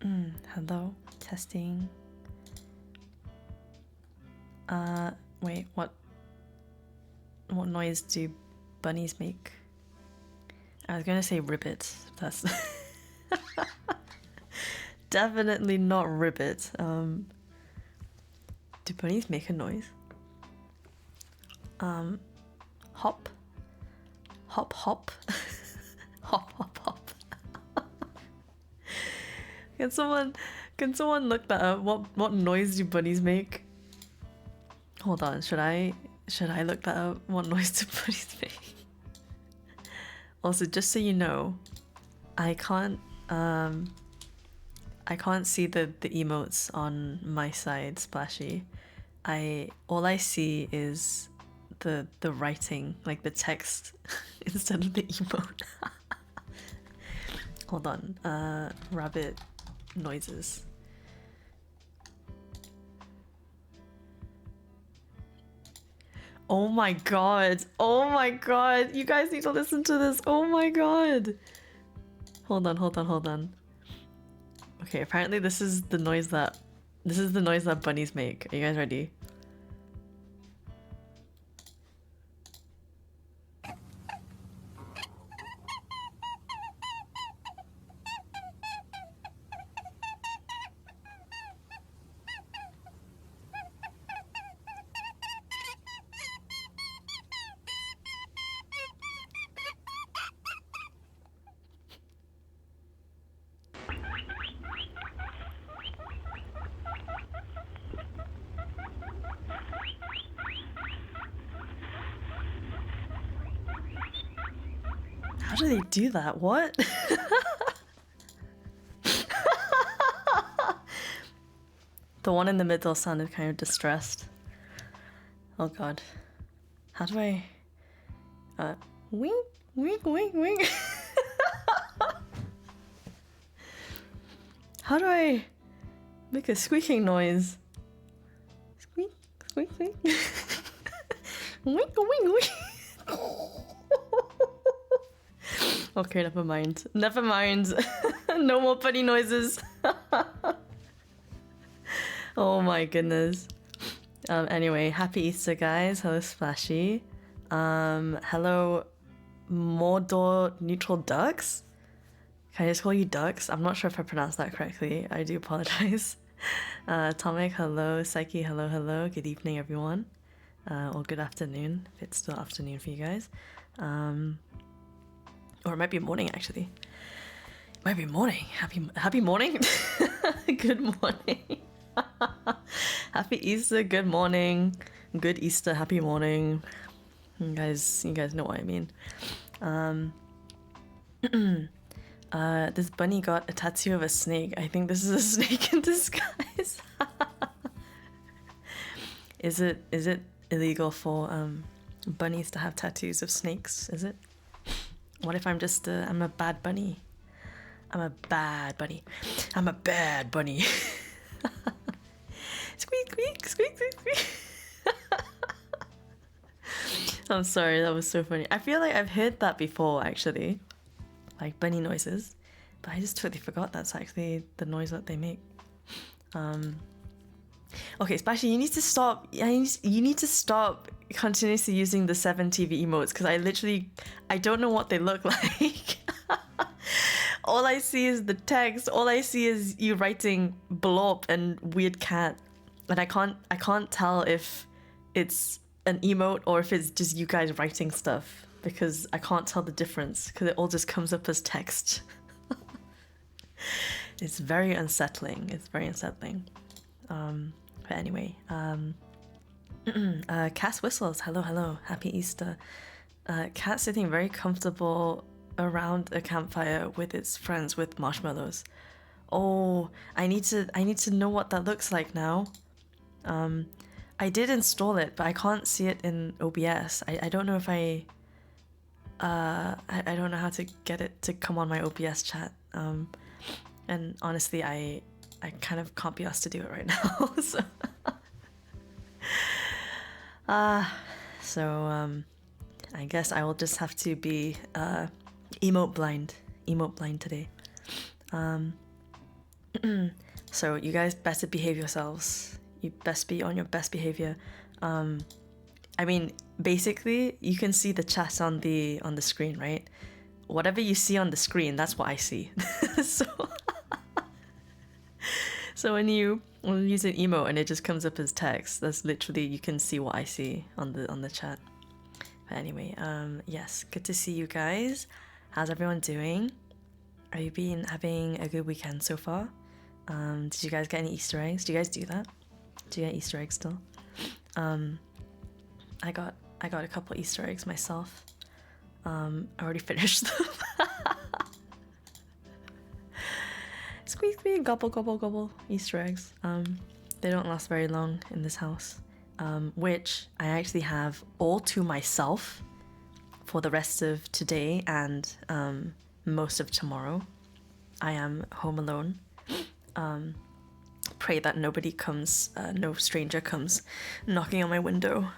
Hello, testing. Wait, what noise do bunnies make? I was gonna say ribbit. That's definitely not ribbit. Do bunnies make a noise? Hop, hop, hop, hop, hop, hop. Can someone look that up? What noise do bunnies make? Hold on, should I look that up? What noise do bunnies make? Also, just so you know, I can't see the emotes on my side, Splashy. All I see is the writing, like the text instead of the emote. Hold on, rabbit noises. Oh my god, you guys need to listen to this. Oh my god. Hold on. Okay, apparently this is the noise that bunnies make. Are you guys ready? How do they do that? What? The one in the middle sounded kind of distressed. Oh god. How do I... wink, wink, wink, wink. How do I make a squeaking noise? Squeak, squeak, squeak. Wink, wink, wink. Okay, never mind. Never mind. No more bunny noises. Oh my goodness. Anyway, happy Easter, guys. Hello, Splashy. Hello, Mordor Neutral Ducks. Can I just call you Ducks? I'm not sure if I pronounced that correctly. I do apologize. Tomic, hello. Psyche, hello, hello. Good evening, everyone. Or good afternoon, if it's still afternoon for you guys. Or it might be morning, actually. It might be morning. Happy morning. Good morning. Happy Easter, good morning. Good Easter, happy morning. You guys know what I mean. This bunny got a tattoo of a snake. I think this is a snake in disguise. Is it illegal for bunnies to have tattoos of snakes? Is it? What if I'm just I'm a bad bunny? I'm a bad bunny. I'm a bad bunny. Squeak, squeak, squeak, squeak, squeak. I'm sorry, that was so funny. I feel like I've heard that before, actually. Like bunny noises. But I just totally forgot that's actually the noise that they make. Okay, Splashy, you need to stop. You need to stop continuously using the 7 TV emotes because I don't know what they look like. All I see is the text. All I see is you writing blop and weird cat, and I can't tell if it's an emote or if it's just you guys writing stuff because I can't tell the difference because it all just comes up as text. It's very unsettling. It's very unsettling. But anyway, Cass whistles. Hello, hello. Happy Easter. Cat sitting very comfortable around a campfire with its friends with marshmallows. Oh, I need to know what that looks like now. I did install it, but I can't see it in OBS. I don't know if I don't know how to get it to come on my OBS chat. And honestly, I kind of can't be asked to do it right now. So I guess I will just have to be emote blind today. So you guys better behave yourselves. You best be on your best behavior. I mean, basically, you can see the chat on the screen, right? Whatever you see on the screen, that's what I see. So, so when you use an emote and it just comes up as text, that's literally, you can see what I see on the chat. But anyway, yes, good to see you guys. How's everyone doing? Have you been having a good weekend so far? Did you guys get any Easter eggs? Do you guys do that? Do you get Easter eggs still? I got a couple Easter eggs myself. I already finished them. Squeeze, squeeze, gobble, gobble, gobble. Easter eggs. They don't last very long in this house. Which I actually have all to myself for the rest of today and most of tomorrow. I am home alone. Pray that nobody comes, no stranger comes knocking on my window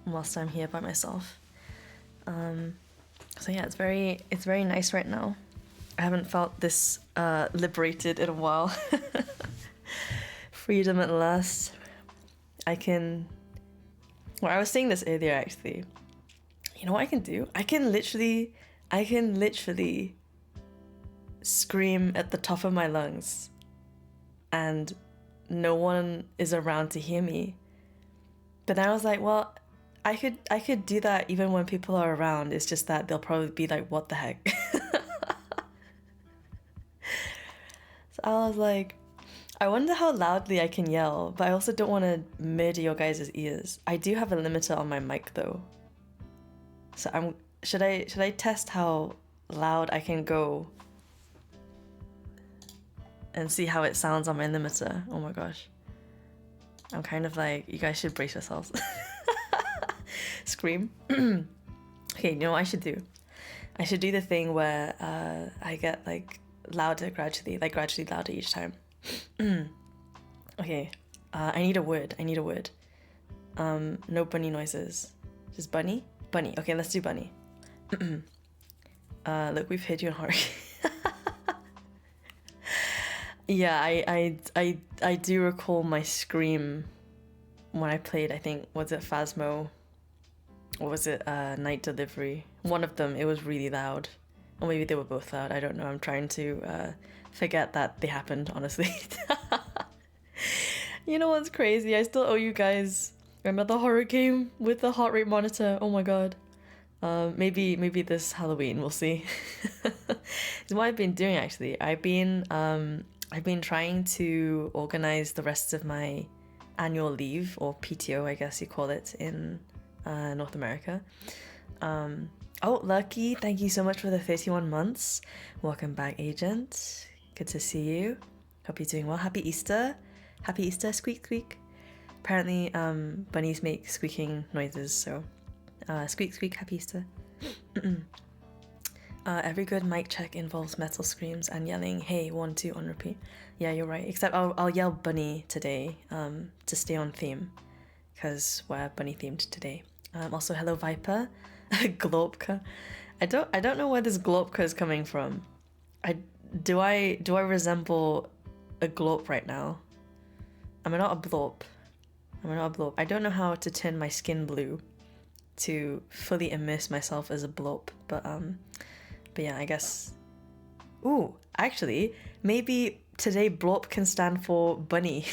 whilst I'm here by myself. So yeah, it's very nice right now. I haven't felt this liberated in a while. Freedom at last. I was saying this earlier actually. You know what I can do? I can literally scream at the top of my lungs and no one is around to hear me. But then I was like, well, I could do that even when people are around. It's just that they'll probably be like, what the heck? So I was like, I wonder how loudly I can yell, but I also don't want to murder your guys' ears. I do have a limiter on my mic though. So should I test how loud I can go and see how it sounds on my limiter? Oh my gosh. I'm kind of like, you guys should brace yourselves. Scream. Okay, you know what I should do? I should do the thing where I get like louder gradually louder each time. Okay, I need a word. No bunny noises. Just bunny? Bunny. Okay, let's do bunny. Look, we've hid you in horror. Yeah, I do recall my scream when I played, I think, was it Phasmo? Or was it Night Delivery? One of them, it was really loud. Or maybe they were both loud, I don't know. I'm trying to forget that they happened, honestly. You know what's crazy? I still owe you guys another horror game with a heart rate monitor. Oh my god. Maybe this Halloween, we'll see. It's what I've been doing actually. I've been trying to organize the rest of my annual leave, or PTO, I guess you call it in North America. Oh, Lucky, thank you so much for the 31 months. Welcome back, Agent. Good to see you. Hope you're doing well. Happy Easter. Happy Easter, squeak, squeak. Apparently, bunnies make squeaking noises, so squeak, squeak, happy Easter. Every good mic check involves metal screams and yelling, hey, 1, 2 on repeat. Yeah, you're right. Except I'll yell bunny today to stay on theme, because we're bunny themed today. Also, hello Viper, Globka. I don't know where this Globka is coming from. Do I resemble a glop right now? I'm not a blop. I don't know how to turn my skin blue to fully immerse myself as a blop, but yeah, I guess. Ooh, actually, maybe today blop can stand for bunny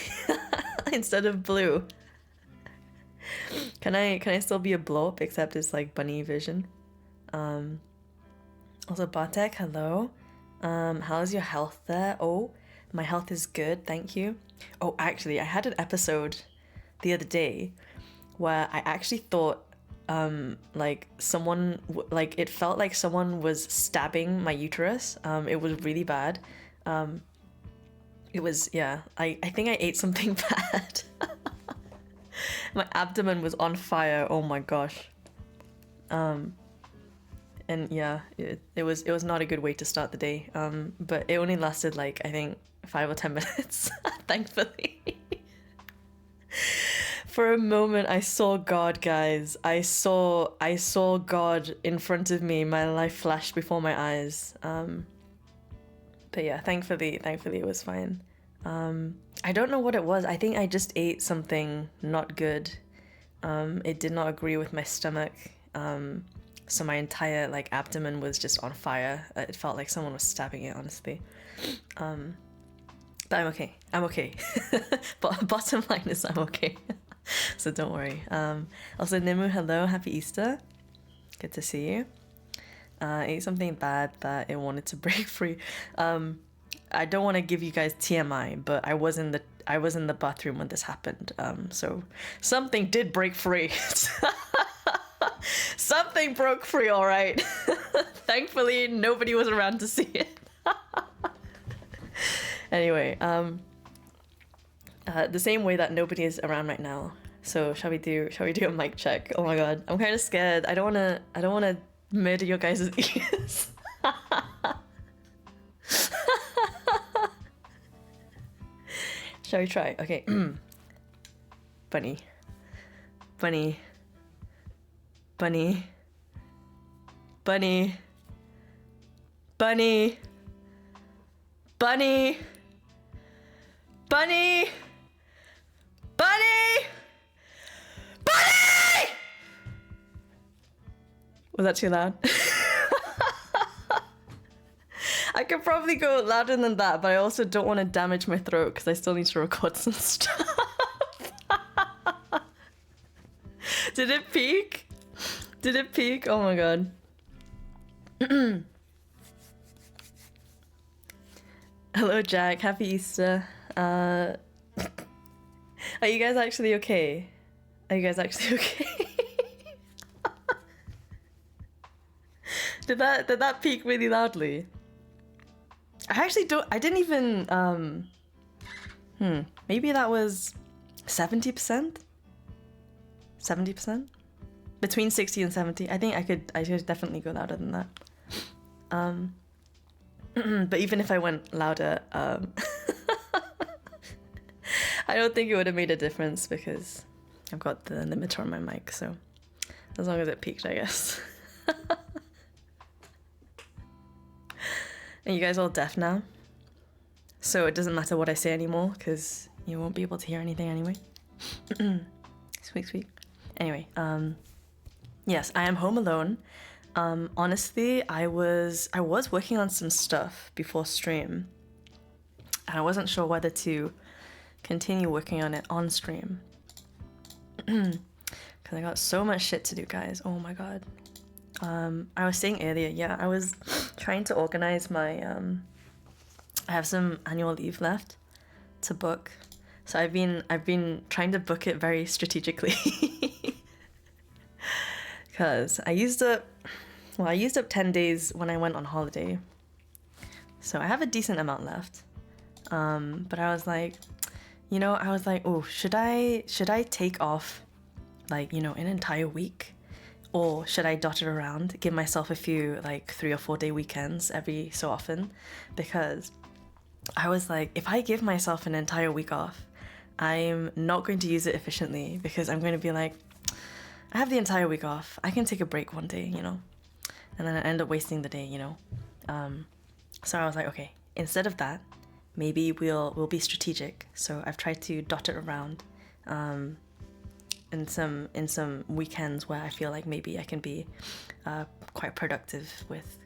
instead of blue. Can I still be a blop except it's like bunny vision? Also Bartek, hello. How's your health there? Oh, my health is good, thank you. Oh, actually, I had an episode the other day where I actually thought like someone it felt like someone was stabbing my uterus. It was really bad. It was, yeah, I think I ate something bad. My abdomen was on fire. Oh my gosh. And yeah, it was not a good way to start the day. But it only lasted like, I think 5 or 10 minutes, thankfully. For a moment, I saw God, guys. I saw God in front of me. My life flashed before my eyes. But yeah, thankfully it was fine. I don't know what it was. I think I just ate something not good. It did not agree with my stomach. So my entire like abdomen was just on fire. It felt like someone was stabbing it, honestly. But I'm okay. I'm okay. But bottom line is I'm okay. So don't worry. Also, Nimu, hello. Happy Easter. Good to see you. I ate something bad that it wanted to break free. I don't want to give you guys TMI, but I was in the bathroom when this happened. So something did break free. Something broke free, all right. Thankfully, nobody was around to see it. Anyway, the same way that nobody is around right now. So shall we do a mic check? Oh my god, I'm kind of scared. I don't wanna murder your guys' ears. Shall we try? Okay. Bunny. Bunny. Bunny. Bunny. Bunny. Bunny. Bunny. Bunny. Bunny. Was that too loud? I could probably go louder than that, but I also don't want to damage my throat because I still need to record some stuff. Did it peak? Did it peak? Oh my god. Hello, Jack. Happy Easter. Are you guys actually okay? Are you guys actually okay? Did that peak really loudly? I didn't even, maybe that was 70%? 70%? Between 60 and 70. I think I could definitely go louder than that. But even if I went louder, I don't think it would have made a difference because I've got the limiter on my mic, so as long as it peaked, I guess. Are you guys all deaf now? So it doesn't matter what I say anymore because you won't be able to hear anything anyway. Sweet. Anyway, yes, I am home alone. Honestly, I was working on some stuff before stream, and I wasn't sure whether to continue working on it on stream because I got so much shit to do, guys. Oh my god. I was saying earlier, yeah, I was trying to organize my I have some annual leave left to book, so I've been trying to book it very strategically because I used up 10 days when I went on holiday, so I have a decent amount left. But I was like, oh, should I take off like, an entire week? Or should I dot it around, give myself a few like 3 or 4 day weekends every so often? Because I was like, if I give myself an entire week off, I'm not going to use it efficiently because I'm going to be like, I have the entire week off. I can take a break one day, and then I end up wasting the day, So I was like, okay, instead of that, maybe we'll be strategic. So I've tried to dot it around. In some weekends where I feel like maybe I can be quite productive with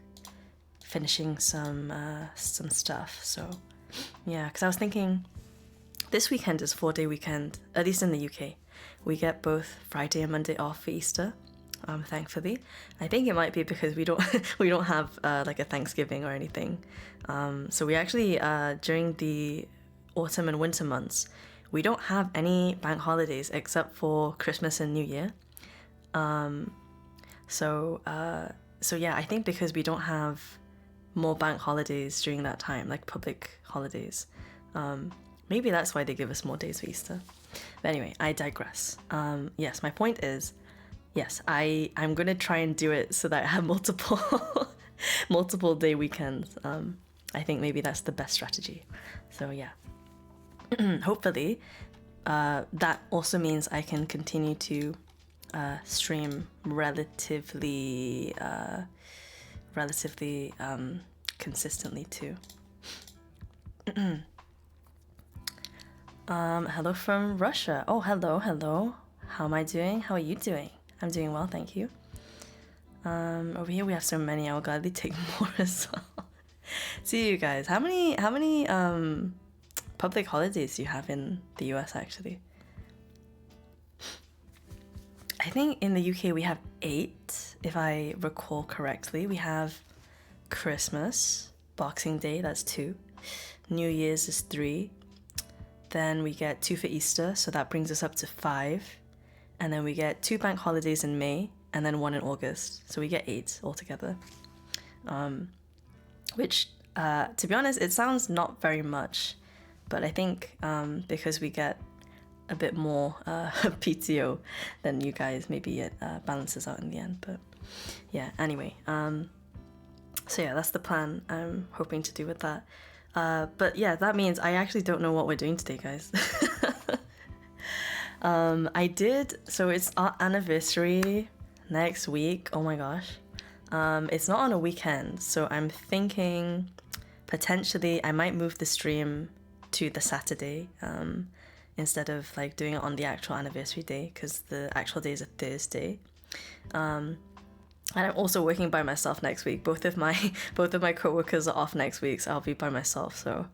finishing some stuff. So yeah, because I was thinking this weekend is 4-day weekend, at least in the UK. We get both Friday and Monday off for Easter, thankfully. I think it might be because we don't have like a Thanksgiving or anything. So we actually during the autumn and winter months, we don't have any bank holidays except for Christmas and New Year. So yeah, I think because we don't have more bank holidays during that time, like public holidays, maybe that's why they give us more days for Easter. But anyway, I digress. Yes, my point is, yes, I'm gonna try and do it so that I have multiple day weekends. I think maybe that's the best strategy. So yeah. Hopefully, that also means I can continue to stream relatively consistently too. Hello from Russia. Oh, hello, hello. How am I doing? How are you doing? I'm doing well, thank you. Over here we have so many. I'll gladly take more as well. See you guys. How many public holidays do you have in the US actually? I think in the UK we have 8, if I recall correctly. We have Christmas, Boxing Day, that's 2. New Year's is 3. Then we get 2 for Easter, so that brings us up to 5. And then we get 2 bank holidays in May, and then 1 in August. So we get 8 altogether. Which, to be honest, it sounds not very much. But I think because we get a bit more PTO than you guys, maybe it balances out in the end. But yeah, anyway. So yeah, that's the plan I'm hoping to do with that. But yeah, that means I actually don't know what we're doing today, guys. So it's our anniversary next week. Oh my gosh. It's not on a weekend, so I'm thinking potentially I might move the stream to the Saturday instead of like doing it on the actual anniversary day, because the actual day is a Thursday. And I'm also working by myself next week. Both of my coworkers are off next week, so I'll be by myself. So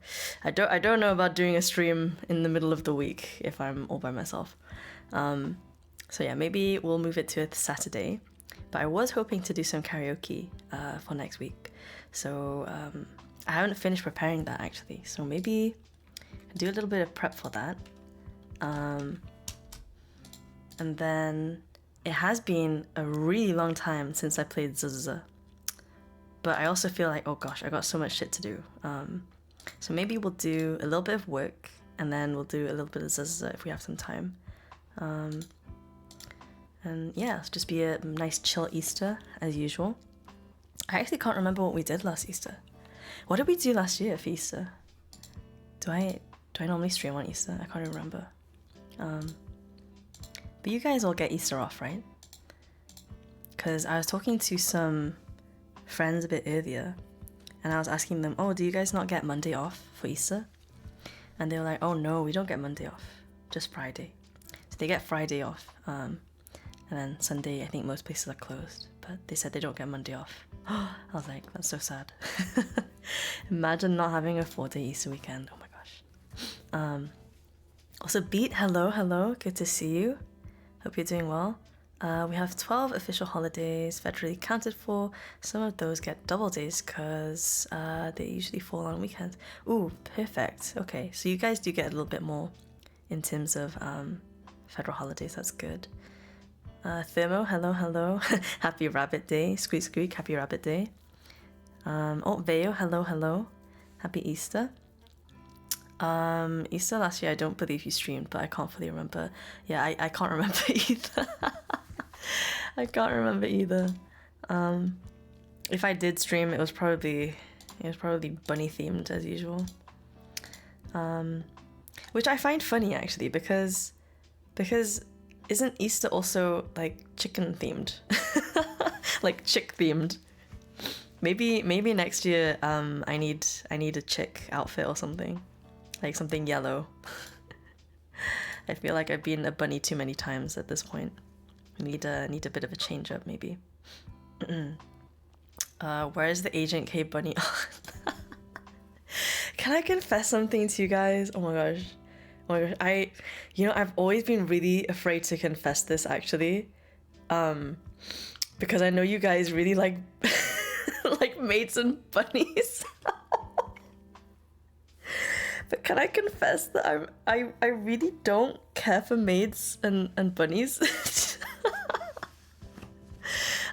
I don't know about doing a stream in the middle of the week if I'm all by myself. So yeah, maybe we'll move it to a Saturday. But I was hoping to do some karaoke for next week. So I haven't finished preparing that actually. So maybe do a little bit of prep for that. And then it has been a really long time since I played Zuzuza. But I also feel like, oh gosh, I got so much shit to do. So maybe we'll do a little bit of work and then we'll do a little bit of Zuzuza if we have some time. And yeah, it'll just be a nice chill Easter as usual. I actually can't remember what we did last Easter. What did we do last year for Easter? Do I normally stream on Easter? I can't remember. But you guys all get Easter off, right? Because I was talking to some friends a bit earlier and I was asking them, oh, do you guys not get Monday off for Easter? And they were like, oh no, we don't get Monday off, just Friday. So they get Friday off. And then Sunday, I think most places are closed, but they said they don't get Monday off. I was like, that's so sad. Imagine not having a 4-day Easter weekend. Oh my gosh. Also, Beat, hello, good to see you. Hope you're doing well. We have 12 official holidays federally accounted for. Some of those get double days because they usually fall on weekends. Ooh, perfect. Okay, so you guys do get a little bit more in terms of federal holidays. That's good. Thermo, hello. Happy Rabbit Day. Squeak, happy Rabbit Day. Oh, Veo, hello. Happy Easter. Easter last year, I don't believe you streamed, but I can't fully remember. Yeah, I can't remember either. I can't remember either. If I did stream, it was probably bunny themed as usual. Which I find funny actually, because isn't Easter also like chicken themed? Like chick themed. Maybe next year I need a chick outfit or something. Like something yellow. I feel like I've been a bunny too many times at this point. I need a bit of a change up maybe. Where is the Agent K bunny on? Can I confess something to you guys? Oh my gosh. I've always been really afraid to confess this actually. Because I know you guys really like like maids and bunnies. But can I confess that I really don't care for maids and bunnies?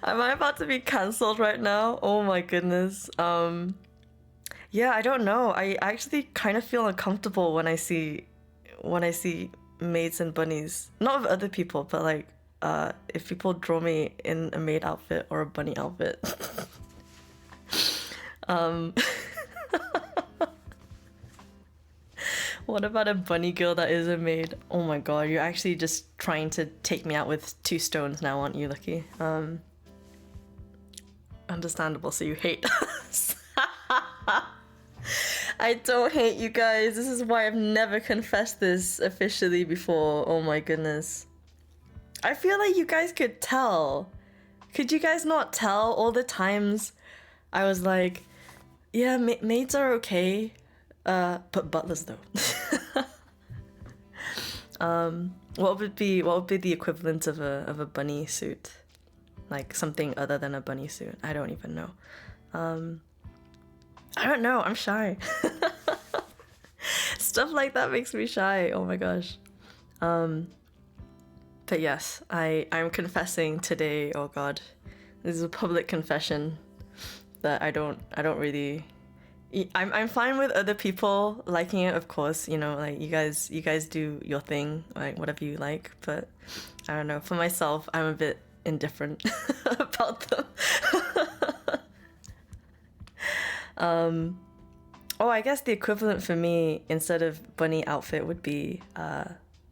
Am I about to be cancelled right now? Oh my goodness. Yeah, I don't know. I actually kind of feel uncomfortable when I see maids and bunnies. Not with other people, but like if people draw me in a maid outfit or a bunny outfit. What about a bunny girl that is a maid? Oh my god, you're actually just trying to take me out with 2 stones now, aren't you, Lucky? Understandable, so you hate us. I don't hate you guys. This is why I've never confessed this officially before. Oh my goodness. I feel like you guys could tell. Could you guys not tell all the times I was like, yeah, maids are okay, but butlers though. What would be the equivalent of a bunny suit? Like something other than a bunny suit. I don't even know. I don't know. I'm shy. Stuff like that makes me shy. Oh my gosh. But yes, I'm confessing today. Oh god, this is a public confession that I don't really. I'm fine with other people liking it, of course. You know, like you guys do your thing, like whatever you like. But I don't know. For myself, I'm a bit indifferent about them. Oh, I guess the equivalent for me instead of bunny outfit would be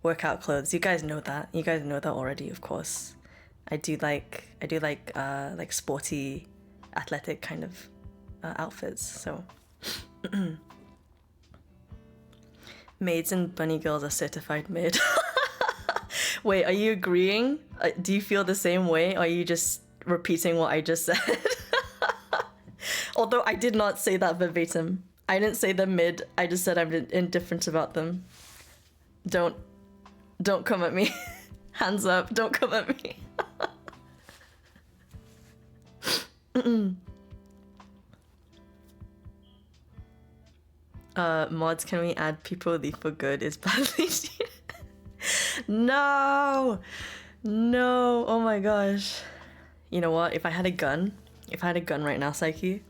workout clothes. You guys know that. You guys know that already, of course. I do like sporty, athletic kind of outfits. So maids and bunny girls are certified mid. Wait, are you agreeing? Do you feel the same way? Or are you just repeating what I just said? Although I did not say that verbatim. I didn't say they're mid. I just said I'm indifferent about them. Don't come at me. Hands up. Don't come at me. Mods, can we add people leave for good is badly cheated? No! No! Oh my gosh. You know what? If I had a gun right now, Psyche,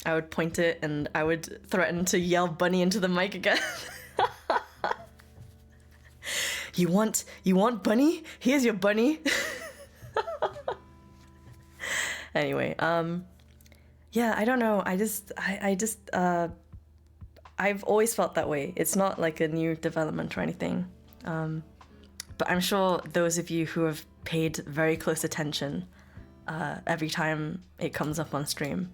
I would point it and I would threaten to yell bunny into the mic again. You want bunny? Here's your bunny. Anyway, yeah, I don't know. I've always felt that way. It's not like a new development or anything. But I'm sure those of you who have paid very close attention every time it comes up on stream,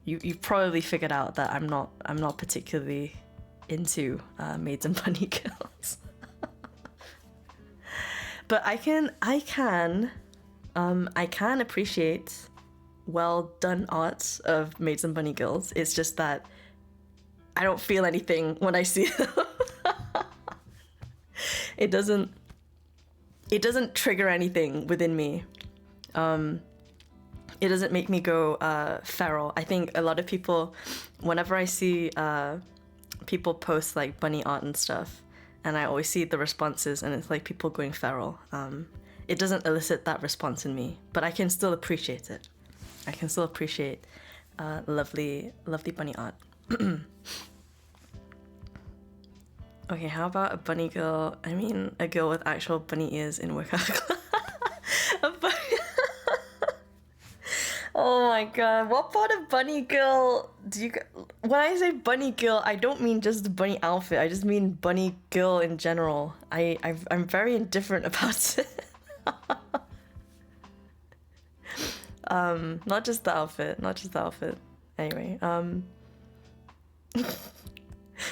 you've probably figured out that I'm not particularly into maids and bunny girls. But I can appreciate well done art of maids and bunny girls. It's just that I don't feel anything when I see them. It doesn't trigger anything within me. It doesn't make me go feral. I think a lot of people, whenever I see people post like bunny art and stuff, and I always see the responses and it's like people going feral, it doesn't elicit that response in me, but I can still appreciate it. I can still appreciate lovely bunny art. Okay, how about a bunny girl? I mean, a girl with actual bunny ears in workout. A bunny. Oh my god, what part of bunny girl do you... When I say bunny girl, I don't mean just the bunny outfit, I just mean bunny girl in general. I'm very indifferent about it. Not just the outfit. Anyway, am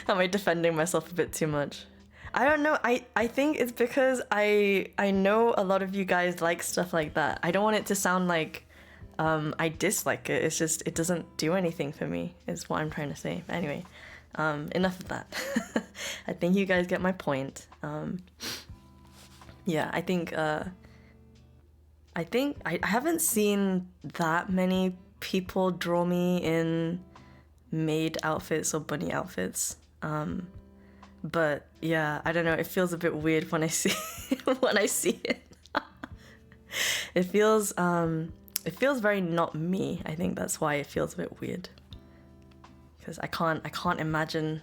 I defending myself a bit too much? I don't know. I think it's because I know a lot of you guys like stuff like that. I don't want it to sound like I dislike it. It's just it doesn't do anything for me is what I'm trying to say. Anyway, enough of that. I think you guys get my point. Yeah, I think I haven't seen that many people draw me in maid outfits or bunny outfits. But yeah, I don't know, it feels a bit weird when I see it. It feels very not me. I think that's why it feels a bit weird. Because I can't imagine,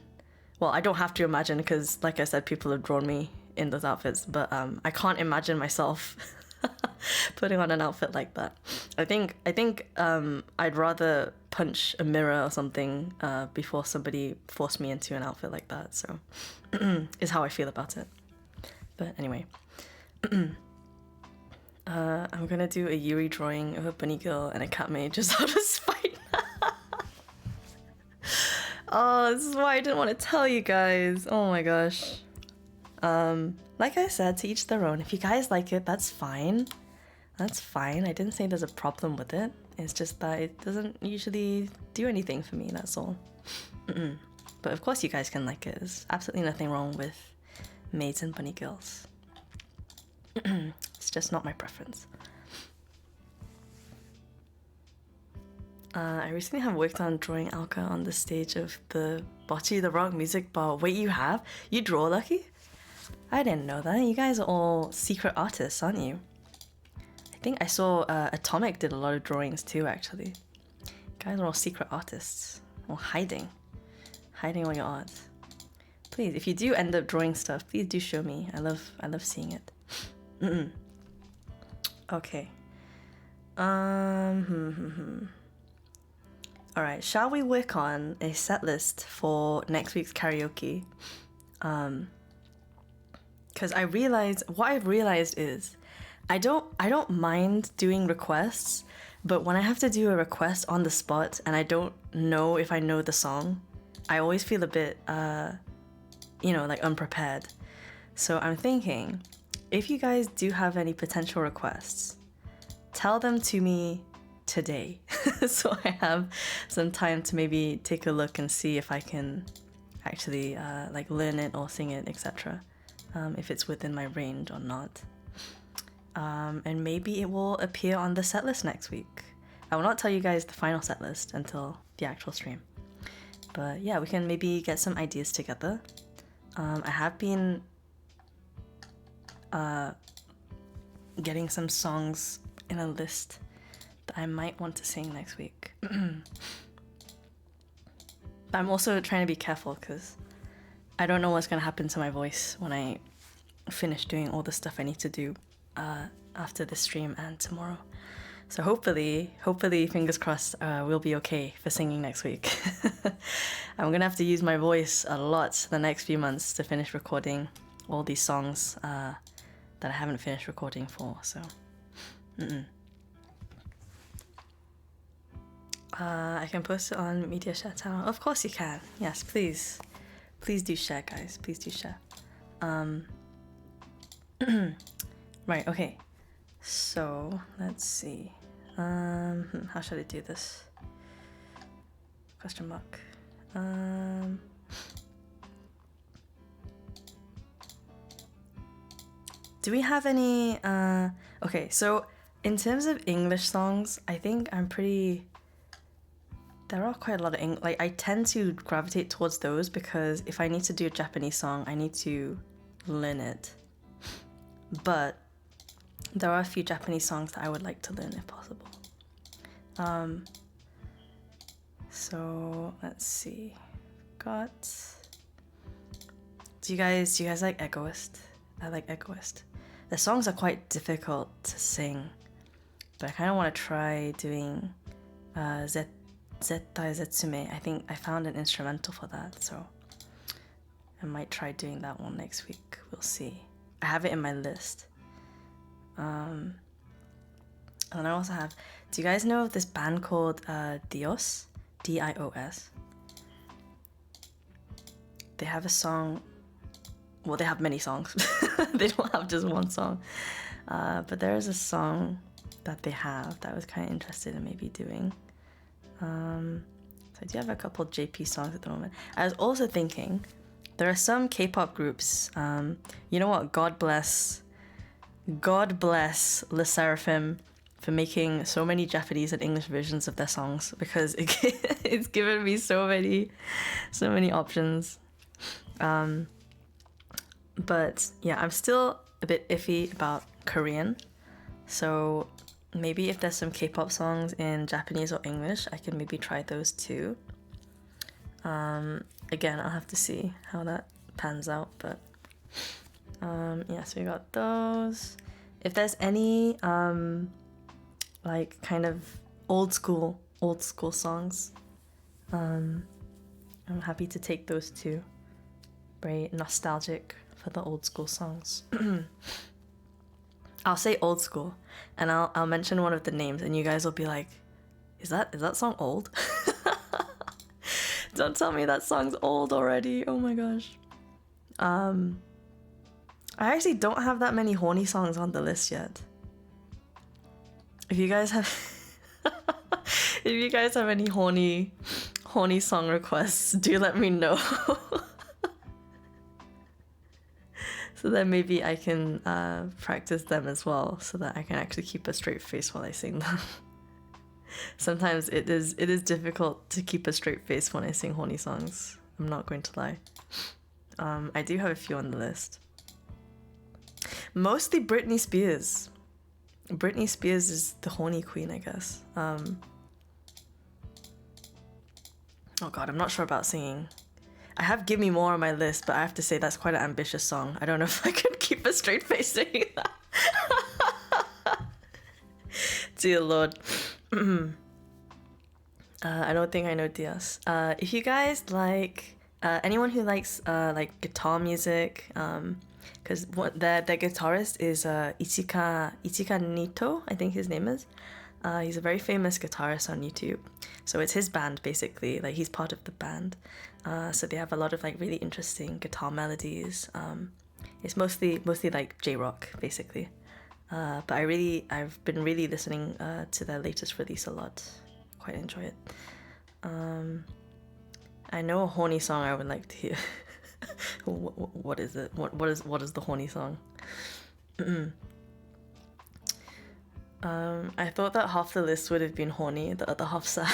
well, I don't have to imagine because like I said, people have drawn me in those outfits, but I can't imagine myself putting on an outfit like that. I think I'd rather punch a mirror or something before somebody forced me into an outfit like that. So is how I feel about it. But anyway, I'm gonna do a Yuri drawing of a bunny girl and a cat maid just out of spite. Oh, this is why I didn't want to tell you guys. Oh my gosh. Like I said, to each their own. If you guys like it, that's fine. That's fine. I didn't say there's a problem with it. It's just that it doesn't usually do anything for me, that's all. But of course you guys can like it. There's absolutely nothing wrong with maids and bunny girls. It's just not my preference. I recently have worked on drawing Alka on the stage of the Bocce the Rock music bar. Wait, you have? You draw, Lucky? I didn't know that. You guys are all secret artists, aren't you? I think I saw Atomic did a lot of drawings too, actually. You guys are all secret artists. Or hiding. Hiding all your art. Please, if you do end up drawing stuff, please do show me. I love seeing it. Okay. Alright, shall we work on a set list for next week's karaoke? Because what I've realized is I don't mind doing requests, but when I have to do a request on the spot and I don't know if I know the song, I always feel a bit like unprepared. So I'm thinking, if you guys do have any potential requests, tell them to me today so I have some time to maybe take a look and see if I can actually learn it or sing it, etc. If it's within my range or not. And maybe it will appear on the set list next week. I will not tell you guys the final set list until the actual stream. But yeah, we can maybe get some ideas together. I have been getting some songs in a list that I might want to sing next week. But I'm also trying to be careful because I don't know what's going to happen to my voice when I finish doing all the stuff I need to do after the stream and tomorrow. So hopefully, fingers crossed, we'll be okay for singing next week. I'm gonna have to use my voice a lot the next few months to finish recording all these songs that I haven't finished recording for, so... I can post it on Media Share channel. Of course you can. Yes, please. Please do share, guys. Please do share. Right, okay. So, let's see. How should I do this? Question mark. Do we have any... Okay, so in terms of English songs, I think I'm pretty... There are quite a lot of I tend to gravitate towards those because if I need to do a Japanese song, I need to learn it. But there are a few Japanese songs that I would like to learn if possible. So let's see. Do you guys like Egoist? I like Egoist. The songs are quite difficult to sing, but I kind of want to try doing Zettai Zetsume. I think I found an instrumental for that, so I might try doing that one next week. We'll see. I have it in my list. And I also have... Do you guys know of this band called Dios? D-I-O-S? They have a song... Well, they have many songs. They don't have just one song. But there is a song that they have that I was kind of interested in maybe doing. So I do have a couple JP songs at the moment. I was also thinking, there are some K-pop groups. You know what? God bless LE SSERAFIM for making so many Japanese and English versions of their songs, because it's given me so many options. But yeah, I'm still a bit iffy about Korean. So maybe if there's some K-pop songs in Japanese or English, I can maybe try those too. Again, I'll have to see how that pans out, but yeah, so we got those. If there's any like kind of old school songs, I'm happy to take those too. Very nostalgic for the old school songs. I'll say old school and I'll mention one of the names and you guys will be like, is that song old? Don't tell me that song's old already. Oh my gosh. I actually don't have that many horny songs on the list yet. If you guys have if you guys have any horny song requests, do let me know. So that maybe I can practice them as well, so that I can actually keep a straight face while I sing them. Sometimes it is difficult to keep a straight face when I sing horny songs. I'm not going to lie. I do have a few on the list. Mostly Britney Spears. Britney Spears is the horny queen, I guess. Oh god, I'm not sure about singing. I have Give Me More on my list, but I have to say that's quite an ambitious song. I don't know if I can keep a straight face singing that. Dear Lord. I don't think I know Diaz. If you guys like, anyone who likes like guitar music, because their guitarist is Ichika Nito, I think his name is. He's a very famous guitarist on YouTube. So it's his band basically, like he's part of the band. So they have a lot of like really interesting guitar melodies. It's mostly like J-rock basically. But I've been really listening to their latest release a lot. Quite enjoy it. I know a horny song I would like to hear. What is it? What is the horny song? I thought that half the list would have been horny, the other half sad.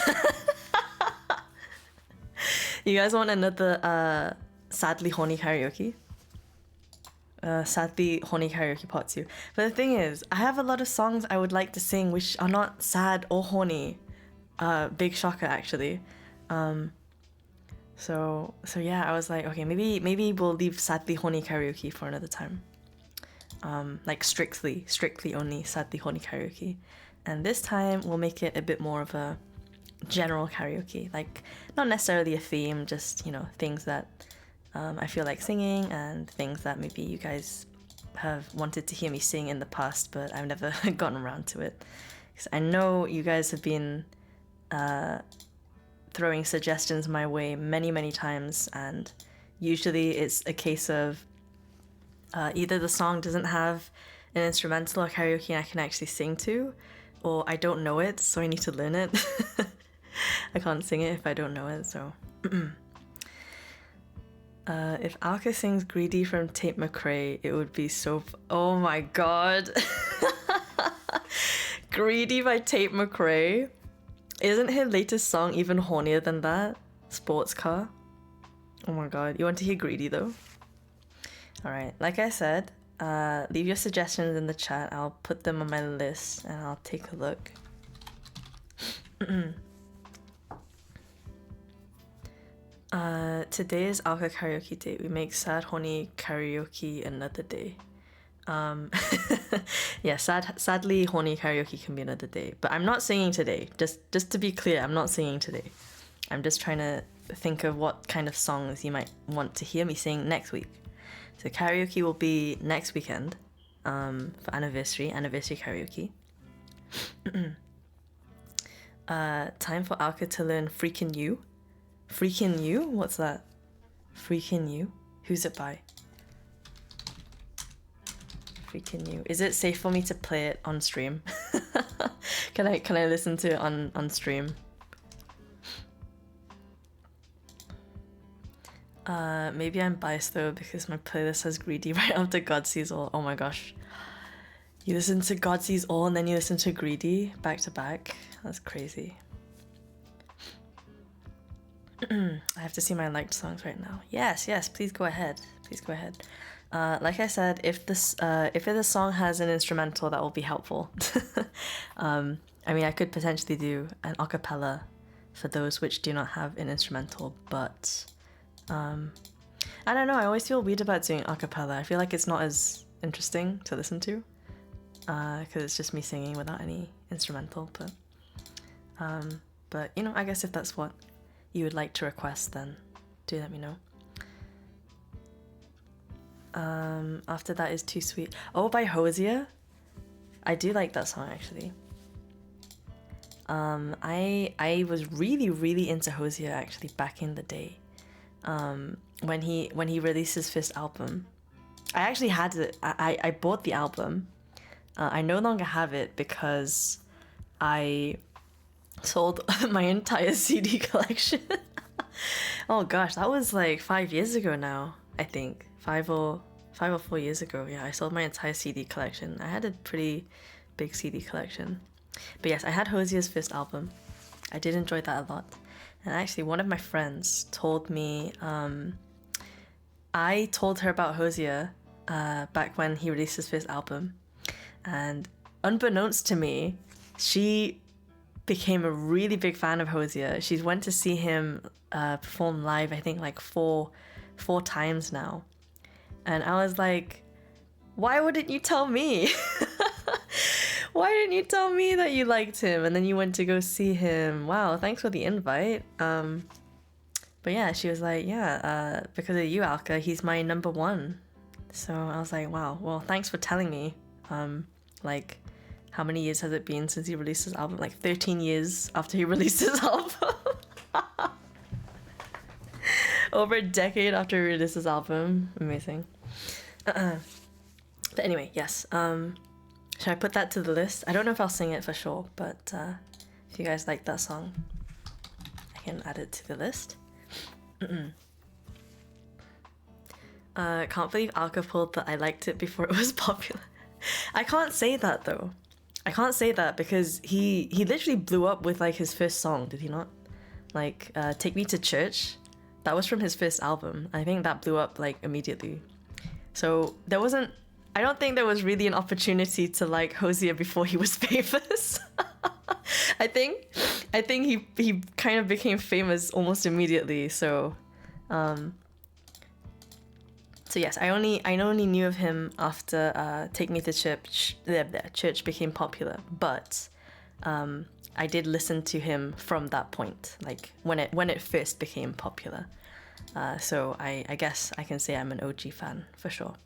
You guys want another sadly horny karaoke? Sadly horny karaoke part 2. But the thing is, I have a lot of songs I would like to sing which are not sad or horny. Big shocker actually. So yeah, I was like, okay, maybe we'll leave sadly horny karaoke for another time. Like strictly only sadly horny karaoke. And this time we'll make it a bit more of a general karaoke, like not necessarily a theme, just, you know, things that I feel like singing and things that maybe you guys have wanted to hear me sing in the past, but I've never gotten around to it. Because I know you guys have been throwing suggestions my way many times, and usually it's a case of either the song doesn't have an instrumental or karaoke I can actually sing to, or I don't know it, so I need to learn it. I can't sing it if I don't know it, so... if Alka sings Greedy from Tate McRae, it would be so... Oh my god! Greedy by Tate McRae? Isn't his latest song even hornier than that? Sports Car? Oh my god, you want to hear Greedy though? Alright, like I said, leave your suggestions in the chat. I'll put them on my list and I'll take a look. Today is Alka karaoke day. We make sad horny karaoke another day. Yeah, sadly horny karaoke can be another day. But I'm not singing today. Just to be clear, I'm not singing today. I'm just trying to think of what kind of songs you might want to hear me sing next week. So karaoke will be next weekend, for anniversary karaoke. Time for Alka to learn Freakin' You. Freakin' You? What's that? Freakin' You? Who's it by? Freakin' You. Is it safe for me to play it on stream? Can I listen to it on stream? Maybe I'm biased though because my playlist has Greedy right after God Sees All. Oh my gosh. You listen to God Sees All and then you listen to Greedy back to back? That's crazy. I have to see my liked songs right now. Yes, please go ahead. Please go ahead. Like I said, if the song has an instrumental, that will be helpful. I mean, I could potentially do an a cappella for those which do not have an instrumental, but I don't know, I always feel weird about doing a cappella. I feel like it's not as interesting to listen to, because it's just me singing without any instrumental, but you know, I guess if that's what you would like to request, then do let me know. After that is Too Sweet. Oh, by Hosier? I do like that song actually. I was really into Hosier actually back in the day. When he released his first album, I actually had it. I bought the album. I no longer have it because I sold my entire CD collection. Oh gosh, that was like 5 years ago now. I think 5 or 4 years ago. Yeah, I sold my entire CD collection. I had a pretty big CD collection. But yes, I had Hosier's first album. I did enjoy that a lot. And actually, one of my friends told me, I told her about Hosier back when he released his first album. And unbeknownst to me, she became a really big fan of Hosier. She went to see him perform live, I think like four times now. And I was like, why wouldn't you tell me? Why didn't you tell me that you liked him? And then you went to go see him. Wow, thanks for the invite. But yeah, she was like, yeah, because of you, Alka, he's my number one. So I was like, wow, well, thanks for telling me. Like, how many years has it been since he released his album? Like 13 years after he released his album. Over a decade after he released his album. Amazing. But anyway, yes. Should I put that to the list? I don't know if I'll sing it for sure, but if you guys like that song, I can add it to the list. Can't believe Alka pulled that I liked it before it was popular. I can't say that though. I can't say that because he literally blew up with like his first song, did he not? Like Take Me to Church. That was from his first album. I think that blew up like immediately. So there wasn't, I don't think there was really an opportunity to like Hosier before he was famous. I think he kind of became famous almost immediately. So yes, I only knew of him after Take Me to Church. Church became popular, but I did listen to him from that point, like when it first became popular. So I guess I can say I'm an OG fan for sure.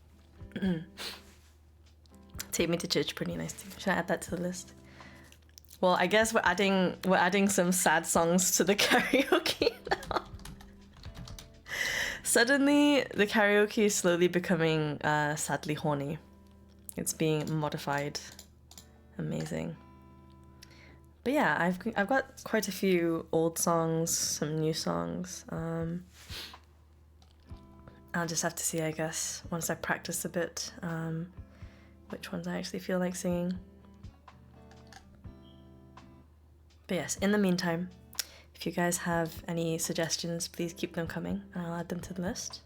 Take Me to Church, pretty nice too. Should I add that to the list? Well, I guess we're adding some sad songs to the karaoke now. Suddenly, the karaoke is slowly becoming sadly horny. It's being modified. Amazing. But yeah, I've got quite a few old songs, some new songs. I'll just have to see, I guess, once I practice a bit, which ones I actually feel like singing. But yes, in the meantime, if you guys have any suggestions, please keep them coming and I'll add them to the list.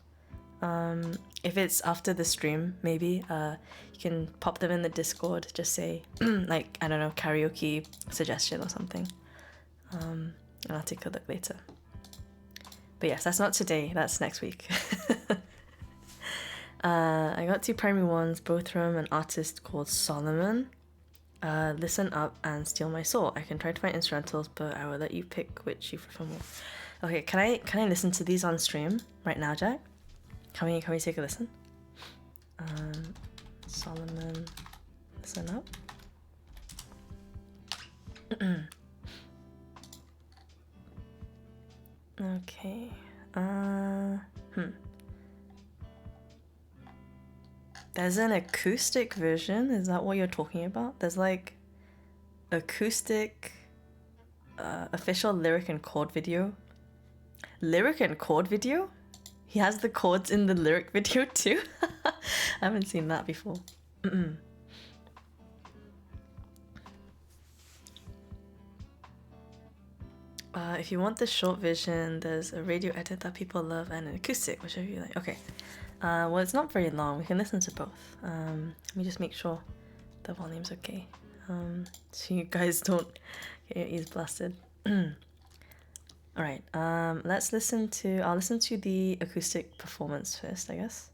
If it's after the stream, maybe, you can pop them in the Discord, just say, like, I don't know, karaoke suggestion or something. And I'll take a look later. But yes, that's not today, that's next week. I got 2 primary ones, both from an artist called Solomon. Listen Up and Steal My Soul. I can try to find instrumentals, but I will let you pick which you prefer more. Okay, can I listen to these on stream right now, Jack? Can we take a listen? Solomon, Listen Up. Okay. There's an acoustic version. Is that what you're talking about? There's like acoustic official lyric and chord video. Lyric and chord video? He has the chords in the lyric video too? I haven't seen that before. If you want the short version, there's a radio edit that people love and an acoustic, whichever you like. Okay. Well, it's not very long. We can listen to both. Let me just make sure the volume's okay. So you guys don't get your ears blasted. Alright, I'll listen to the acoustic performance first, I guess.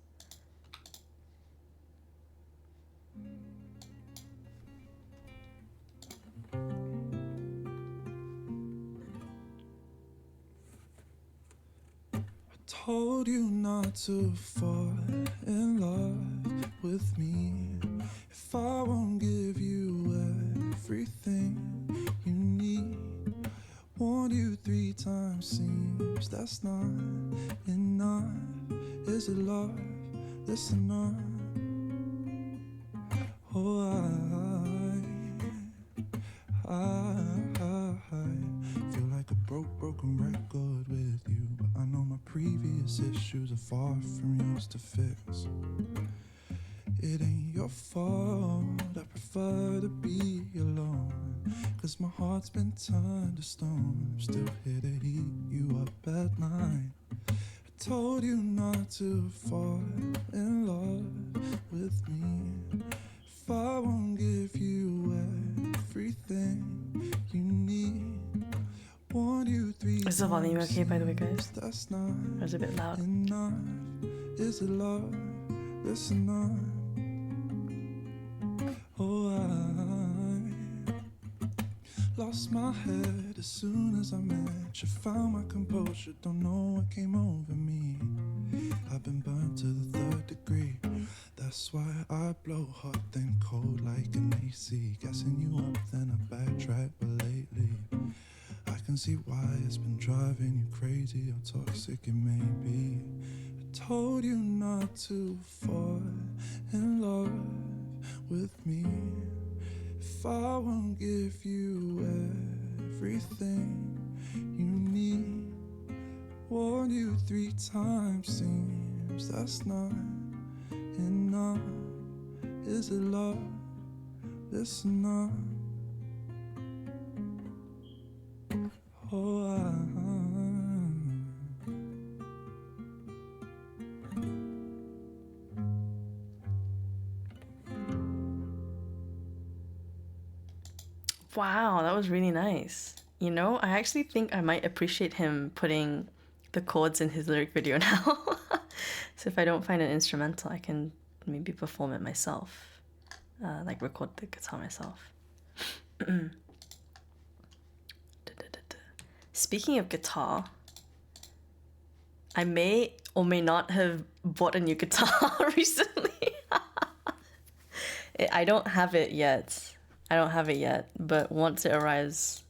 Told you not to fall in love with me if I won't give you everything you need. Warned you 3 times, seems that's not enough. Is it love? Listen up. Oh, I feel like a broken record with you, but I know my previous issues are far from yours to fix. It ain't your fault, I prefer to be alone, 'cause my heart's been turned to stone. I'm still here to heat you up at night. I told you not to fall in love with me if I won't give you everything you need. Warned you 3 Is the volume okay, by the way, guys? times, that's not Or is it a bit loud? enough. Is it love? Listen up. Oh, I lost my head as soon as I met you. Found my composure, don't know what came over me. I've been burned to the 3rd degree. That's why I blow hot then cold like an AC. Gassing you up then I backtrack, but lately I can see why it's been driving you crazy, how toxic it may be. I told you not to fall in love with me if I won't give you everything you need. Warned you 3 times, seems that's not enough. Is it love? Listen up. Oh, Wow, that was really nice. You know, I actually think I might appreciate him putting the chords in his lyric video now. So if I don't find an instrumental, I can maybe perform it myself. Like record the guitar myself. Speaking of guitar, I may or may not have bought a new guitar recently. I don't have it yet. But once it arrives,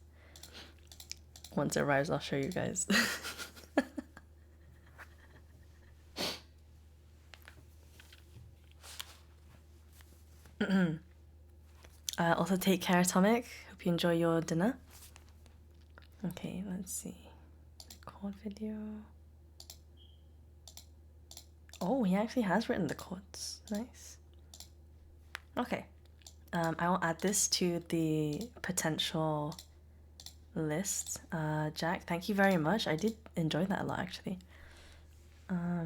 I'll show you guys. Also take care, Atomic. Hope you enjoy your dinner. Okay, let's see. Chord video. Oh, he actually has written the chords. Nice. Okay. I will add this to the potential list. Jack, thank you very much. I did enjoy that a lot, actually. I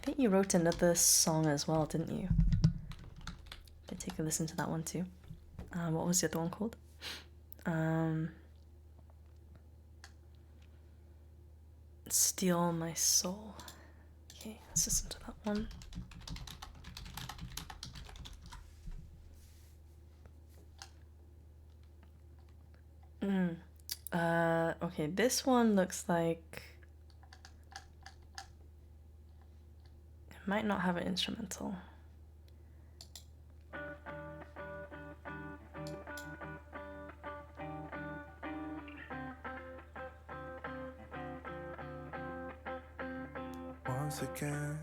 think you wrote another song as well, didn't you? Could take a listen to that one too. What was the other one called? Steal My Soul. Okay, let's listen to that one. Okay, this one looks like it might not have an instrumental. once again,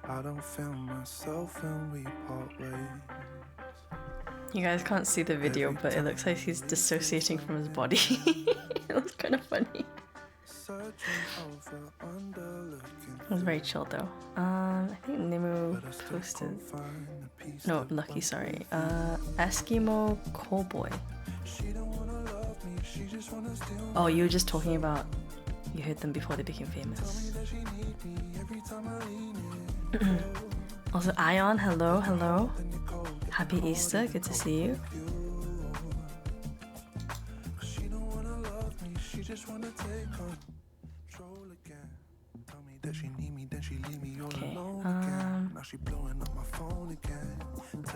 I don't feel myself when we part ways. You guys can't see the video, but it looks like he's dissociating from his body. It looks kind of funny. It was very chill though. I think Nimu posted. No, Lucky, sorry. Eskimo Cowboy. Oh, you were just talking about you heard them before they became famous. Also, Ion, hello, hello. Happy Easter, good to see you. Okay,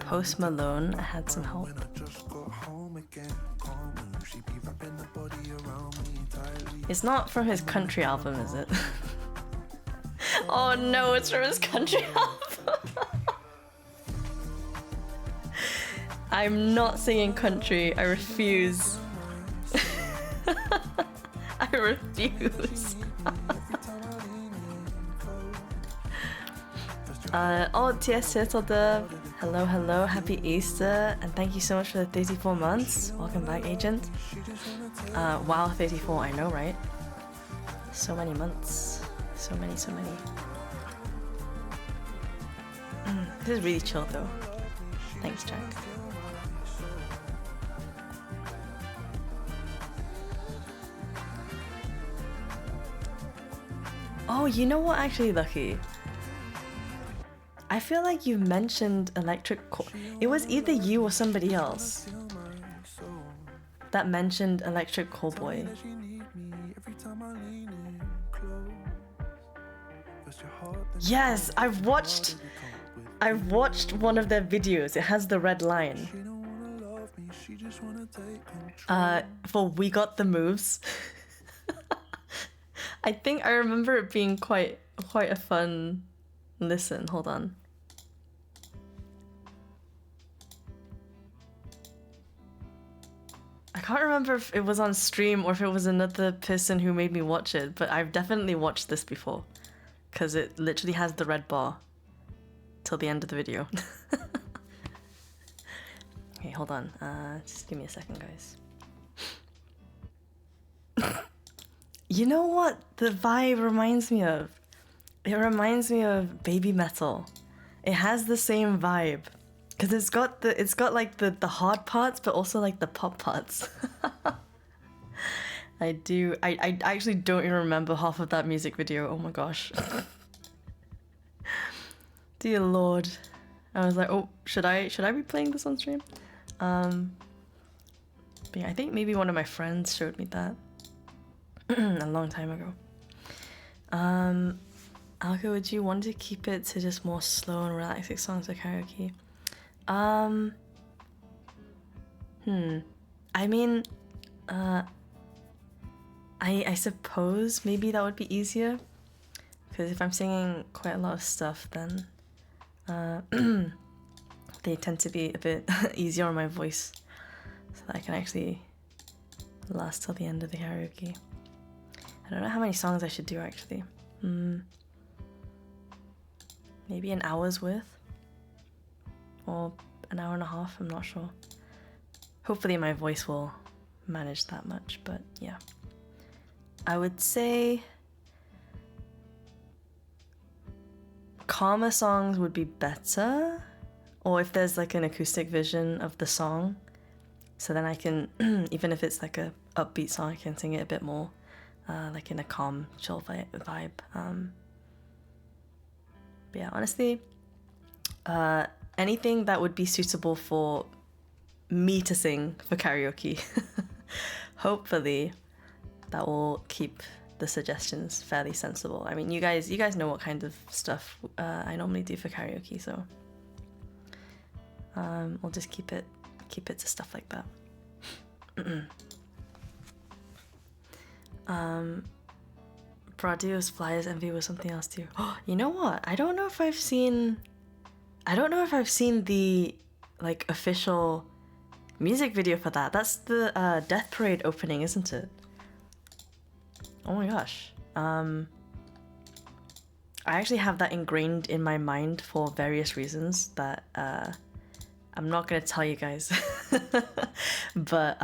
Post Malone, I had some help. It's not from his country album, is it? Oh no, it's from his country album. I'm not singing country, I refuse. I refuse. TS Turtle, hello, hello, happy Easter, and thank you so much for the 34 months. Welcome back, Agent. Wow, 34, I know, right? So many months. So many. This is really chill, though. Thanks, Jack. Oh, you know what, actually, Lucky? I feel like you mentioned Electric Call. It was either you or somebody else that mentioned Electric Callboy. Yes, I've watched one of their videos. It has the red line. For We Got the Moves. I think I remember it being quite a fun listen. Hold on. I can't remember if it was on stream or if it was another person who made me watch it, but I've definitely watched this before because it literally has the red bar till the end of the video. Okay, hold on. Just give me a second, guys. You know what the vibe reminds me of? It reminds me of Baby Metal. It has the same vibe. Cause it's got like the hard parts, but also like the pop parts. I actually don't even remember half of that music video. Oh my gosh. Dear Lord. I was like, oh, should I be playing this on stream? But yeah, I think maybe one of my friends showed me that a long time ago. Alka, would you want to keep it to just more slow and relaxing songs for karaoke? I mean, I suppose maybe that would be easier, because if I'm singing quite a lot of stuff, then they tend to be a bit easier on my voice, so that I can actually last till the end of the karaoke. I don't know how many songs I should do actually. Maybe an hour's worth? Or an hour and a half, I'm not sure. Hopefully my voice will manage that much, but yeah. I would say calmer songs would be better, or if there's like an acoustic version of the song, so then I can, even if it's like a upbeat song, I can sing it a bit more, like in a calm, chill vibe. But yeah, honestly, anything that would be suitable for me to sing for karaoke. Hopefully that will keep the suggestions fairly sensible. I mean, you guys know what kind of stuff I normally do for karaoke, so we'll just keep it to stuff like that. Bradio's Flyers Envy was something else too. You know what? I don't know if I've seen the like official music video for that. That's the Death Parade opening, isn't it? Oh my gosh. I actually have that ingrained in my mind for various reasons that I'm not gonna tell you guys. But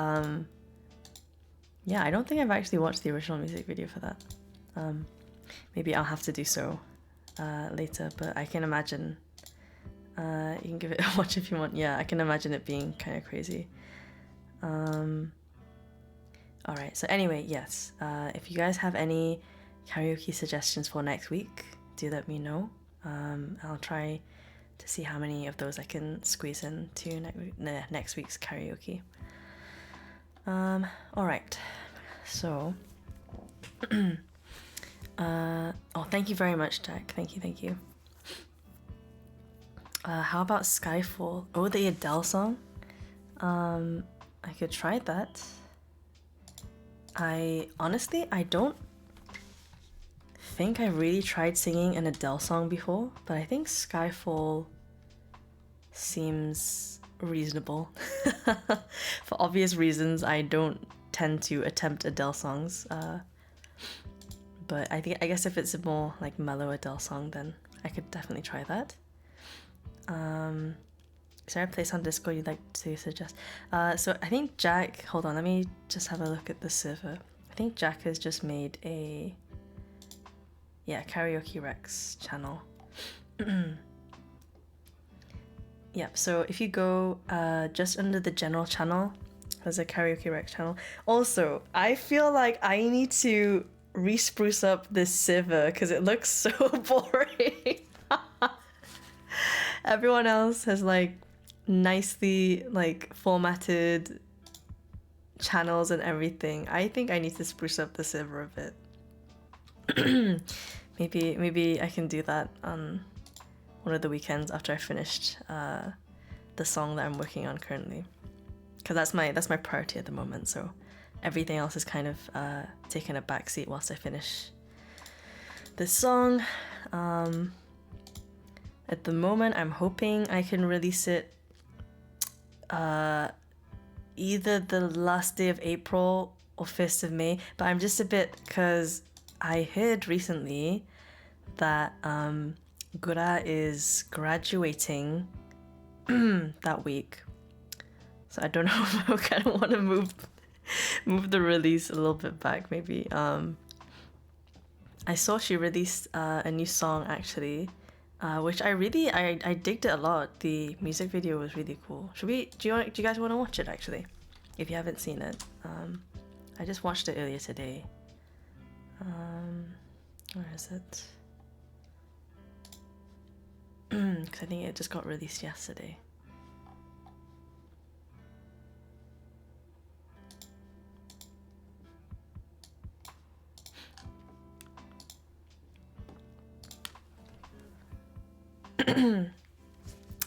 yeah, I don't think I've actually watched the original music video for that. Maybe I'll have to do so later, but I can imagine. You can give it a watch if you want. Yeah, I can imagine it being kind of crazy. Alright, so anyway, yes. If you guys have any karaoke suggestions for next week, do let me know. I'll try to see how many of those I can squeeze into next week's karaoke. Alright, so... oh, thank you very much, Jack. Thank you. How about Skyfall? Oh, the Adele song? I could try that. I don't think I really tried singing an Adele song before, but I think Skyfall seems reasonable. For obvious reasons, I don't tend to attempt Adele songs. But I guess if it's a more like mellow Adele song, then I could definitely try that. Is there a place on Discord you'd like to suggest? So I think Jack, hold on, let me just have a look at the server. I think Jack has just made a, yeah, Karaoke Rex channel. Yep, so if you go just under the general channel, there's a Karaoke Rex channel. Also, I feel like I need to re-spruce up this server because it looks so boring. Everyone else has like nicely like formatted channels and everything. I think I need to spruce up the server a bit. maybe I can do that on one of the weekends after I finished the song that I'm working on currently, because that's my priority at the moment. So everything else is kind of taking a backseat whilst I finish this song. At the moment, I'm hoping I can release it either the last day of April or 1st of May, but I'm just a bit, because I heard recently that Gura is graduating that week, so I don't know if I kind of want to move the release a little bit back. Maybe I saw she released a new song actually, which I digged it a lot. The music video was really cool. Do you guys want to watch it actually, if you haven't seen it? I just watched it earlier today. Where is it? Because I think it just got released yesterday.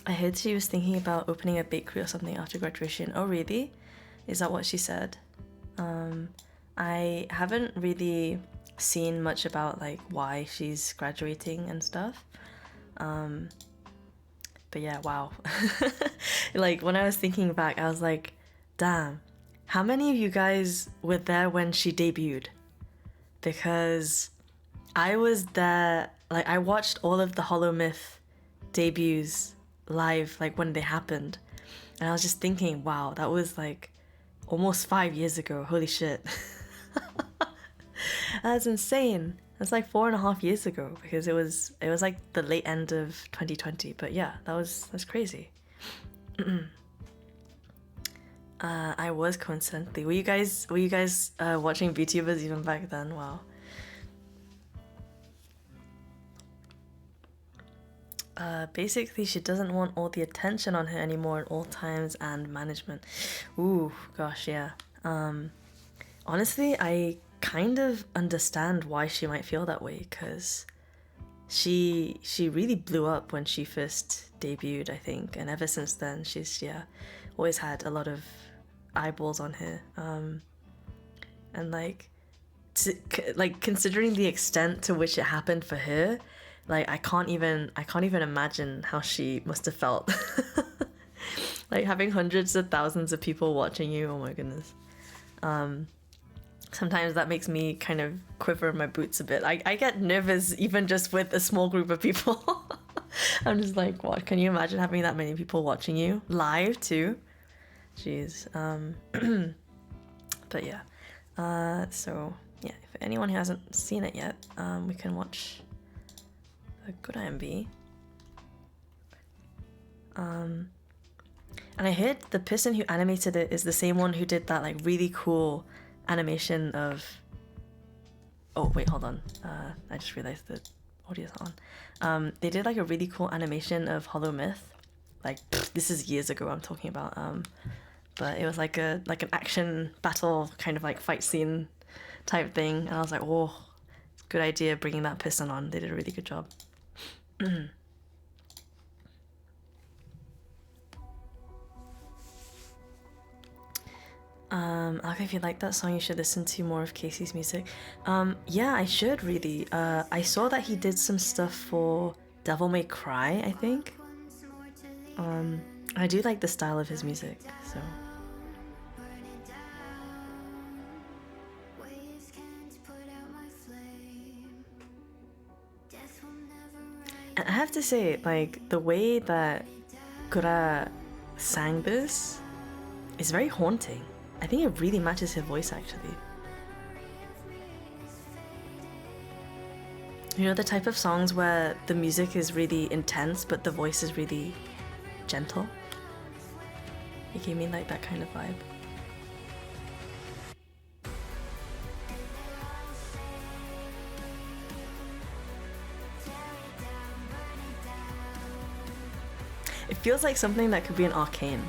I heard she was thinking about opening a bakery or something after graduation. Oh really? Is that what she said? I haven't really seen much about like why she's graduating and stuff. But yeah, wow. Like when I was thinking back, I was like, damn, how many of you guys were there when she debuted? Because I was there, like I watched all of the Hollow Myth debuts live, like when they happened, and I was just thinking, wow, that was like almost 5 years ago. Holy shit. That's insane. That's like 4.5 years ago, because it was like the late end of 2020. But yeah, that's crazy. I was coincidentally. Were you guys watching VTubers even back then? Wow. Basically, she doesn't want all the attention on her anymore at all times, and management. Ooh, gosh, yeah. Honestly, I kind of understand why she might feel that way, because she really blew up when she first debuted, I think, and ever since then she's always had a lot of eyeballs on her. And like considering the extent to which it happened for her, like I can't even imagine how she must have felt. Like having hundreds of thousands of people watching you. Oh my goodness. Sometimes that makes me kind of quiver in my boots a bit. I get nervous even just with a small group of people. I'm just like, what? Can you imagine having that many people watching you live too? Jeez. But yeah. So yeah, if anyone who hasn't seen it yet, we can watch a good IMB. And I heard the person who animated it is the same one who did that like really cool animation of, oh wait, hold on, I just realized the audio's on. They did like a really cool animation of Hollow Myth, like this is years ago I'm talking about, but it was like an action battle kind of like fight scene type thing, and I was like, oh, good idea bringing that person on. They did a really good job. Alka, if you like that song, you should listen to more of Casey's music. Yeah, I should really. I saw that he did some stuff for Devil May Cry, I think. I do like the style of his music, so. And I have to say, like, the way that Kura sang this is very haunting. I think it really matches her voice, actually. You know, the type of songs where the music is really intense, but the voice is really gentle? It gave me like that kind of vibe. It feels like something that could be an Arcane.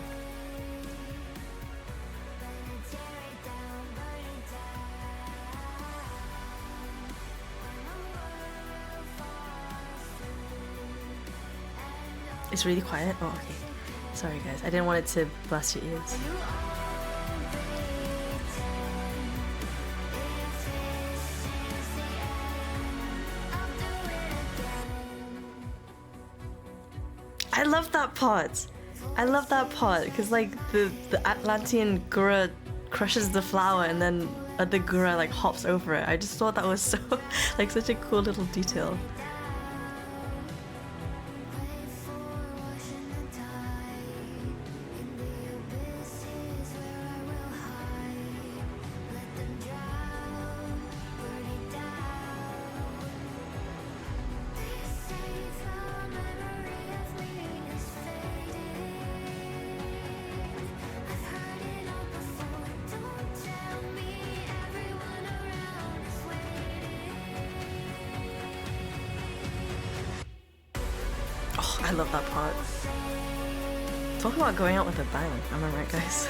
It's really quiet? Oh, okay. Sorry guys, I didn't want it to blast your ears. I love that part. I love that part because like the Atlantean Gura crushes the flower and then the Gura like hops over it. I just thought that was so like such a cool little detail. I love that part. Talk about going out with a bang. Am I right, guys?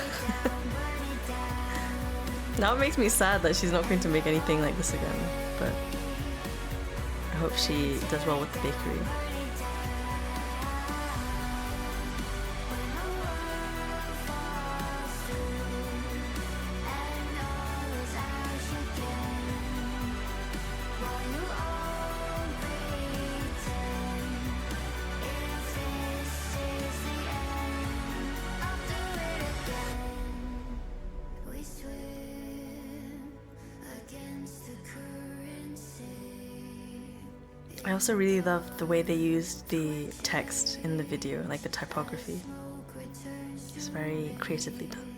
Now it makes me sad that she's not going to make anything like this again, but I hope she does well with the bakery. I also really love the way they used the text in the video, like the typography. It's very creatively done.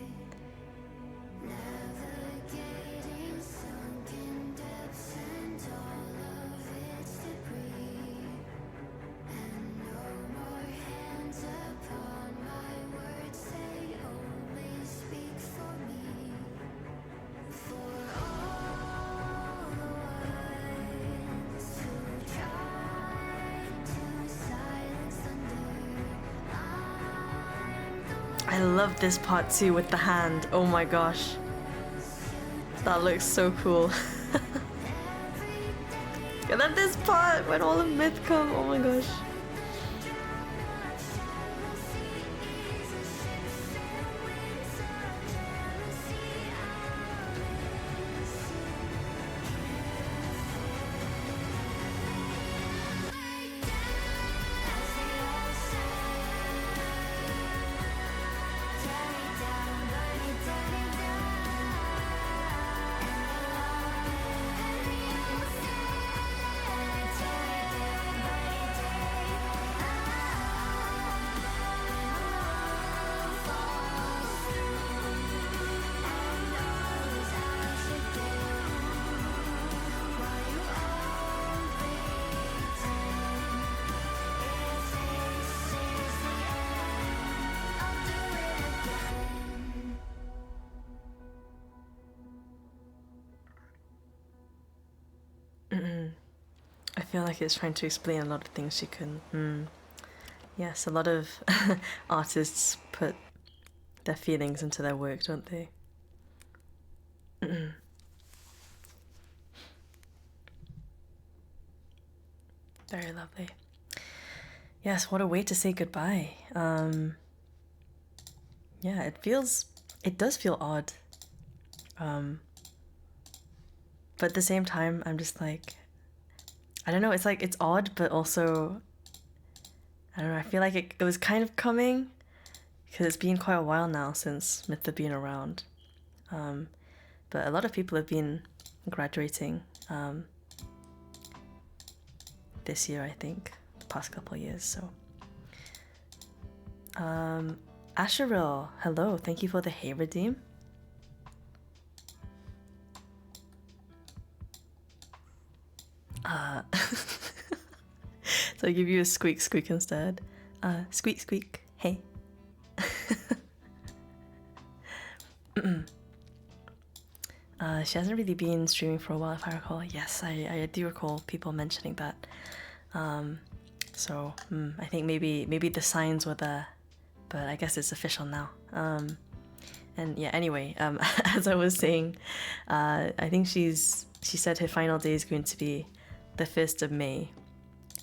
I love this part too with the hand. Oh my gosh. That looks so cool. And then this part when all of Myth come. Oh my gosh. I feel like it's trying to explain a lot of things she couldn't. Yes, a lot of artists put their feelings into their work, don't they? Very lovely. Yes, what a way to say goodbye. Yeah, it does feel odd. But at the same time, I'm just like, I don't know, it's like, it's odd, but also, I don't know, I feel like it was kind of coming, because it's been quite a while now since Myth have been around. But a lot of people have been graduating this year, I think. past couple of years. So Asheril, hello, thank you for the Hey Redeem. So I give you a squeak squeak instead. Squeak squeak, hey. She hasn't really been streaming for a while, if I recall. Yes, I do recall people mentioning that. So I think maybe the signs were there, but I guess it's official now. And yeah, anyway, as I was saying, I think she said her final day is going to be the 1st of May.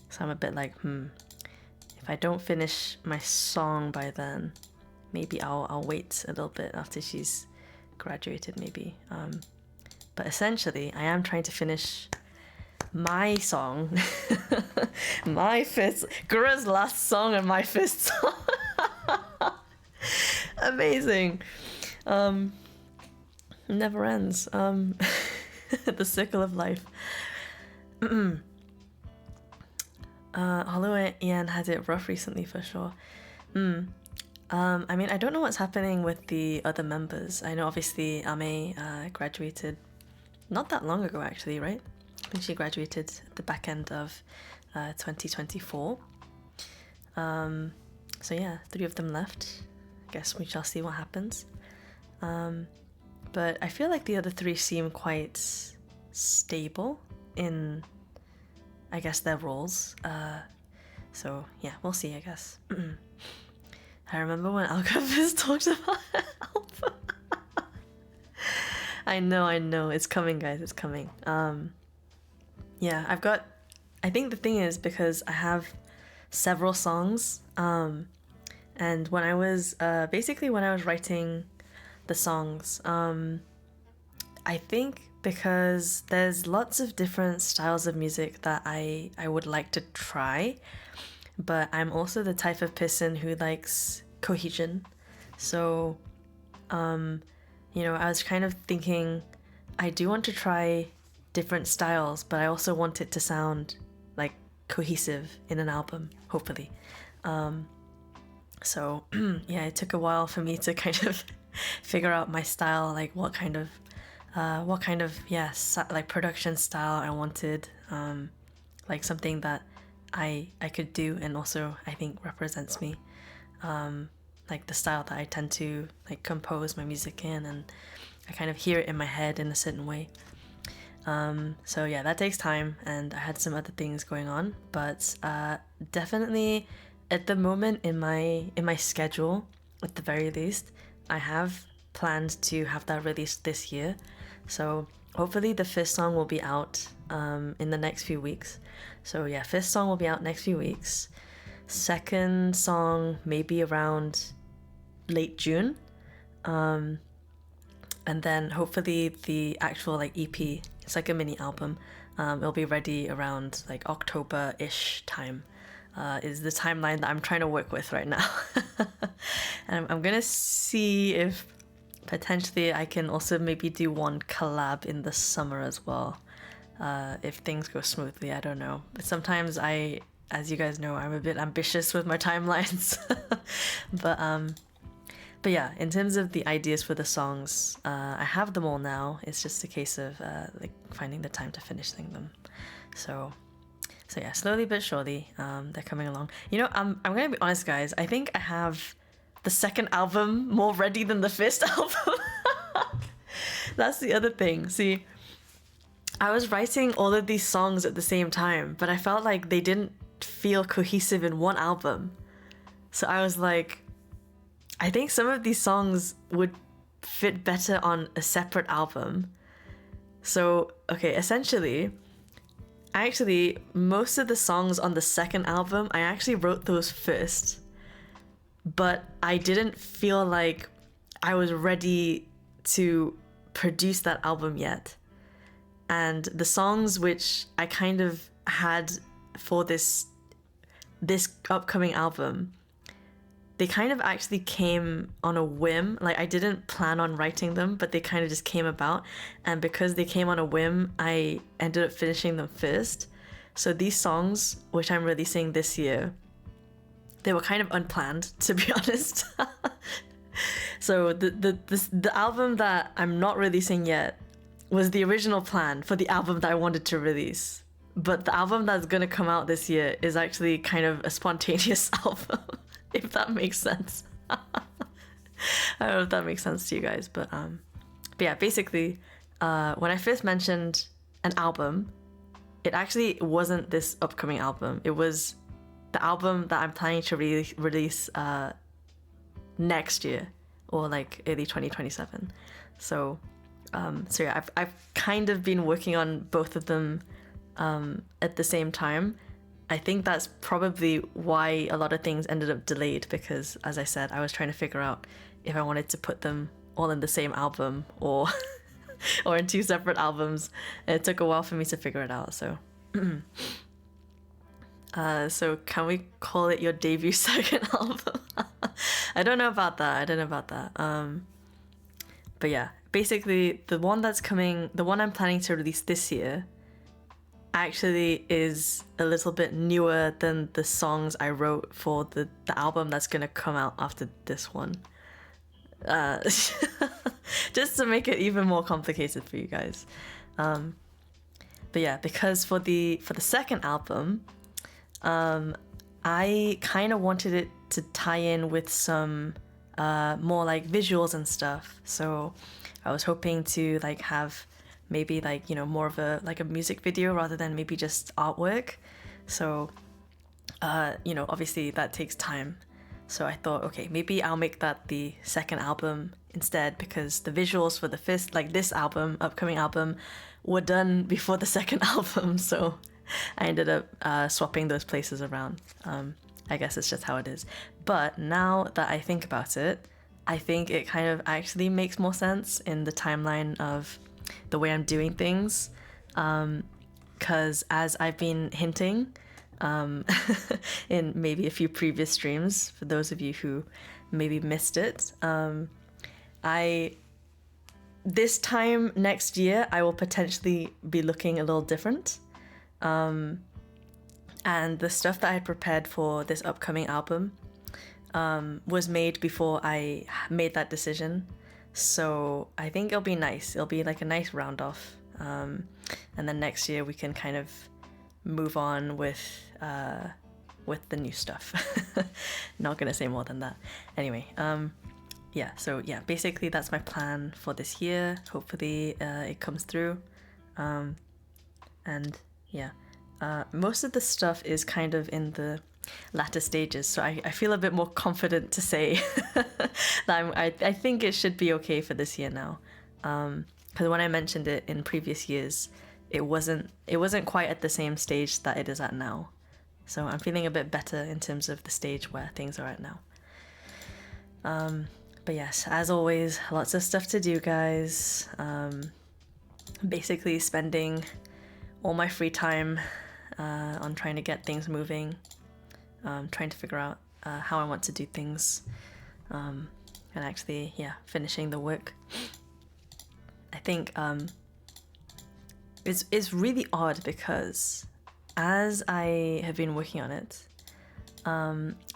So I'm a bit like, if I don't finish my song by then, maybe I'll wait a little bit after she's graduated, maybe. But essentially, I am trying to finish my song, my fifth, Gura's last song and my fifth song. Amazing. Never ends. The circle of life. Although Ian had it rough recently for sure. I mean, I don't know what's happening with the other members. I know obviously Ame graduated not that long ago actually, right? I think she graduated at the back end of 2024. So yeah, 3 of them left. I guess we shall see what happens. But I feel like the other 3 seem quite stable in, I guess, their roles. So yeah, we'll see, I guess. I remember when Alchemist talked about Alpha. I know, it's coming, guys, it's coming. Yeah, I think the thing is, because I have several songs, and when I was, basically when I was writing the songs, I think because there's lots of different styles of music that I would like to try, but I'm also the type of person who likes cohesion. So, you know, I was kind of thinking I do want to try different styles, but I also want it to sound like cohesive in an album, hopefully. So yeah, it took a while for me to kind of figure out my style, like what kind of like production style I wanted, like something that I could do and also I think represents me, like the style that I tend to like compose my music in, and I kind of hear it in my head in a certain way. So yeah, that takes time, and I had some other things going on, but definitely at the moment in my schedule, at the very least, I have planned to have that released this year. So hopefully the 5th song will be out in the next few weeks. So yeah, 5th song will be out next few weeks. 2nd song maybe around late June. And then hopefully the actual like EP, it's like a mini album, it'll be ready around like October-ish time, is the timeline that I'm trying to work with right now. And I'm gonna see if potentially I can also maybe do one collab in the summer as well, if things go smoothly. I don't know, but sometimes as you guys know, I'm a bit ambitious with my timelines. But yeah, in terms of the ideas for the songs, I have them all now. It's just a case of like finding the time to finishing them. So yeah, slowly but surely, they're coming along. You know, I'm gonna be honest, guys. I think I have the 2nd album more ready than the 1st album. That's the other thing. See, I was writing all of these songs at the same time, but I felt like they didn't feel cohesive in one album. So I was like, I think some of these songs would fit better on a separate album. So, okay, essentially, most of the songs on the 2nd album, I actually wrote those first. But I didn't feel like I was ready to produce that album yet. And the songs which I kind of had for this upcoming album, they kind of actually came on a whim. Like, I didn't plan on writing them, but they kind of just came about. And because they came on a whim, I ended up finishing them first. So these songs, which I'm releasing this year, they were kind of unplanned, to be honest. So the album that I'm not releasing yet was the original plan for the album that I wanted to release. But the album that's gonna come out this year is actually kind of a spontaneous album, if that makes sense. I don't know if that makes sense to you guys, but yeah, basically, when I first mentioned an album, it actually wasn't this upcoming album. It was the album that I'm planning to release next year, or like early 2027. So yeah, I've kind of been working on both of them at the same time. I think that's probably why a lot of things ended up delayed, because as I said, I was trying to figure out if I wanted to put them all in the same album or or in two separate albums. It took a while for me to figure it out, so so can we call it your debut second album? I don't know about that. But yeah, basically the one I'm planning to release this year actually is a little bit newer than the songs I wrote for the album that's gonna come out after this one. Just to make it even more complicated for you guys. But yeah, because for the second album, I kind of wanted it to tie in with some more like visuals and stuff. So I was hoping to like have maybe like, you know, more of a music video rather than maybe just artwork. So you know, obviously that takes time. So I thought, okay, maybe I'll make that the second album instead, because the visuals for the first, like this album, upcoming album, were done before the second album. So I ended up swapping those places around. I guess it's just how it is. But now that I think about it, I think it kind of actually makes more sense in the timeline of the way I'm doing things. Because as I've been hinting in maybe a few previous streams, for those of you who maybe missed it, this time next year, I will potentially be looking a little different. And the stuff that I had prepared for this upcoming album was made before I made that decision. So I think it'll be nice. It'll be like a nice round off. And then next year we can kind of move on with the new stuff. Not gonna say more than that. Anyway, yeah, so yeah, basically that's my plan for this year. Hopefully it comes through. And yeah, most of the stuff is kind of in the latter stages, so I feel a bit more confident to say that I think it should be okay for this year now. Because when I mentioned it in previous years, it wasn't quite at the same stage that it is at now. So I'm feeling a bit better in terms of the stage where things are at now. But yes, as always, lots of stuff to do, guys. Basically spending all my free time on trying to get things moving, trying to figure out how I want to do things, and actually, yeah, finishing the work. I think it's really odd because as I have been working on it,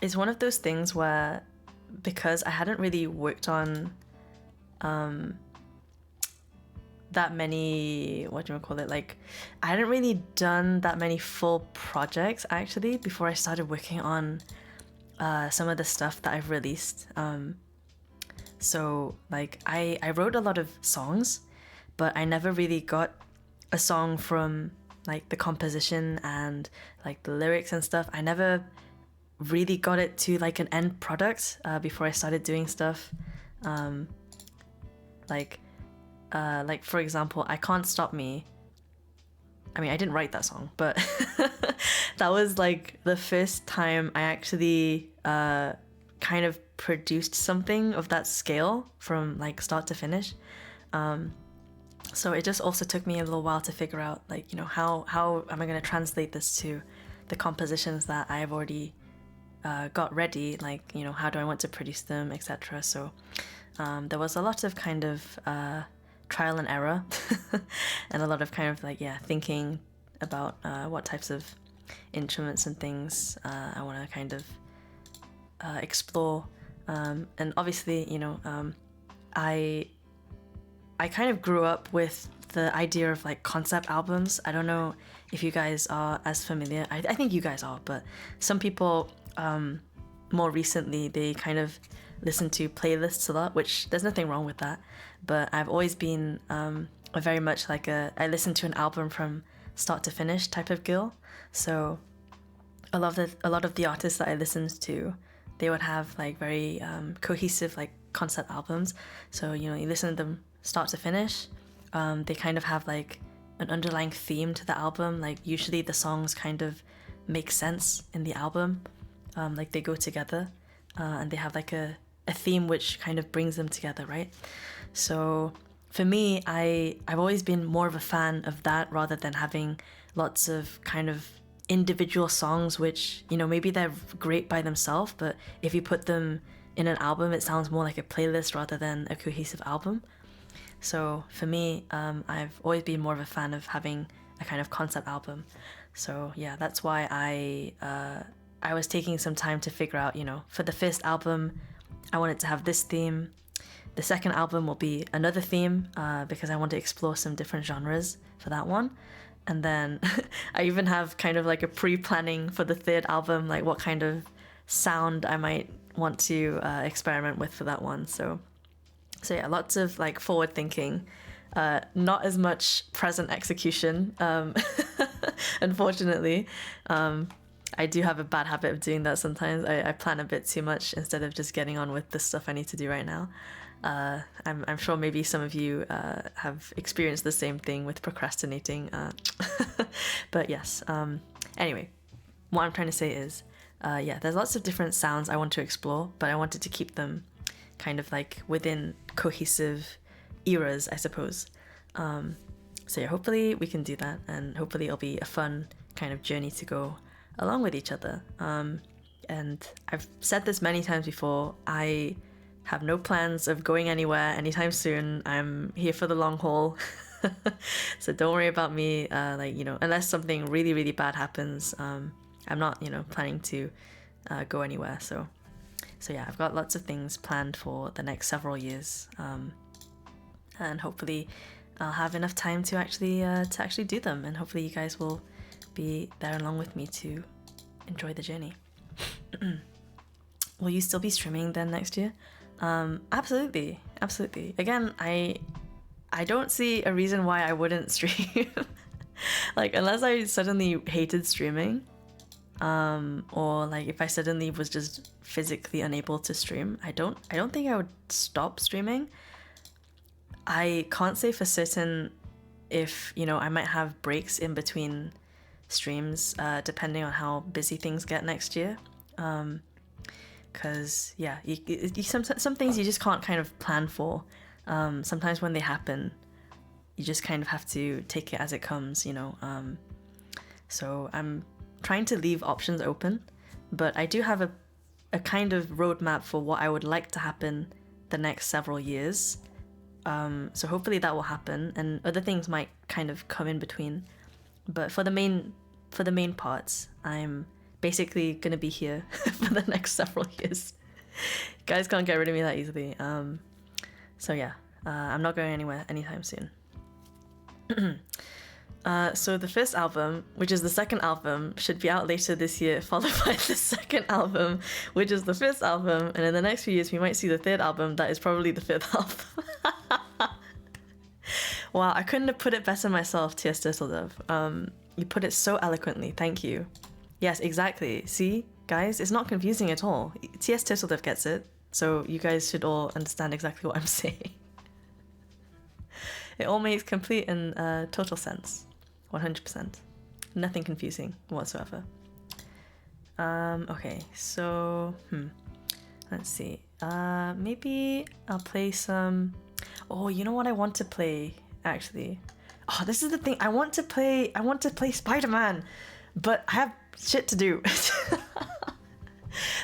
it's one of those things where, because I hadn't really worked on that many, what do you call it, like I hadn't really done that many full projects actually before I started working on some of the stuff that I've released. So like I wrote a lot of songs, but I never really got a song from like the composition and like the lyrics and stuff. I never really got it to like an end product before I started doing stuff. Like for example, I Can't Stop Me. I mean, I didn't write that song, but that was like the first time I actually kind of produced something of that scale from like start to finish. So it just also took me a little while to figure out, like, you know, how am I going to translate this to the compositions that I've already got ready, like, you know, how do I want to produce them, etc. So there was a lot of kind of trial and error and a lot of kind of like, yeah, thinking about what types of instruments and things I want to kind of explore. And obviously, you know, I kind of grew up with the idea of like concept albums. I don't know if you guys are as familiar. I think you guys are, but some people more recently, they kind of listen to playlists a lot, which there's nothing wrong with that. But I've always been a very much like I listen to an album from start to finish type of girl. So a lot of the artists that I listened to, they would have like very cohesive like concept albums. So, you know, you listen to them start to finish. They kind of have like an underlying theme to the album. Like usually the songs kind of make sense in the album. Like they go together and they have like a theme which kind of brings them together, right? So for me, I've always been more of a fan of that rather than having lots of kind of individual songs which, you know, maybe they're great by themselves, but if you put them in an album, it sounds more like a playlist rather than a cohesive album. So for me, I've always been more of a fan of having a kind of concept album. So yeah, that's why I was taking some time to figure out, you know, for the first album, I wanted to have this theme. The second album will be another theme because I want to explore some different genres for that one. And then I even have kind of like a pre-planning for the third album, like what kind of sound I might want to experiment with for that one. So yeah, lots of like forward thinking, not as much present execution, unfortunately. I do have a bad habit of doing that sometimes. I plan a bit too much instead of just getting on with the stuff I need to do right now. I'm sure maybe some of you have experienced the same thing with procrastinating. But yes, anyway, what I'm trying to say is, yeah, there's lots of different sounds I want to explore, but I wanted to keep them kind of like within cohesive eras, I suppose. So yeah, hopefully we can do that, and hopefully it'll be a fun kind of journey to go along with each other. And I've said this many times before, I have no plans of going anywhere anytime soon. I'm here for the long haul. So don't worry about me, like, you know, unless something really, really bad happens, I'm not, you know, planning to go anywhere. So yeah, I've got lots of things planned for the next several years, and hopefully I'll have enough time to actually do them, and hopefully you guys will be there along with me to enjoy the journey. Will you still be streaming then next year? Absolutely. Again, I don't see a reason why I wouldn't stream. Like, unless I suddenly hated streaming, or like if I suddenly was just physically unable to stream, I don't think I would stop streaming. I can't say for certain if, you know, I might have breaks in between streams, depending on how busy things get next year. Because yeah, some things you just can't kind of plan for. Sometimes when they happen, you just kind of have to take it as it comes, you know. So I'm trying to leave options open, but I do have a kind of roadmap for what I would like to happen the next several years. So hopefully that will happen, and other things might kind of come in between. But for the main parts, I'm basically gonna be here for the next several years. Guys can't get rid of me that easily. So yeah, I'm not going anywhere anytime soon. So the first album, which is the second album, should be out later this year, followed by the second album, which is the first album, and in the next few years we might see the third album, that is probably the fifth album. Wow, I couldn't have put it better myself, T.S. Turtledove. You put it so eloquently, thank you. Yes, exactly. See, guys, it's not confusing at all. T.S. Turtledove gets it, so you guys should all understand exactly what I'm saying. It all makes complete and total sense. 100%. Nothing confusing whatsoever. Okay, so let's see. Maybe I'll play some. Oh, you know what I want to play actually? Oh, this is the thing. I want to play Spider-Man, but I have shit to do.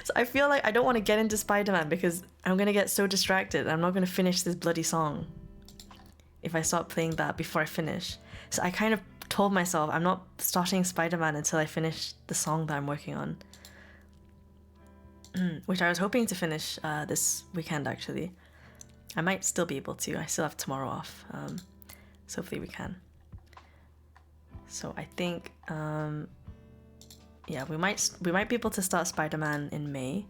So I feel like I don't want to get into Spider-Man because I'm gonna get so distracted. I'm not gonna finish this bloody song if I start playing that before I finish. So I kind of told myself I'm not starting Spider-Man until I finish the song that I'm working on. Which I was hoping to finish this weekend, actually. I might still be able to. I still have tomorrow off. So hopefully we can. So I think, yeah, we might be able to start Spider-Man in May.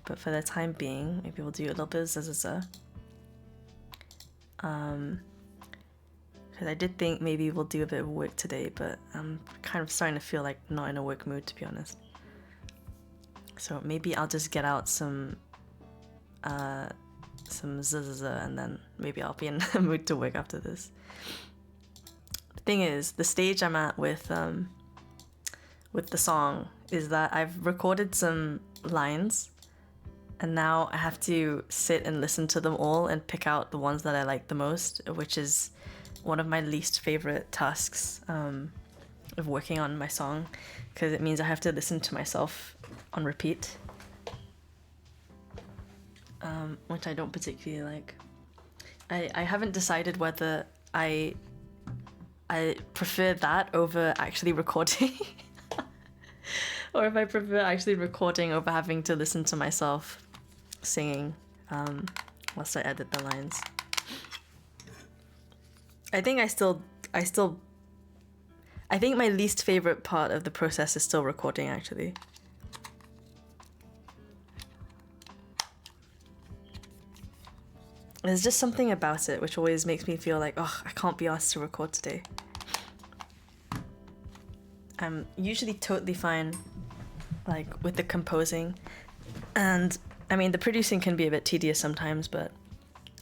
But for the time being, maybe we'll do a little bit of Zazaza. Because I did think maybe we'll do a bit of work today, but I'm kind of starting to feel like not in a work mood, to be honest. So maybe I'll just get out some Zazaza, and then maybe I'll be in a mood to work after this. The thing is, the stage I'm at with the song is that I've recorded some lines, and now I have to sit and listen to them all and pick out the ones that I like the most, which is one of my least favorite tasks of working on my song, because it means I have to listen to myself on repeat, which I don't particularly like. I haven't decided whether I prefer that over actually recording or if I prefer actually recording over having to listen to myself singing whilst I edit the lines. I think I think my least favorite part of the process is still recording, actually. There's just something about it which always makes me feel like, oh, I can't be asked to record today. I'm usually totally fine, like, with the composing. And, I mean, the producing can be a bit tedious sometimes, but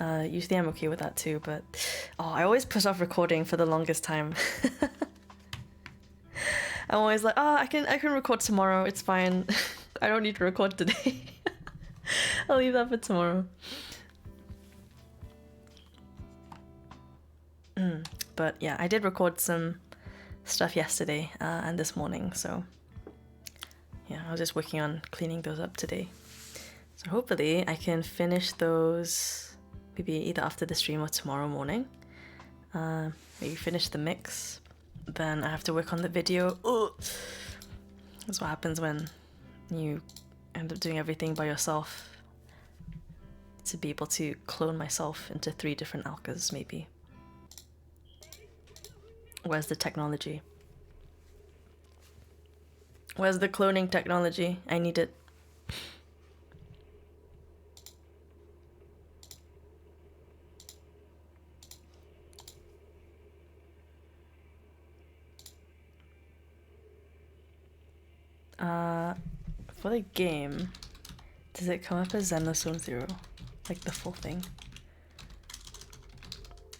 usually I'm okay with that too. But, oh, I always put off recording for the longest time. I'm always like, oh, I can record tomorrow, it's fine. I don't need to record today. I'll leave that for tomorrow. But yeah, I did record some stuff yesterday and this morning, so yeah, I was just working on cleaning those up today. So hopefully I can finish those maybe either after the stream or tomorrow morning. Maybe finish the mix. Then I have to work on the video. Ugh. That's what happens when you end up doing everything by yourself. To be able to clone myself into 3 different alkas, maybe. Where's the technology? Where's the cloning technology? I need it. For the game, does it come up as Zenless Zone 0? Like the full thing?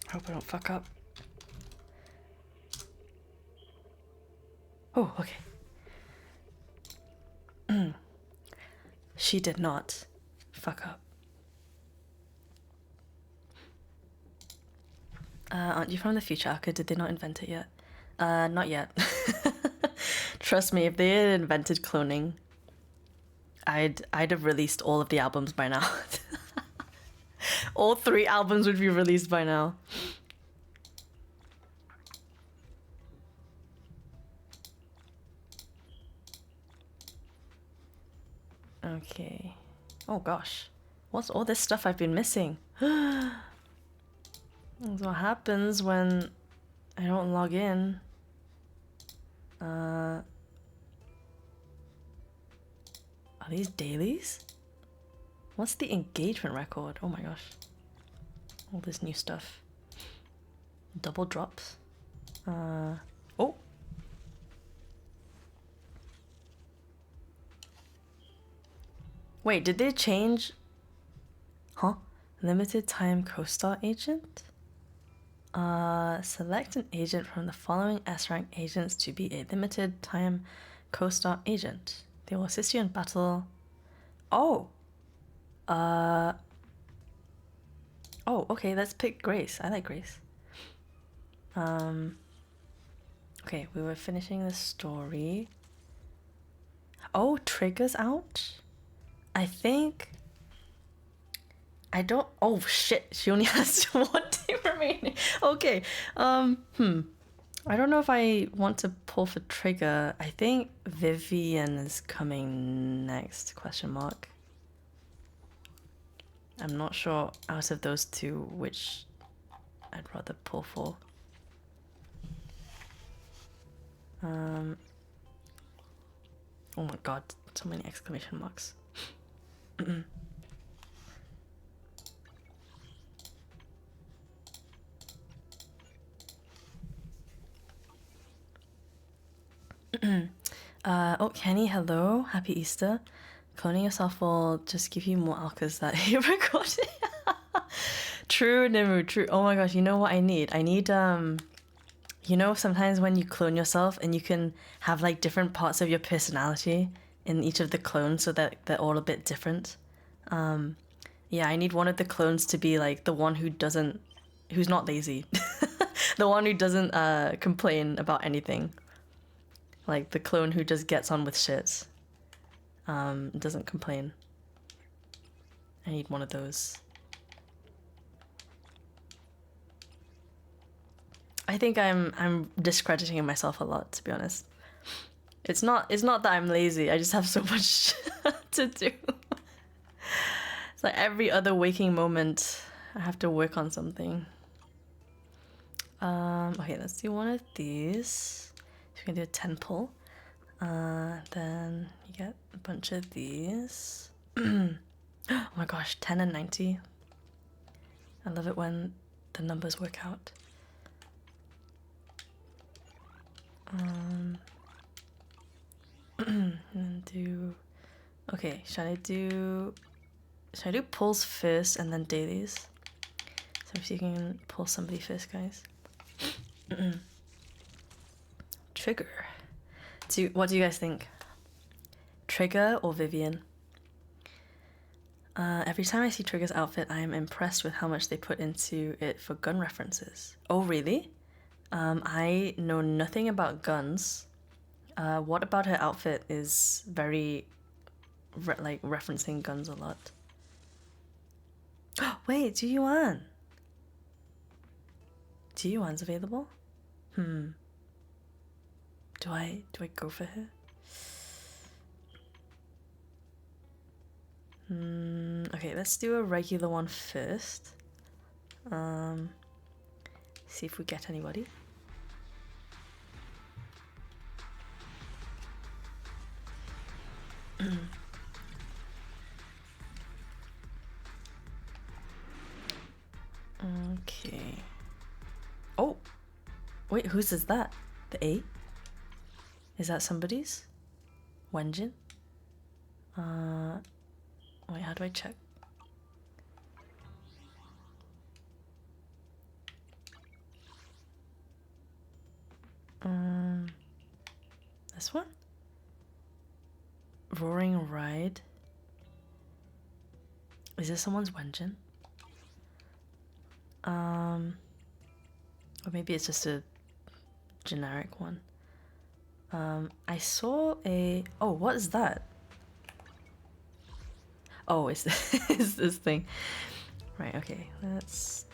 I hope I don't fuck up. Oh, okay. She did not fuck up. Aren't you from the future, Aka? Did they not invent it yet? Not yet. Trust me, if they had invented cloning, I'd have released all of the albums by now. All 3 albums would be released by now. Okay. Oh gosh. What's all this stuff I've been missing? That's what happens when I don't log in. Are these dailies? What's the engagement record? Oh my gosh. All this new stuff. Double drops. Oh. Wait, did they change? Huh? Limited time co-star agent? Select an agent from the following S-rank agents to be a limited time co-star agent. They will assist you in battle. Oh! Oh, okay, let's pick Grace. I like Grace. Okay, we were finishing the story. Oh, Trigger's out? I think... I don't... Oh, shit. She only has 1 day remaining. Okay. I don't know if I want to pull for Trigger. I think Vivian is coming next, question mark. I'm not sure out of those two which I'd rather pull for. Oh my god, so many exclamation marks. Oh, Kenny, hello. Happy Easter. Cloning yourself will just give you more alcas that you recorded. True, Nimu, true. Oh my gosh, you know what I need? I need, you know, sometimes when you clone yourself and you can have like different parts of your personality in each of the clones so that they're all a bit different. Yeah, I need one of the clones to be like the one who's not lazy. The one who doesn't complain about anything. Like the clone who just gets on with shit. Doesn't complain. I need one of those. I think I'm discrediting myself a lot, to be honest. It's not that I'm lazy, I just have so much to do. It's like every other waking moment I have to work on something. Okay, let's do one of these. So we can do a 10 pull. Then you get a bunch of these. Oh my gosh, 10 and 90. I love it when the numbers work out. And then do... Okay, should I do pulls first and then dailies? So if you can pull somebody first, guys. Trigger. What do you guys think? Trigger or Vivian? Every time I see Trigger's outfit, I am impressed with how much they put into it for gun references. Oh, really? I know nothing about guns. What about her outfit is very, like, referencing guns a lot? Wait, Juyuan! Juyuan's available? Do I go for her? Okay, let's do a regular one first. See if we get anybody. Okay. Oh! Wait, whose is that? The A? Is that somebody's? Wenjin? Wait, how do I check? This one? Roaring Ride? Is this someone's Wenjin? Or maybe it's just a generic one. I saw a... Oh, what is that? Oh, it's this thing. Right, okay. Let's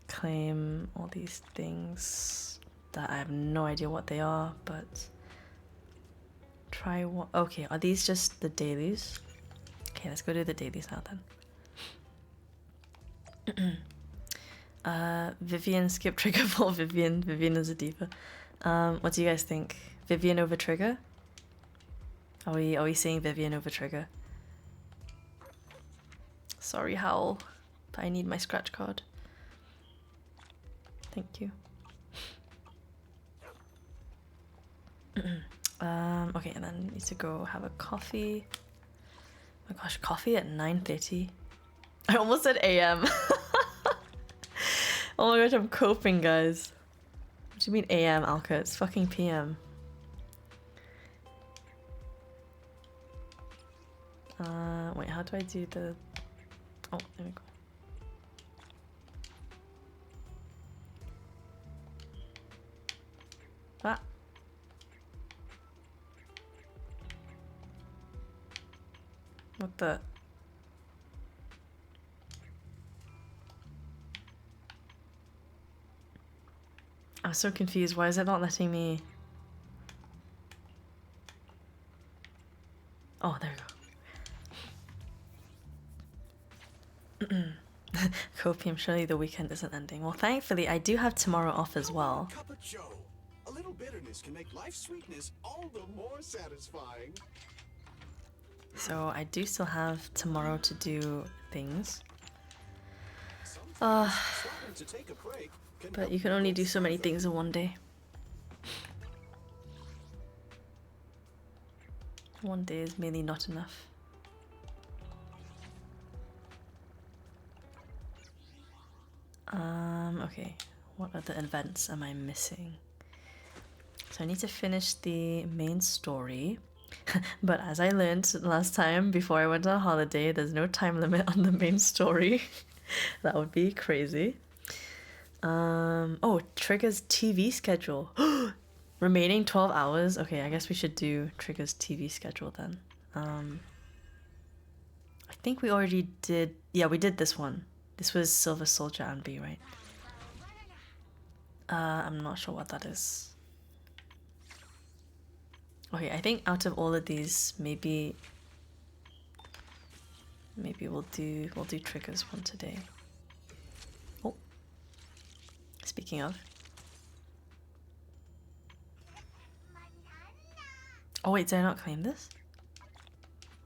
claim all these things that I have no idea what they are, but... Try one... Okay, are these just the dailies? Okay, let's go do the dailies now then. Vivian, skip Trigger for Vivian. Vivian is a diva. What do you guys think? Vivian over Trigger? Are we seeing Vivian over Trigger? Sorry, Howl, but I need my scratch card. Thank you. Okay, and then need to go have a coffee. Oh my gosh, coffee at 9:30. I almost said AM. Oh my gosh, I'm coping, guys. What do you mean AM, Alka? It's fucking PM. Wait, how do I do the... Oh, there we go. Ah. What the... I'm so confused. Why is it not letting me? Oh, there we go. Copium, surely the weekend isn't ending. Well, thankfully, I do have tomorrow off as well. Cup of joe. A little bitterness can make life's sweetness all the more satisfying. So I do still have tomorrow to do things. Sometimes stopping to take a break can But help you can only do feel so many something. things in one day. One day is merely not enough. Okay. What other events am I missing? So I need to finish the main story. But as I learned last time before I went on holiday, there's no time limit on the main story. That would be crazy. Oh, Trigger's TV schedule. Remaining 12 hours. Okay, I guess we should do Trigger's TV schedule then. I think we already did. Yeah, we did this one. This was Silver Soldier and B, right? I'm not sure what that is. Okay, I think out of all of these, maybe we'll do Trigger's one today. Oh, speaking of. Oh wait, did I not claim this?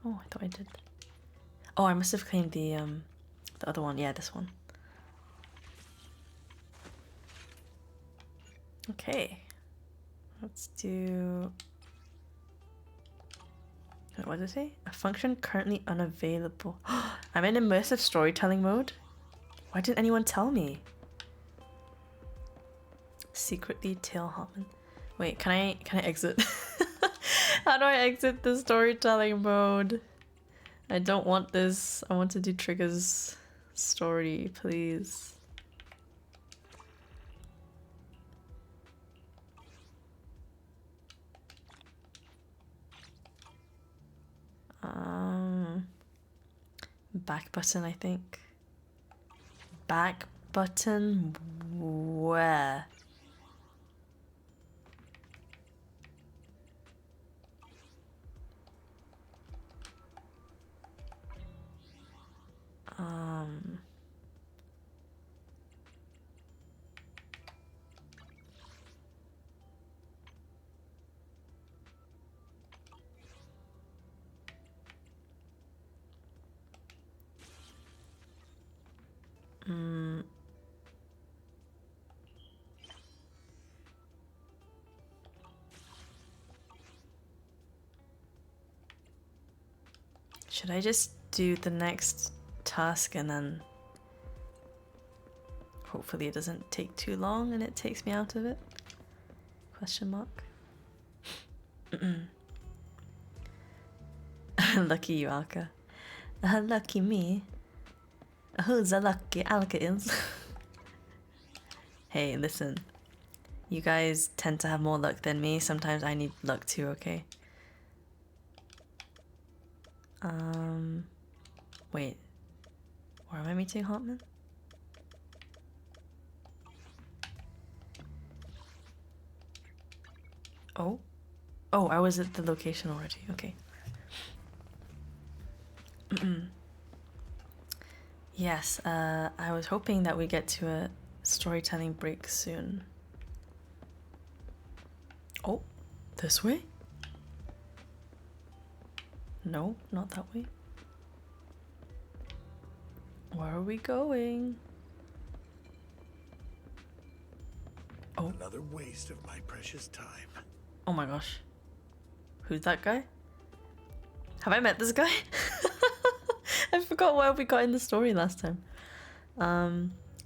Oh, I thought I did. Oh, I must have claimed the other one. Yeah, this one. Okay, let's do. What did it say? A function currently unavailable. I'm in immersive storytelling mode. Why didn't anyone tell me? Secretly Tail Hartman. Wait, can I exit? How do I exit the storytelling mode? I don't want this. I want to do Trigger's story, please. Back button, I think. Back button where? Should I just do the next task and then hopefully it doesn't take too long and it takes me out of it? Question mark. Lucky you, Alka. Lucky me. Who's a lucky Alka is? Hey, listen. You guys tend to have more luck than me. Sometimes I need luck too, okay? Wait. Where am I meeting Hartman? Oh? Oh, I was at the location already. Okay. Yes, I was hoping that we get to a storytelling break soon. Oh, this way? No, not that way. Where are we going? Oh. Another waste of my precious time. Oh my gosh. Who's that guy? Have I met this guy? I forgot where we got in the story last time.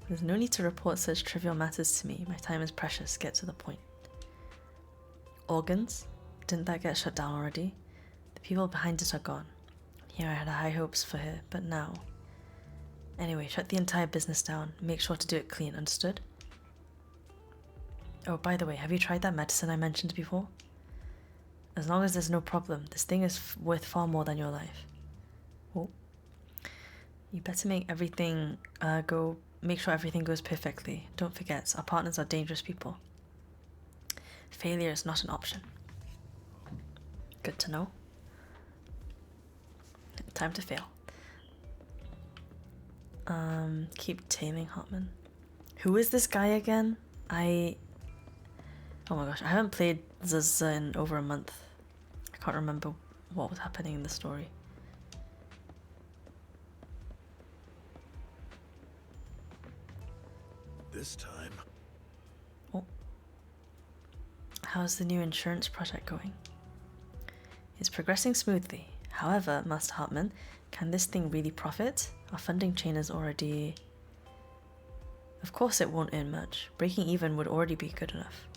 There's no need to report such trivial matters to me. My time is precious. Get to the point. Organs? Didn't that get shut down already? The people behind it are gone. Here I had high hopes for her, but now... Anyway, shut the entire business down. Make sure to do it clean, understood? Oh, by the way, have you tried that medicine I mentioned before? As long as there's no problem, this thing is worth far more than your life. Oh. You better make everything make sure everything goes perfectly. Don't forget, our partners are dangerous people. Failure is not an option. Good to know. Time to fail. Keep tailing Hartman. Who is this guy again? Oh my gosh, I haven't played Zaza in over a month. I can't remember what was happening in the story. This time. Oh. How's the new insurance project going? It's progressing smoothly. However, Master Hartman, can this thing really profit? Our funding chain is already... Of course it won't earn much. Breaking even would already be good enough.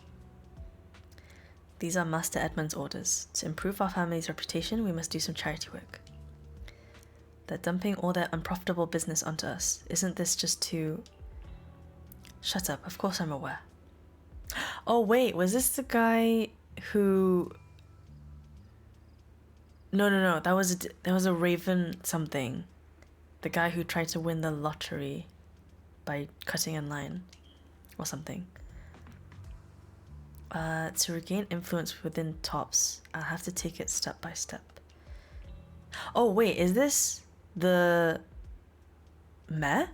These are Master Edmund's orders. To improve our family's reputation, we must do some charity work. They're dumping all their unprofitable business onto us. Isn't this just too... Shut up, of course I'm aware. Oh wait, was this the guy who... No, that was a Raven something. The guy who tried to win the lottery by cutting in line or something. To regain influence within Tops, I'll have to take it step by step. Oh wait, is this the mayor?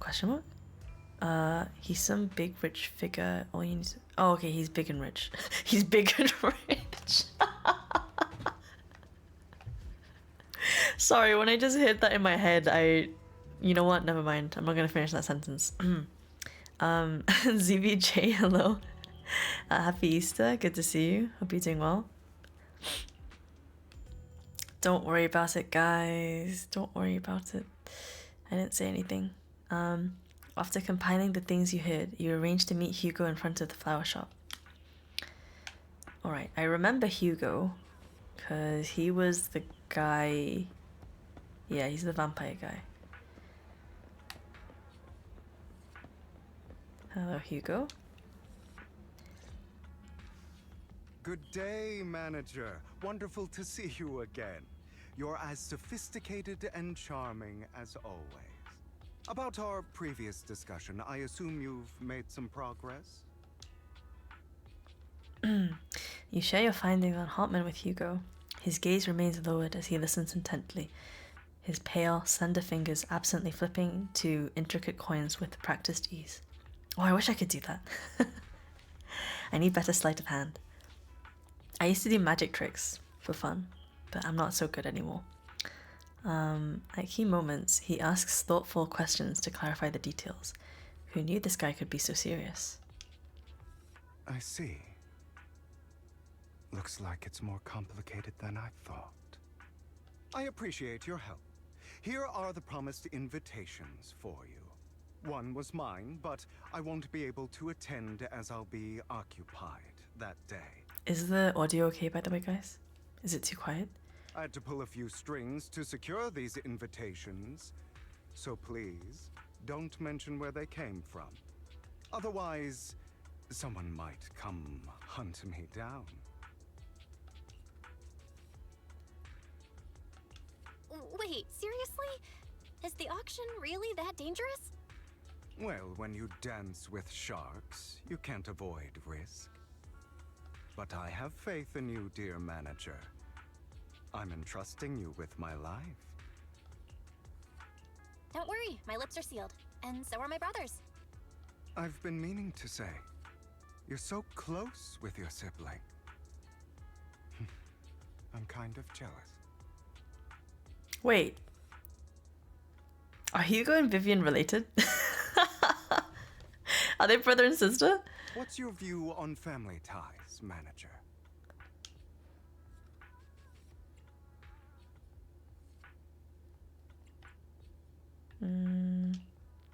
Question mark? He's some big rich figure. All you need to... Oh, okay, he's big and rich. He's big and rich. Sorry, when I just hit that in my head, you know what? Never mind. I'm not gonna finish that sentence. ZBJ, hello. Happy Easter. Good to see you. Hope you're doing well. Don't worry about it, guys. Don't worry about it. I didn't say anything. After compiling the things you heard, you arranged to meet Hugo in front of the flower shop. Alright, I remember Hugo, because he was the guy... Yeah, he's the vampire guy. Hello, Hugo. Good day, manager. Wonderful to see you again. You're as sophisticated and charming as always. About our previous discussion, I assume you've made some progress? You share your findings on Hartman with Hugo. His gaze remains lowered as he listens intently, his pale, slender fingers absently flipping to intricate coins with practiced ease. Oh, I wish I could do that. I need better sleight of hand. I used to do magic tricks for fun, but I'm not so good anymore. At key moments, he asks thoughtful questions to clarify the details. Who knew this guy could be so serious? I see. Looks like it's more complicated than I thought. I appreciate your help. Here are the promised invitations for you. One was mine, but I won't be able to attend as I'll be occupied that day. Is the audio okay, by the way, guys? Is it too quiet? I had to pull a few strings to secure these invitations, so please, don't mention where they came from. Otherwise, someone might come hunt me down. Wait, seriously? Is the auction really that dangerous? Well, when you dance with sharks, you can't avoid risk. But I have faith in you, dear manager. I'm entrusting you with my life. Don't worry, my lips are sealed. And so are my brothers. I've been meaning to say, you're so close with your sibling. I'm kind of jealous. Wait. Are Hugo and Vivian related? Are they brother and sister? What's your view on family ties, manager?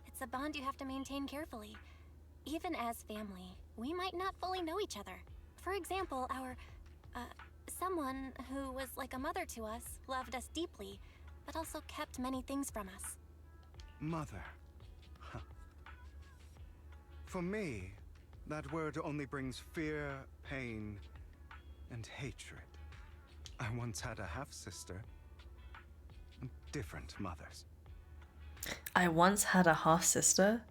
It's a bond you have to maintain carefully. Even as family, we might not fully know each other. For example, someone who was like a mother to us loved us deeply, but also kept many things from us. Mother. Huh. For me, that word only brings fear, pain, and hatred. I once had a half-sister. Different mothers. I once had a half-sister.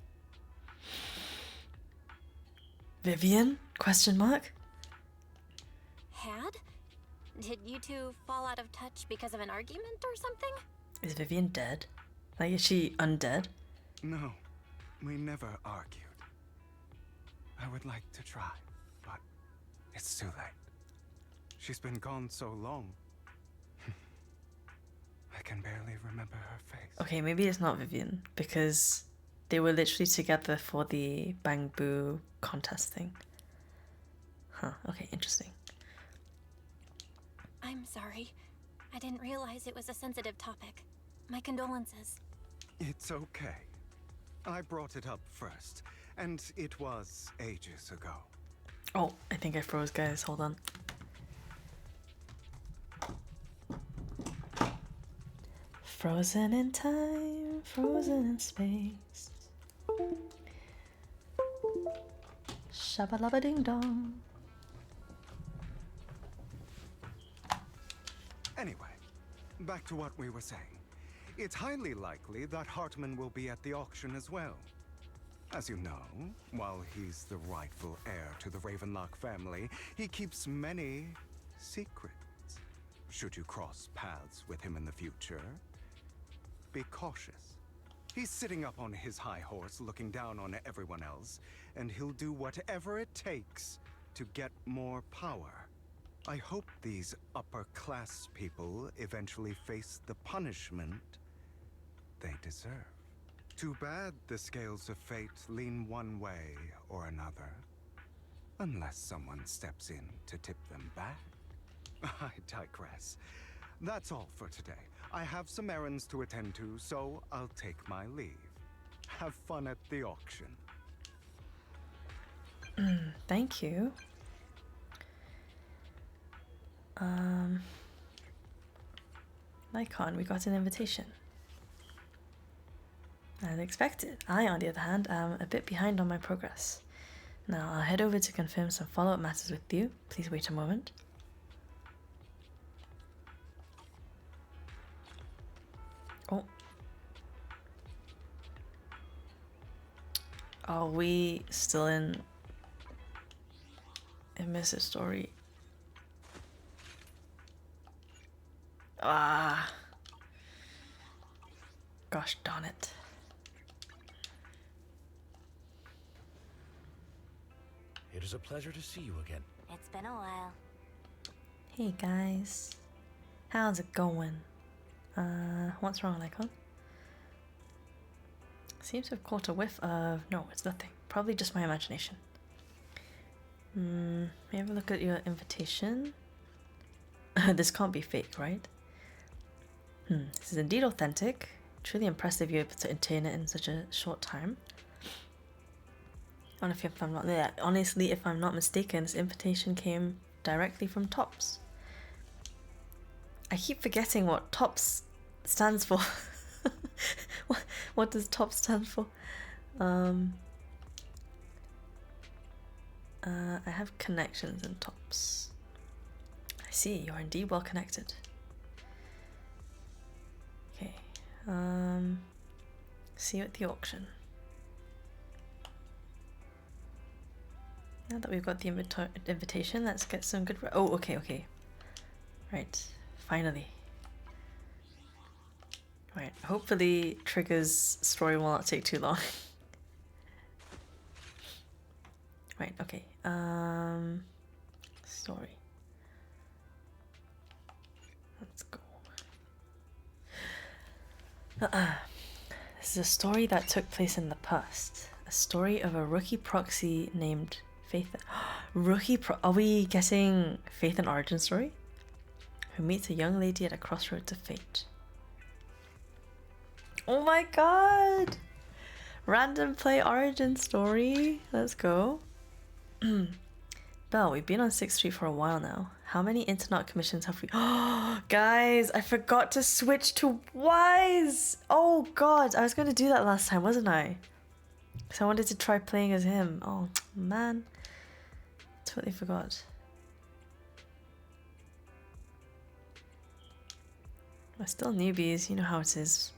Vivian? Question mark? Did you two fall out of touch because of an argument or something? Is Vivian dead? Like, is she undead? No, we never argued. I would like to try, but it's too late. She's been gone so long. I can barely remember her face. Okay, maybe it's not Vivian, because they were literally together for the Bang Boo contest thing. Huh, okay, interesting. I'm sorry. I didn't realize it was a sensitive topic. My condolences. It's okay. I brought it up first, and it was ages ago. Oh, I think I froze, guys. Hold on. Frozen in time, frozen in space. Shabba labba ding dong. Anyway, back to what we were saying. It's highly likely that Hartman will be at the auction as well. As you know, while he's the rightful heir to the Ravenlock family, he keeps many secrets. Should you cross paths with him in the future, be cautious. He's sitting up on his high horse, looking down on everyone else, and he'll do whatever it takes to get more power. I hope these upper-class people eventually face the punishment they deserve. Too bad the scales of fate lean one way or another. Unless someone steps in to tip them back. I digress. That's all for today. I have some errands to attend to, so I'll take my leave. Have fun at the auction. Thank you. Lycon, we got an invitation. As expected. I, on the other hand, am a bit behind on my progress. Now, I'll head over to confirm some follow-up matters with you. Please wait a moment. Oh. Are we still in Mrs. Story? Ah. Gosh darn it. It is a pleasure to see you again. It's been a while. Hey guys. How's it going? What's wrong, Lycon? Seems to have caught a whiff of... No, it's nothing. Probably just my imagination. May I have a look at your invitation? This can't be fake, right? This is indeed authentic. Truly impressive you're able to attain it in such a short time. Honestly, if I'm not mistaken, this invitation came directly from TOPS. I keep forgetting what TOPS stands for. What does TOPS stand for? I have connections in TOPS. I see, you're indeed well connected. Okay. See you at the auction. Now that we've got the invitation, let's get some good... Oh, okay. Right, finally. Right, hopefully Trigger's story will not take too long. Right, okay. Story. Let's go. This is a story that took place in the past. A story of a rookie proxy named Faith. Are we getting Faith and origin story? Who meets a young lady at a crossroads of fate. Oh my god! Random play origin story. Let's go. Belle, we've been on 6th Street for a while now. How many internet commissions have we... Guys, I forgot to switch to Wise! Oh god, I was going to do that last time, wasn't I? Because I wanted to try playing as him. Oh, man. Totally forgot. We're still newbies, you know how it is.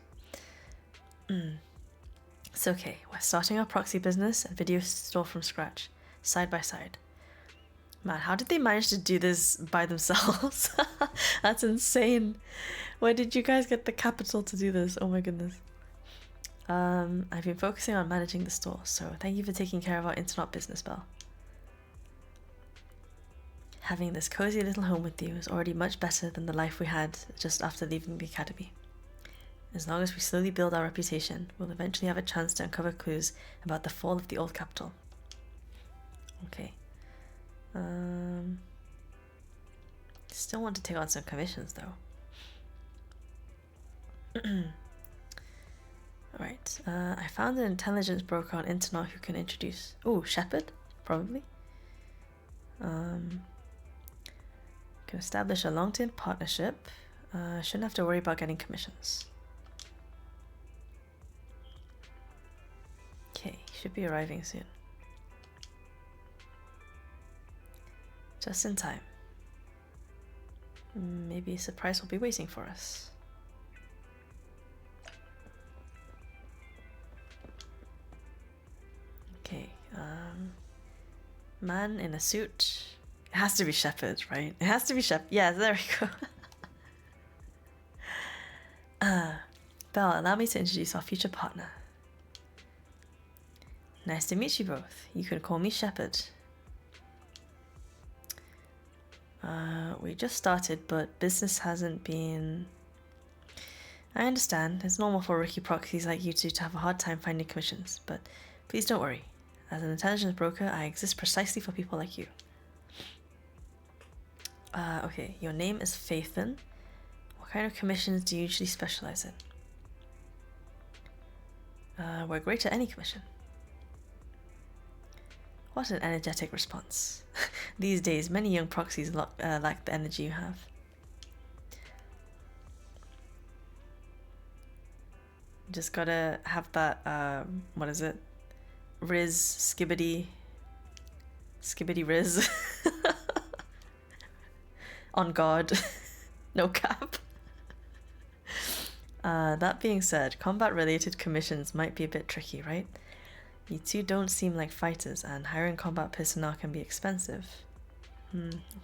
It's okay, we're starting our proxy business and video store from scratch, side by side. Man, how did they manage to do this by themselves? That's insane. Where did you guys get the capital to do this? Oh my goodness. I've been focusing on managing the store, so thank you for taking care of our internet business, Belle. Having this cozy little home with you is already much better than the life we had just after leaving the academy. As long as we slowly build our reputation, we'll eventually have a chance to uncover clues about the fall of the old capital. Okay. Still want to take on some commissions though. Alright, I found an intelligence broker on Internet who can introduce... Oh, Shepard? Probably. Can establish a long-term partnership. Shouldn't have to worry about getting commissions. Okay, should be arriving soon. Just in time. Maybe a surprise will be waiting for us. Okay, man in a suit. It has to be Shepard, right? It has to be Shepard. Yeah, there we go. Belle, allow me to introduce our future partner. Nice to meet you both. You can call me Shepard. We just started, but business hasn't been... I understand. It's normal for rookie proxies like you two to have a hard time finding commissions, but please don't worry. As an intelligence broker, I exist precisely for people like you. Okay, your name is Faithen. What kind of commissions do you usually specialize in? We're great at any commission. What an energetic response. These days, many young proxies lack the energy you have. Just gotta have that, what is it? Riz, skibbity riz. On guard. No cap. That being said, combat-related commissions might be a bit tricky, right? You two don't seem like fighters, and hiring combat personnel can be expensive.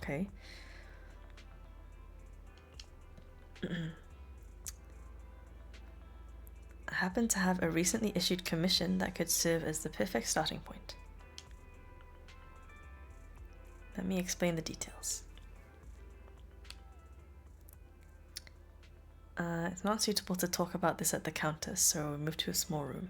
Okay. I happen to have a recently issued commission that could serve as the perfect starting point. Let me explain the details. It's not suitable to talk about this at the counter, so move to a small room.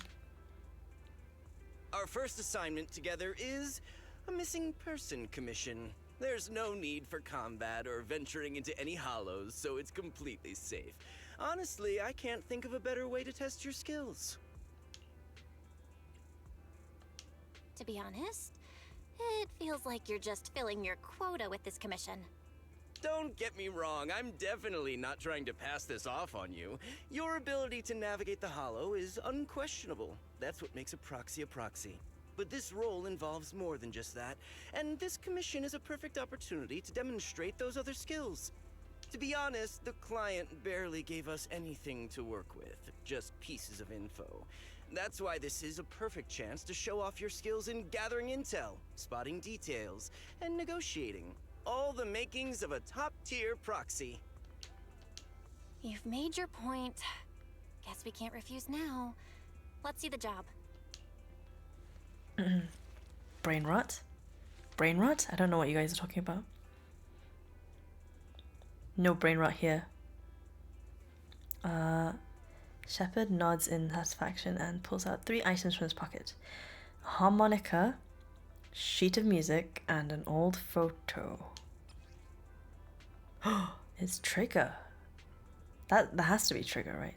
Our first assignment together is a missing person commission. There's no need for combat or venturing into any hollows, so it's completely safe. Honestly, I can't think of a better way to test your skills. To be honest, it feels like you're just filling your quota with this commission. Don't get me wrong, I'm definitely not trying to pass this off on you. Your ability to navigate the Hollow is unquestionable. That's what makes a proxy a proxy. But this role involves more than just that, and this commission is a perfect opportunity to demonstrate those other skills. To be honest, the client barely gave us anything to work with, just pieces of info. That's why this is a perfect chance to show off your skills in gathering intel, spotting details, and negotiating. All the makings of a top-tier proxy. You've made your point. Guess we can't refuse now. Let's see the job. Brain rot? Brain rot? I don't know what you guys are talking about. No brain rot here. Shepard nods in satisfaction and pulls out 3 items from his pocket. A harmonica, sheet of music, and an old photo. It's Trigger. That has to be Trigger, right?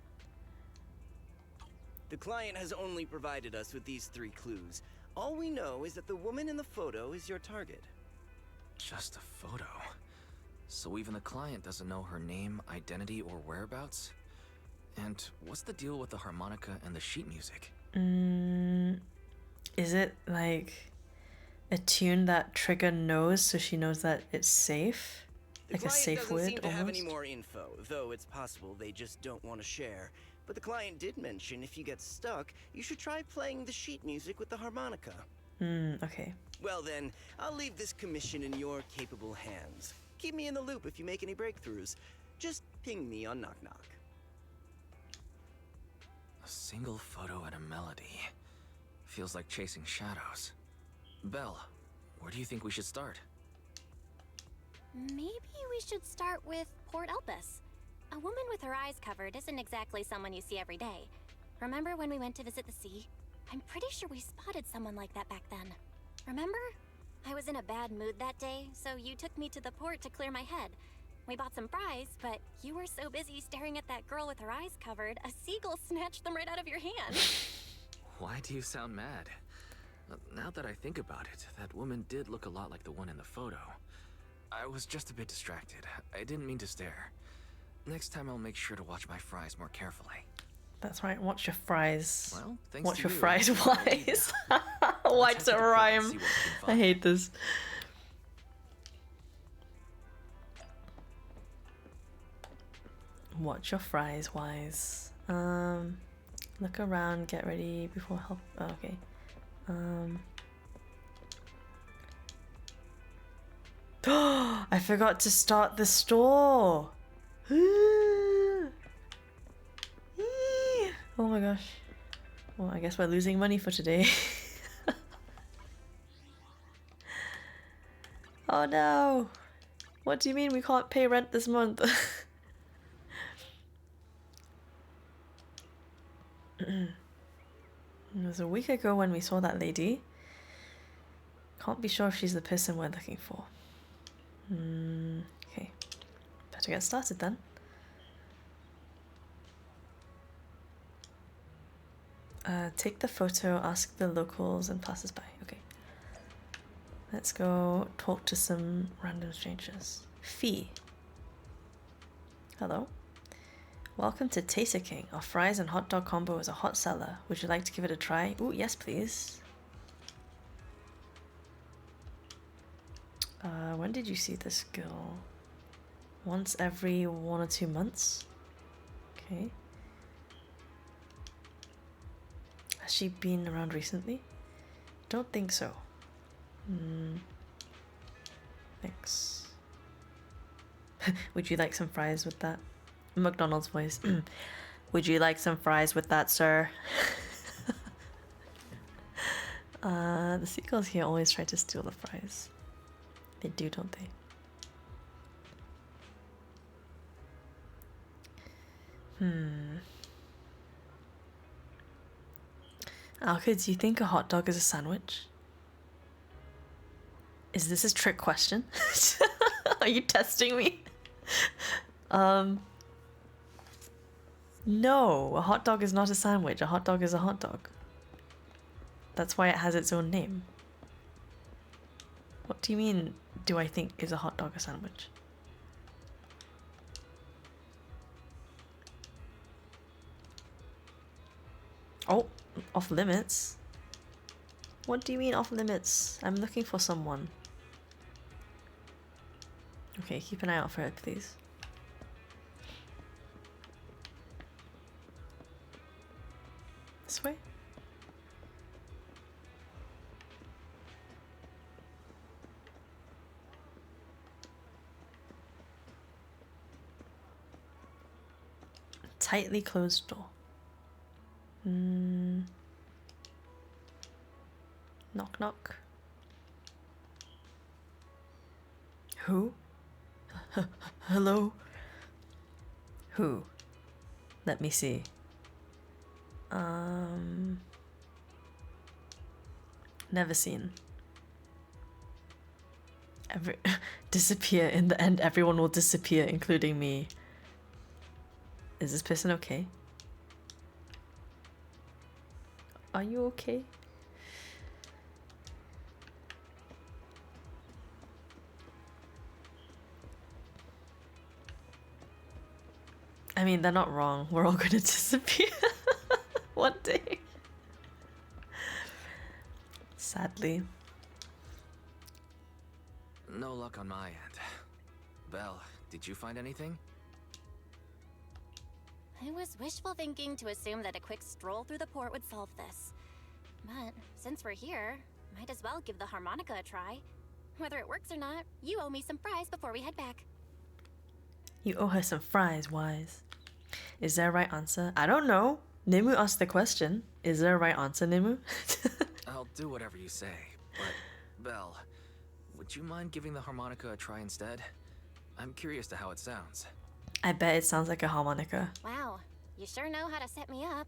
The client has only provided us with these 3 clues. All we know is that the woman in the photo is your target. Just a photo. So even the client doesn't know her name, identity, or whereabouts? And what's the deal with the harmonica and the sheet music? Is it like a tune that Trigger knows, so she knows that it's safe? Like a safe word, The client doesn't seem to have any almost? more info, though it's possible they just don't want to share. But the client did mention if you get stuck, you should try playing the sheet music with the harmonica. Okay. Well then, I'll leave this commission in your capable hands. Keep me in the loop if you make any breakthroughs. Just ping me on Knock Knock. A single photo and a melody. Feels like chasing shadows. Belle, where do you think we should start? Maybe we should start with Port Elpis. A woman with her eyes covered isn't exactly someone you see every day. Remember when we went to visit the sea? I'm pretty sure we spotted someone like that back then. Remember? I was in a bad mood that day, so you took me to the port to clear my head. We bought some fries, but you were so busy staring at that girl with her eyes covered, a seagull snatched them right out of your hand. Why do you sound mad? Now that I think about it, that woman did look a lot like the one in the photo. I was just a bit distracted. I didn't mean to stare. Next time I'll make sure to watch my fries more carefully. That's right, watch your fries. Well, thanks Watch to your you, fries I'll leave wise. now. Why Let's does it head to the port and rhyme? see what we can I find. hate this. Watch your fries wise. Look around, get ready before help. Oh, okay. I forgot to start the store. Oh my gosh. Well, I guess we're losing money for today. Oh no. What do you mean we can't pay rent this month? It was a week ago when we saw that lady. Can't be sure if she's the person we're looking for. Okay. Better get started then. Take the photo, ask the locals and passersby. Okay. Let's go talk to some random strangers. Fee. Hello. Welcome to Taster King. Our fries and hot dog combo is a hot seller. Would you like to give it a try? Ooh, yes please. When did you see this girl? Once every 1 or 2 months? Okay. Has she been around recently? Don't think so. Thanks. Would you like some fries with that? McDonald's voice. Would you like some fries with that, sir? The seagulls here always try to steal the fries. They do, don't they? Alka, do you think a hot dog is a sandwich? Is this a trick question? Are you testing me? No, a hot dog is not a sandwich. A hot dog is a hot dog. That's why it has its own name. What do you mean, do I think is a hot dog a sandwich? Oh, off limits? What do you mean off limits? I'm looking for someone. Okay, keep an eye out for it, please. This way? Tightly closed door. Knock knock. Who? Hello? Who? Let me see. Never seen. Disappear. In the end, everyone will disappear, including me. Is this person okay? Are you okay? I mean, they're not wrong. We're all gonna disappear one day. Sadly. No luck on my end. Belle, did you find anything? I was wishful thinking to assume that a quick stroll through the port would solve this. But since we're here, Might as well give the harmonica a try. Whether it works or not, you owe me some fries before we head back. You owe her some fries, Wise. Is there a right answer? I don't know. Nemu asked the question. Is there a right answer, Nemu? I'll do whatever you say, but Belle, would you mind giving the harmonica a try instead? I'm curious to how it sounds. I bet it sounds like a harmonica. Wow, you sure know how to set me up.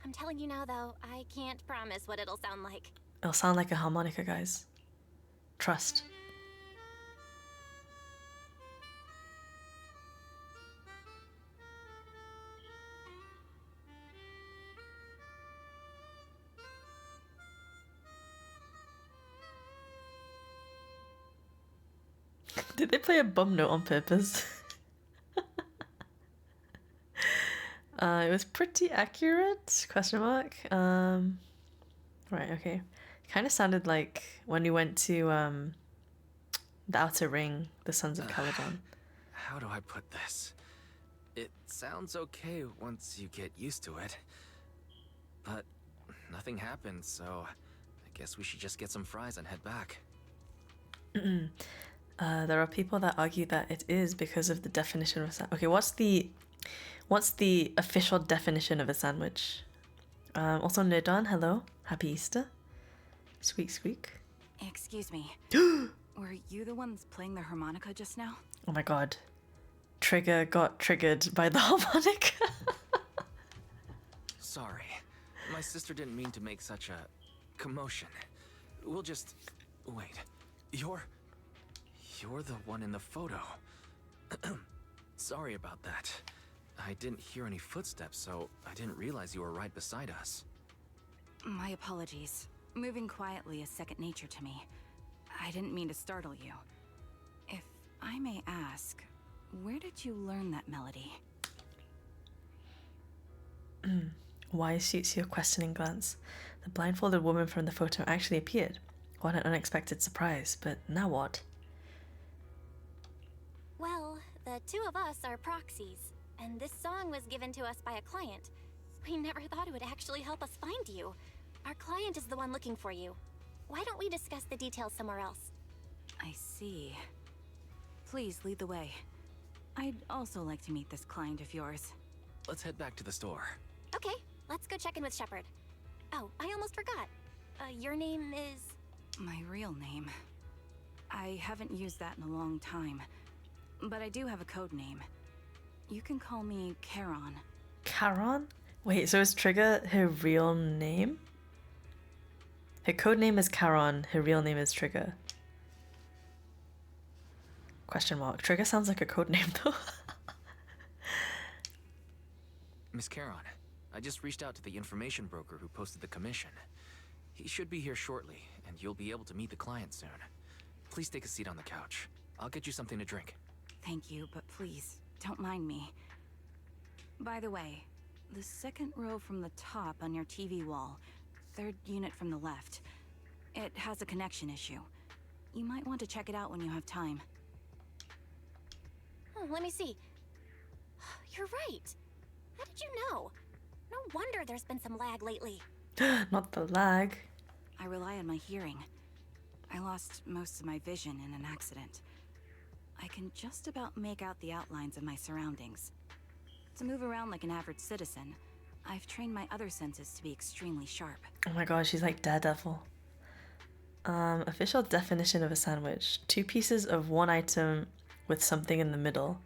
I'm telling you now, though, I can't promise what it'll sound like. It'll sound like a harmonica, guys. Trust. Did they play a bum note on purpose? It was pretty accurate, question mark. Right, okay. Kind of sounded like when we went to the Outer Ring, the Sons of Caledon. How do I put this? It sounds okay once you get used to it. But nothing happened, so I guess we should just get some fries and head back. There are people that argue that it is because of the definition of a sandwich. Okay, what's the official definition of a sandwich? Also, Nerdon, hello. Happy Easter. Squeak, squeak. Excuse me. Were you the ones playing the harmonica just now? Oh my god. Trigger got triggered by the harmonica. Sorry. My sister didn't mean to make such a commotion. We'll just... Wait. You're the one in the photo. Sorry about that. I didn't hear any footsteps, so I didn't realize you were right beside us. My apologies. Moving quietly is second nature to me. I didn't mean to startle you. If I may ask, where did you learn that melody? Wise shoots you a questioning glance. The blindfolded woman from the photo actually appeared. What an unexpected surprise, but now what? Well, the two of us are proxies, and this song was given to us by a client. We never thought it would actually help us find you. Our client is the one looking for you. Why don't we discuss the details somewhere else? I see. Please lead the way. I'd also like to meet this client of yours. Let's head back to the store. Okay, let's go check in with Shepard. Oh, I almost forgot. Your name is... My real name. I haven't used that in a long time. But I do have a code name. You can call me Charon. Charon? Wait, so is Trigger her real name? Her code name is Charon, her real name is Trigger. Question mark. Trigger sounds like a code name though. Miss Charon, I just reached out to the information broker who posted the commission. He should be here shortly, and you'll be able to meet the client soon. Please take a seat on the couch. I'll get you something to drink. Thank you, but please, don't mind me. By the way, the second row from the top on your TV wall, third unit from the left, it has a connection issue. You might want to check it out when you have time. Oh, let me see. You're right. How did you know? No wonder there's been some lag lately. Not the lag. I rely on my hearing. I lost most of my vision in an accident. I can just about make out the outlines of my surroundings. To move around like an average citizen, I've trained my other senses to be extremely sharp. Oh my god, she's like Daredevil. Official definition of a sandwich. 2 pieces of one item with something in the middle.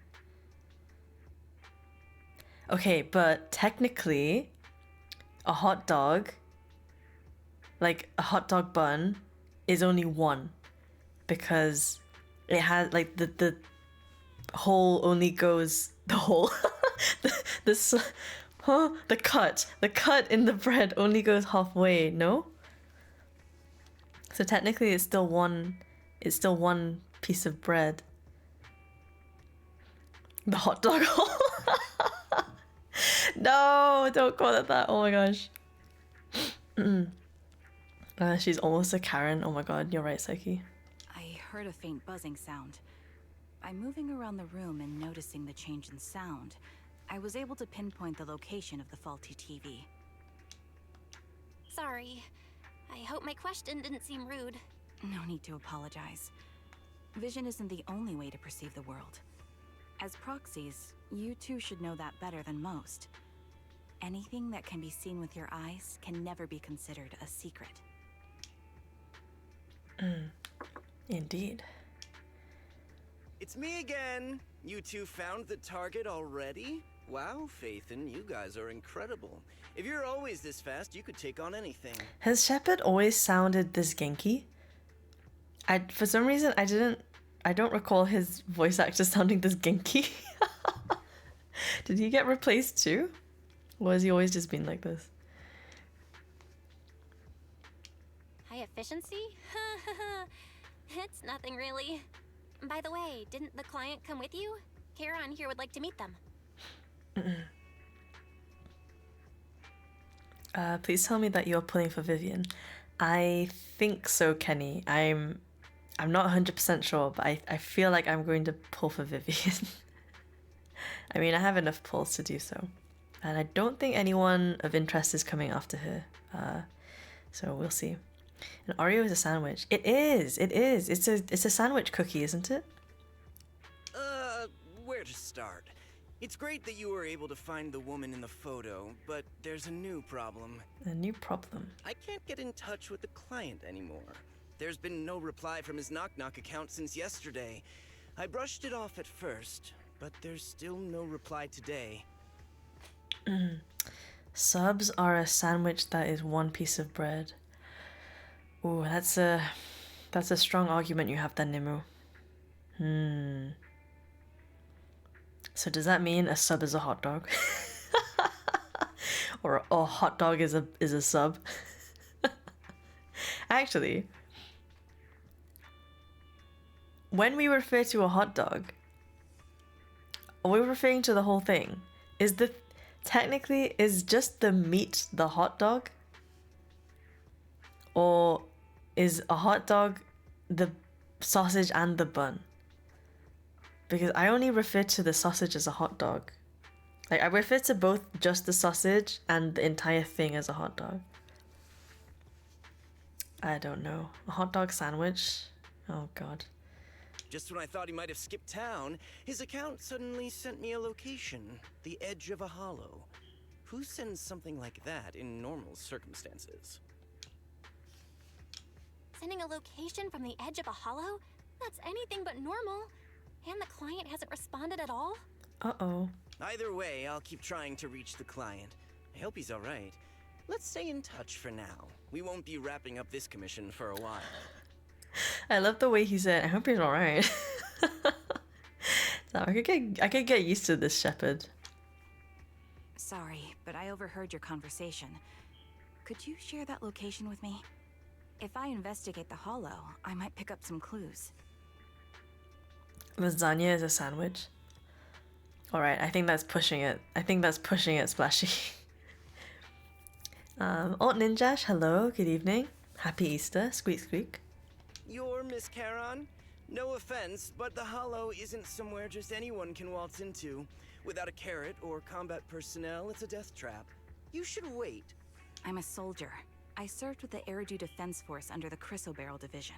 Okay, but technically, a hot dog, like a hot dog bun, is only one. Because it has, like, the hole only goes, the hole, the cut in the bread only goes halfway, no? So technically it's still one piece of bread. The hot dog hole. No, don't call it that. Oh my gosh. She's almost a Karen. Oh my god, you're right, Psyche. I heard a faint buzzing sound. By moving around the room and noticing the change in sound, I was able to pinpoint the location of the faulty TV. Sorry. I hope my question didn't seem rude. No need to apologize. Vision isn't the only way to perceive the world. As proxies, you two should know that better than most. Anything that can be seen with your eyes can never be considered a secret. Indeed. It's me again. You two found the target already? Wow, Phaethon, you guys are incredible. If you're always this fast, you could take on anything. Has Shepard always sounded this Genki? For some reason, I don't recall his voice actor sounding this Genki. Did he get replaced too? Or has he always just been like this? High efficiency? It's nothing really. By the way, didn't the client come with you? Charon here would like to meet them. Please tell me that you're pulling for Vivian. I think so, Kenny. I'm not 100% sure, but I feel like I'm going to pull for Vivian. I mean, I have enough pulls to do so. And I don't think anyone of interest is coming after her. So we'll see. An Oreo is a sandwich. It is. It's a sandwich cookie, isn't it? Where to start? It's great that you were able to find the woman in the photo, but there's a new problem. A new problem. I can't get in touch with the client anymore. There's been no reply from his Knock Knock account since yesterday. I brushed it off at first, but there's still no reply today. Subs are a sandwich that is one piece of bread. Ooh, that's a strong argument you have there, Nimue. So does that mean a sub is a hot dog? Or a hot dog is a sub? Actually, when we refer to a hot dog, are we referring to the whole thing? Technically, is just the meat the hot dog? Or is a hot dog the sausage and the bun? Because I only refer to the sausage as a hot dog. Like, I refer to both just the sausage and the entire thing as a hot dog. I don't know. A hot dog sandwich? Oh god. Just when I thought he might have skipped town, his account suddenly sent me a location, the edge of a hollow. Who sends something like that in normal circumstances? Sending a location from the edge of a hollow? That's anything but normal. And the client hasn't responded at all? Uh-oh. Either way, I'll keep trying to reach the client. I hope he's alright. Let's stay in touch for now. We won't be wrapping up this commission for a while. I love the way he said, I hope he's alright. So I could get used to this Shepard. Sorry, but I overheard your conversation. Could you share that location with me? If I investigate the hollow, I might pick up some clues. Lasagna is a sandwich. Alright, I think that's pushing it. Splashy. Alt Ninjash, hello, good evening. Happy Easter, squeak squeak. You're Miss Charon? No offense, but the hollow isn't somewhere just anyone can waltz into. Without a carrot or combat personnel, it's a death trap. You should wait. I'm a soldier. I served with the Eridu Defense Force under the Chrysoberyl Division.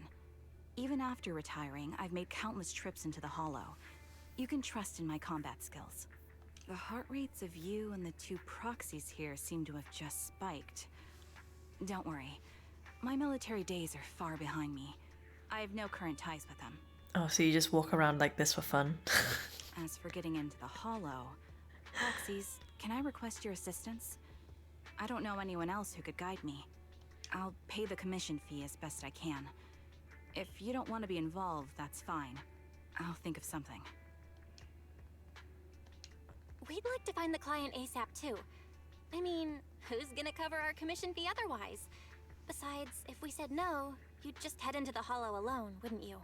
Even after retiring, I've made countless trips into the hollow. You can trust in my combat skills. The heart rates of you and the two proxies here seem to have just spiked. Don't worry. My military days are far behind me. I have no current ties with them. Oh, so you just walk around like this for fun? As for getting into the hollow, proxies, can I request your assistance? I don't know anyone else who could guide me. I'll pay the commission fee as best I can. If you don't want to be involved, that's fine. I'll think of something. We'd like to find the client ASAP too. I mean, who's gonna cover our commission fee otherwise? Besides, if we said no, you'd just head into the hollow alone, wouldn't you?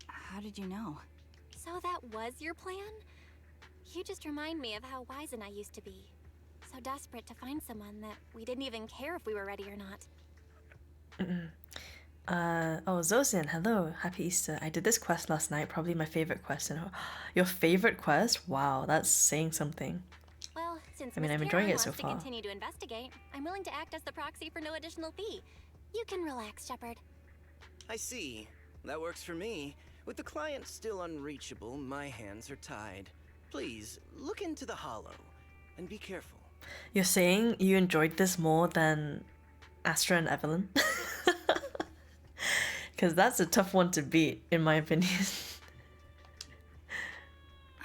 How did you know? So that was your plan? You just remind me of how wise and I used to be. So desperate to find someone that we didn't even care if we were ready or not. Oh, Zosian, hello, happy Easter. I did this quest last night, probably my favorite quest. Your favorite quest? Wow, that's saying something. Well, since I mean, Miss I'm enjoying Charon it so wants far. to continue to investigate, I'm willing to act as the proxy for no additional fee. You can relax, Shepard. I see. That works for me. With the client still unreachable, my hands are tied. Please, look into the hollow, and be careful. You're saying you enjoyed this more than Astra and Evelyn? Because that's a tough one to beat, in my opinion.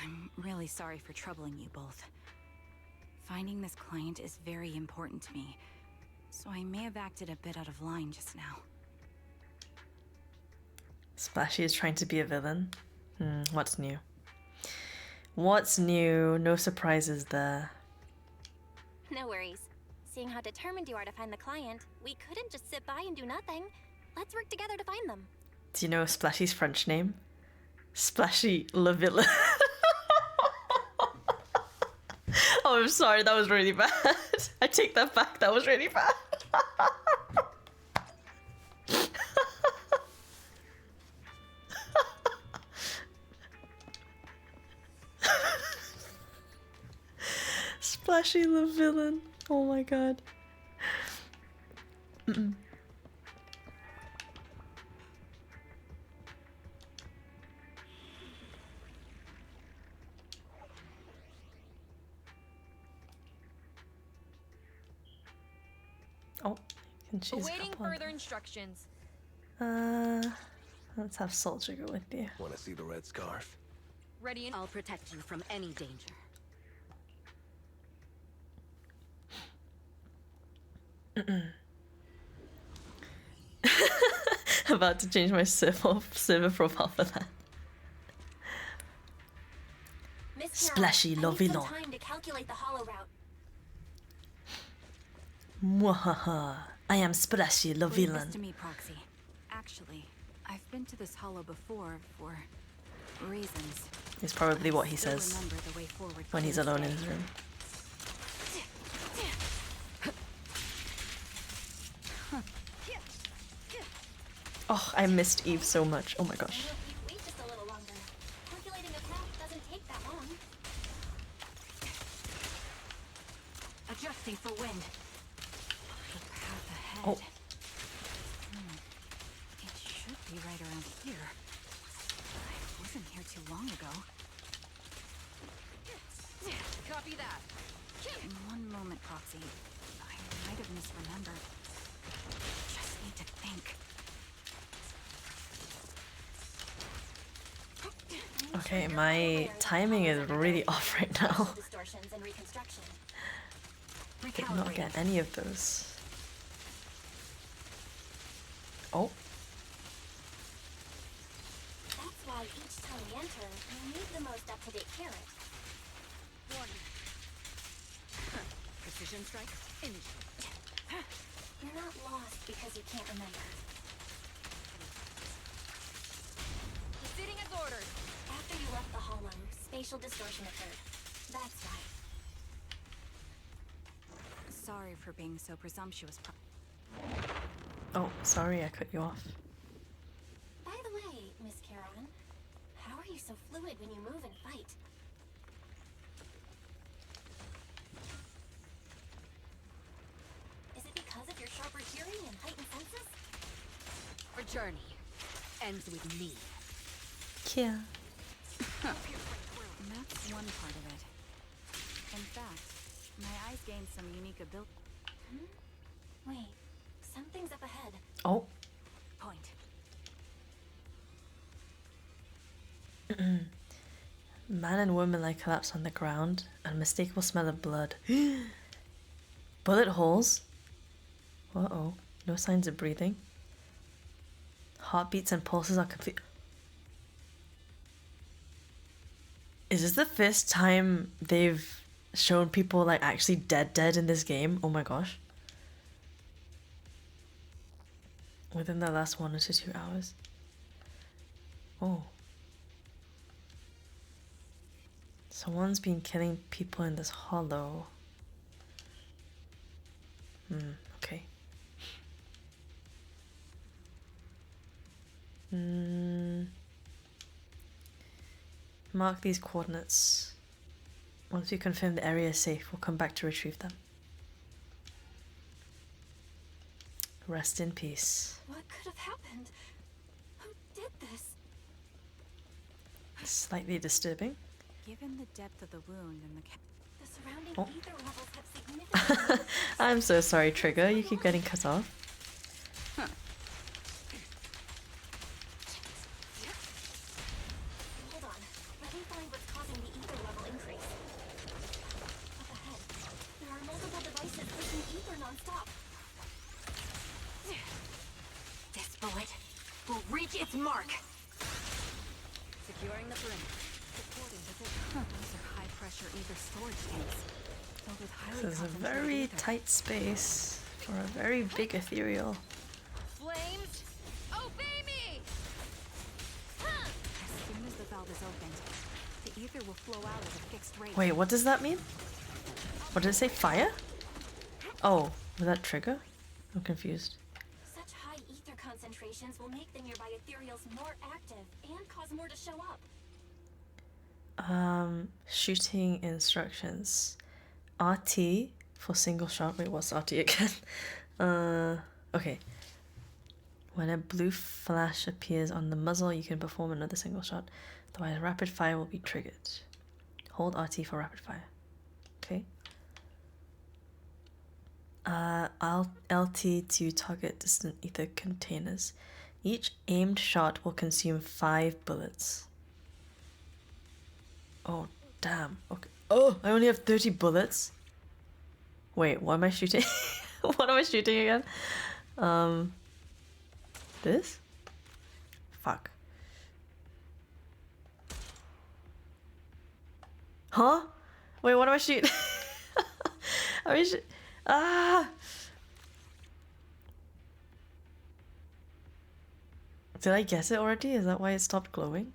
I'm really sorry for troubling you both. Finding this client is very important to me, so I may have acted a bit out of line just now. Splashy is trying to be a villain. What's new? What's new? No surprises there. No worries. Seeing how determined you are to find the client, we couldn't just sit by and do nothing. Let's work together to find them. Do you know Splashy's French name? Splashy Le Villain. Oh, I'm sorry, that was really bad. I take that back, that was really bad. Splashy the villain. Oh my god. Oh, you can choose a Awaiting couple of further them. instructions. Let's have Soldier go with you. Want to see the red scarf? Ready and I'll protect you from any danger. About to change my server profile for that. Miss Splashy Carol, I need some Lovilon. time to calculate the hollow route. Mwahaha. I am Splashy Leave this Lovilon. to me, Proxy. Actually, I've been to this hollow before for reasons. Is probably what he Still says remember the way forward when he's clear as alone in day. his room. Oh, I missed Eve so much. Oh my gosh. Why don't you wait just a little longer? Calculating a path doesn't take that long. Adjusting for wind. The path ahead. Oh. It should be right around here. I wasn't here too long ago. copy that. One moment, Proxy. I might have misremembered. Just need to think. Okay, my timing is really off right now. Distortions and reconstruction. Did not get any of those. Oh, That's why each time we enter, we need the most up-to-date carrot. Warning. Precision strike. Initiate. You're not lost because you can't remember. Proceeding as ordered. After you left the hollow, spatial distortion occurred. That's why. Sorry for being so presumptuous. oh, sorry, I cut you off. By the way, Miss Charon, how are you so fluid when you move and fight? Is it because of your sharper hearing and heightened senses? Our journey ends with me. Yeah. That's one part of it. In fact, my eyes gained some unique ability. Wait, something's up ahead. Oh, Point. man and woman lie collapsed on the ground. Unmistakable smell of blood. Bullet holes. Uh-oh. No signs of breathing. Heartbeats and pulses are complete. Is this the first time they've shown people like actually dead in this game? Oh my gosh. Within the last 1 to 2 hours. Oh. Someone's been killing people in this hollow. Okay. Mark these coordinates. Once we confirm the area is safe, we'll come back to retrieve them. Rest in peace. What could have happened? Who did this? Slightly disturbing. Given the depth of the wound and The surrounding Oh. ether levels have significantly. I'm so sorry, Trigger. You keep getting cut off. Hold on. Let me find what's causing the ether level increase. Up ahead, there are multiple devices pushing ether non-stop. This bullet will reach its mark. Securing the perimeter. supporting position. These are high-pressure ether storage tanks filled with highly This is a concentrated very ether. tight space for a very big ethereal. Flames, obey me! As soon as the valve is opened, the ether will flow out at a fixed rate. Wait, what does that mean? What did it say? Fire? Oh, was that Trigger? I'm confused. Such high ether concentrations will make the nearby ethereals more active and cause more to show up. Shooting instructions. RT for single shot. Wait, what's RT again? Okay. When a blue flash appears on the muzzle, you can perform another single shot. Otherwise, rapid fire will be triggered. Hold RT for rapid fire. Okay. LT to target distant ether containers. Each aimed shot will consume 5 bullets. Oh, damn. Okay. Oh, I only have 30 bullets. Wait, what am I shooting? What am I shooting again? This? Fuck. Huh? Wait, what am I shooting? I mean, ah! Did I guess it already? Is that why it stopped glowing?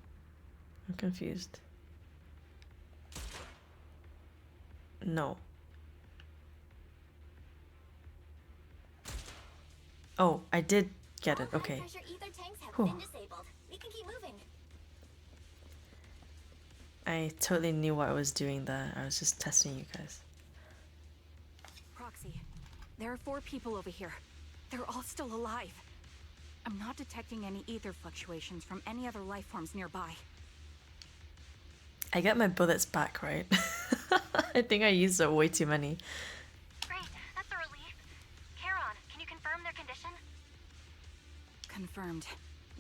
I'm confused. No. Oh, I did get it. Okay. High-pressure ether tanks have Whew. been disabled. We can keep moving. I totally knew what I was doing there. I was just testing you guys. Proxy, there are 4 people over here. They're all still alive. I'm not detecting any ether fluctuations from any other life forms nearby. I get my bullets back, right? I think I used way too many. Great, that's a relief. Charon, can you confirm their condition? Confirmed.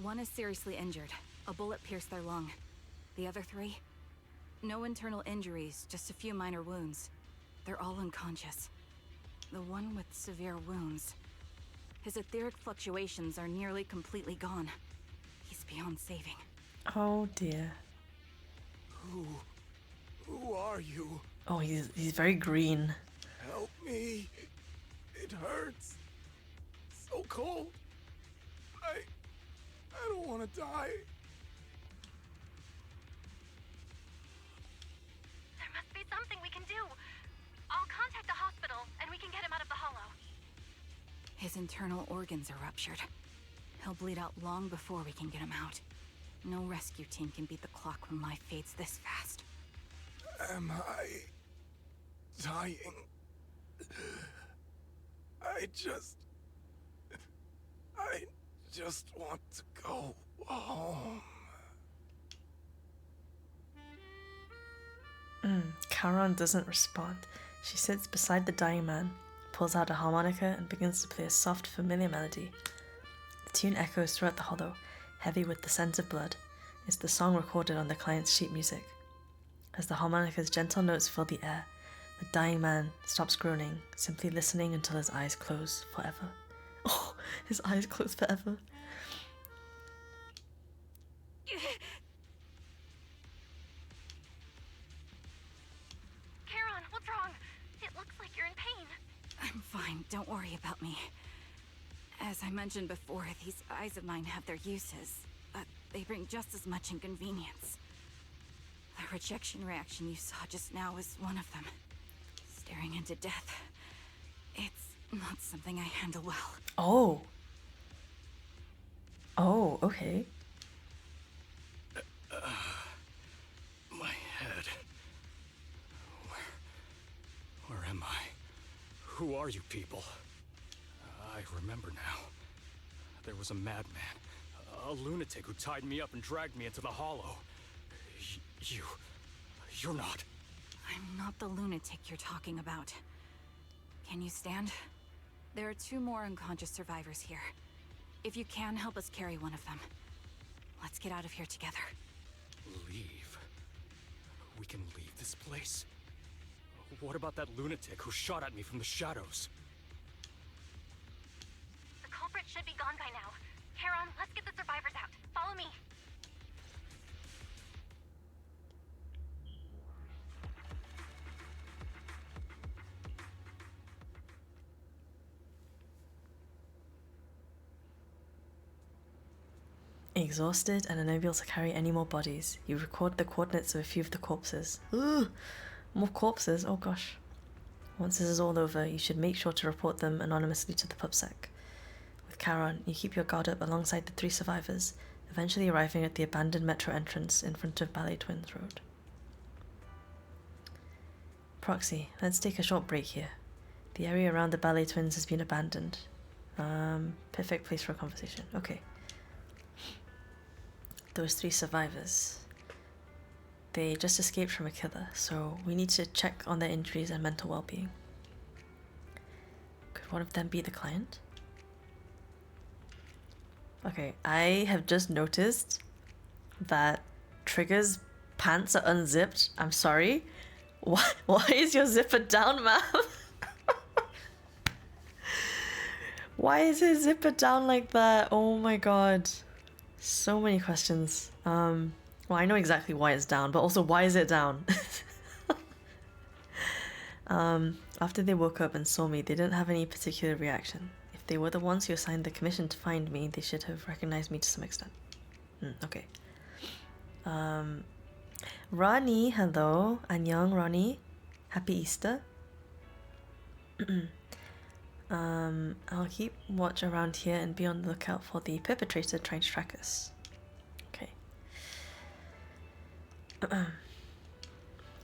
1 is seriously injured. A bullet pierced their lung. The other 3? No internal injuries, just a few minor wounds. They're all unconscious. The one with severe wounds. His etheric fluctuations are nearly completely gone. He's beyond saving. Oh dear. Who are you? Oh, he's very green. Help me. It hurts. So cold. I don't want to die. There must be something we can do. I'll contact the hospital and we can get him out of the hollow. His internal organs are ruptured. He'll bleed out long before we can get him out. No rescue team can beat the clock when life fades this fast. Am I dying? I just want to go home. Charon doesn't respond. She sits beside the dying man, pulls out a harmonica, and begins to play a soft, familiar melody. The tune echoes throughout the hollow, heavy with the scent of blood. It's the song recorded on the client's sheet music. As the harmonica's gentle notes fill the air, the dying man stops groaning, simply listening until his eyes close forever. Oh, his eyes close forever. Charon, what's wrong? It looks like you're in pain. I'm fine, don't worry about me. As I mentioned before, these eyes of mine have their uses, but they bring just as much inconvenience. The rejection reaction you saw just now was one of them. Staring into death. It's not something I handle well. Oh. Oh, okay. My head. Where am I? Who are you people? I remember now. There was a madman, a lunatic who tied me up and dragged me into the hollow. You're not. I'm not the lunatic you're talking about. Can you stand? There are 2 more unconscious survivors here. If you can, help us carry one of them. Let's get out of here together. Leave? We can leave this place? What about that lunatic who shot at me from the shadows? The culprit should be gone by now. Charon, let's get the survivors out. Follow me. Exhausted and unable to carry any more bodies, you record the coordinates of a few of the corpses. Ugh! More corpses, oh gosh. Once this is all over, you should make sure to report them anonymously to the PubSec. With Charon, you keep your guard up alongside the 3 survivors, eventually arriving at the abandoned metro entrance in front of Ballet Twins Road. Proxy, let's take a short break here. The area around the Ballet Twins has been abandoned. Perfect place for a conversation. Okay. Those 3 survivors. They just escaped from a killer, so we need to check on their injuries and mental well-being. Could one of them be the client? Okay, I have just noticed that Trigger's pants are unzipped. I'm sorry. Why is your zipper down, ma'am? Why is his zipper down like that? Oh my god. So many questions. Well, I know exactly why it's down, but also why is it down? After they woke up and saw me, they didn't have any particular reaction. If they were the ones who assigned the commission to find me, they should have recognized me to some extent. Okay. Ronnie, hello. Annyeong, Ronnie. Happy Easter. I'll keep watch around here and be on the lookout for the perpetrator trying to track us. Okay.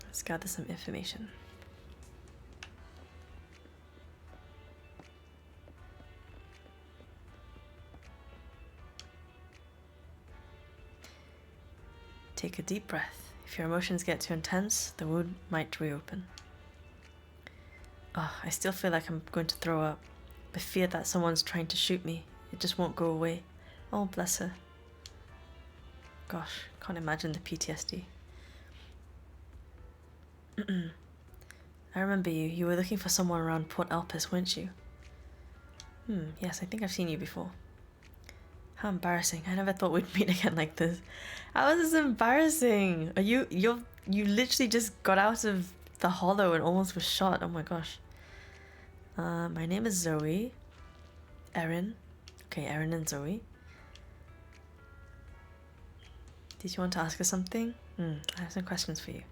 Let's gather some information. Take a deep breath. If your emotions get too intense, the wound might reopen. Oh, I still feel like I'm going to throw up. The fear that someone's trying to shoot me, it just won't go away. Oh, bless her. Gosh, can't imagine the PTSD. I remember you. You were looking for someone around Port Elpis, weren't you? Yes, I think I've seen you before. How embarrassing. I never thought we'd meet again like this. How is this embarrassing? You literally just got out of the hollow and almost was shot. Oh my gosh. My name is Zoe. Erin. Okay, Erin and Zoe. Did you want to ask us something? I have some questions for you.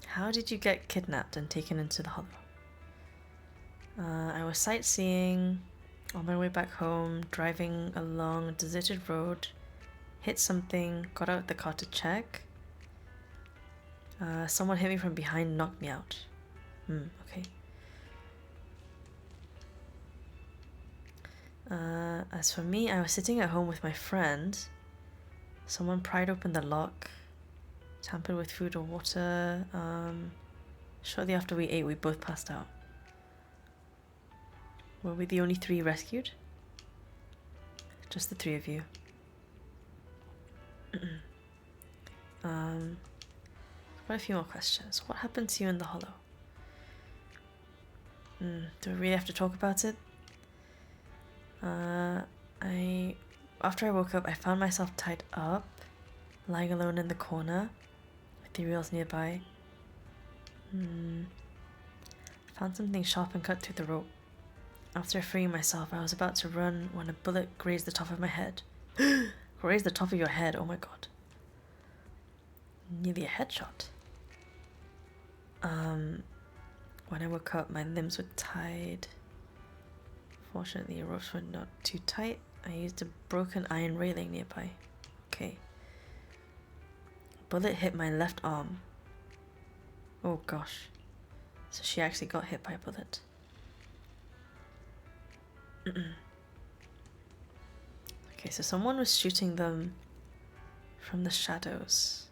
How did you get kidnapped and taken into the hollow? I was sightseeing on my way back home, driving along a deserted road, hit something, got out of the car to check. Someone hit me from behind and knocked me out. Okay. As for me, I was sitting at home with my friend. Someone pried open the lock, tampered with food or water. Shortly after we ate, we both passed out. Were we the only 3 rescued? Just the 3 of you. Quite a few more questions. What happened to you in the hollow? Do we really have to talk about it? After I woke up, I found myself tied up, lying alone in the corner, with the rails nearby. Found something sharp and cut through the rope. After freeing myself, I was about to run when a bullet grazed the top of my head. Grazed the top of your head, oh my god. Nearly a headshot. When I woke up, my limbs were tied. Fortunately, ropes were not too tight. I used a broken iron railing nearby. Okay. Bullet hit my left arm. Oh gosh. So she actually got hit by a bullet. Okay, so someone was shooting them from the shadows.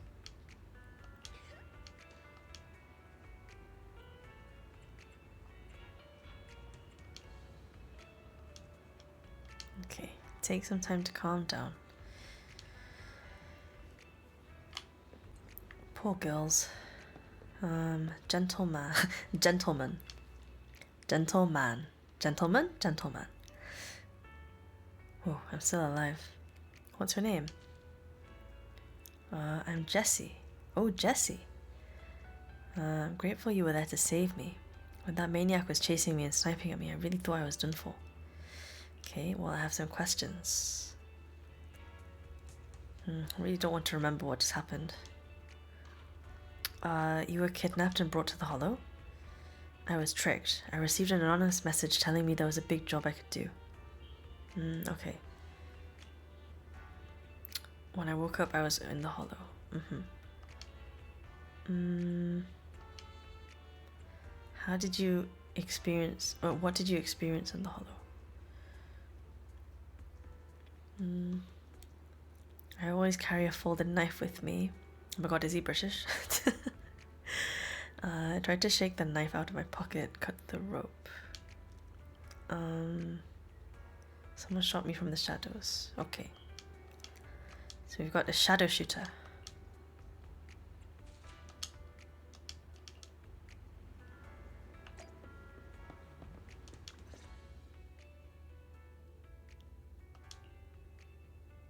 Okay, take some time to calm down. Poor girls. Gentleman. Gentleman. Gentleman. Gentleman? Gentleman. Oh, I'm still alive. What's her name? I'm Jessie. Oh, Jessie. I'm grateful you were there to save me. When that maniac was chasing me and sniping at me, I really thought I was done for. Okay, well, I have some questions. I really don't want to remember what just happened. You were kidnapped and brought to the Hollow? I was tricked. I received an anonymous message telling me there was a big job I could do. Okay. When I woke up, I was in the Hollow. How did you experience, or what did you experience in the Hollow? I always carry a folded knife with me. Oh my god, is he British? I tried to shake the knife out of my pocket, cut the rope. Someone shot me from the shadows. Okay. So we've got a shadow shooter.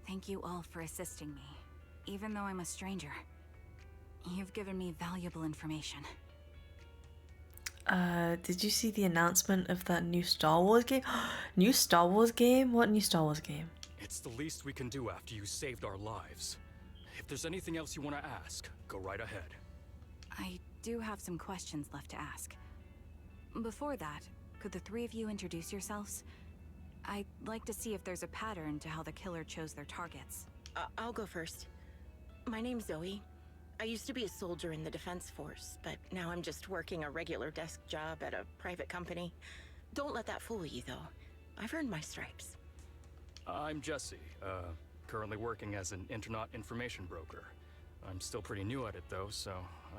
Thank you all for assisting me, even though I'm a stranger. You've given me valuable information. Did you see the announcement of that new Star Wars game? New Star Wars game? What new Star Wars game? It's the least we can do after you saved our lives. If there's anything else you want to ask, go right ahead. I do have some questions left to ask. Before that, could the three of you introduce yourselves? I'd like to see if there's a pattern to how the killer chose their targets. I'll go first. My name's Zoe. I used to be a soldier in the Defense Force, but now I'm just working a regular desk job at a private company. Don't let that fool you, though. I've earned my stripes. I'm Jesse, currently working as an Internet information broker. I'm still pretty new at it, though, so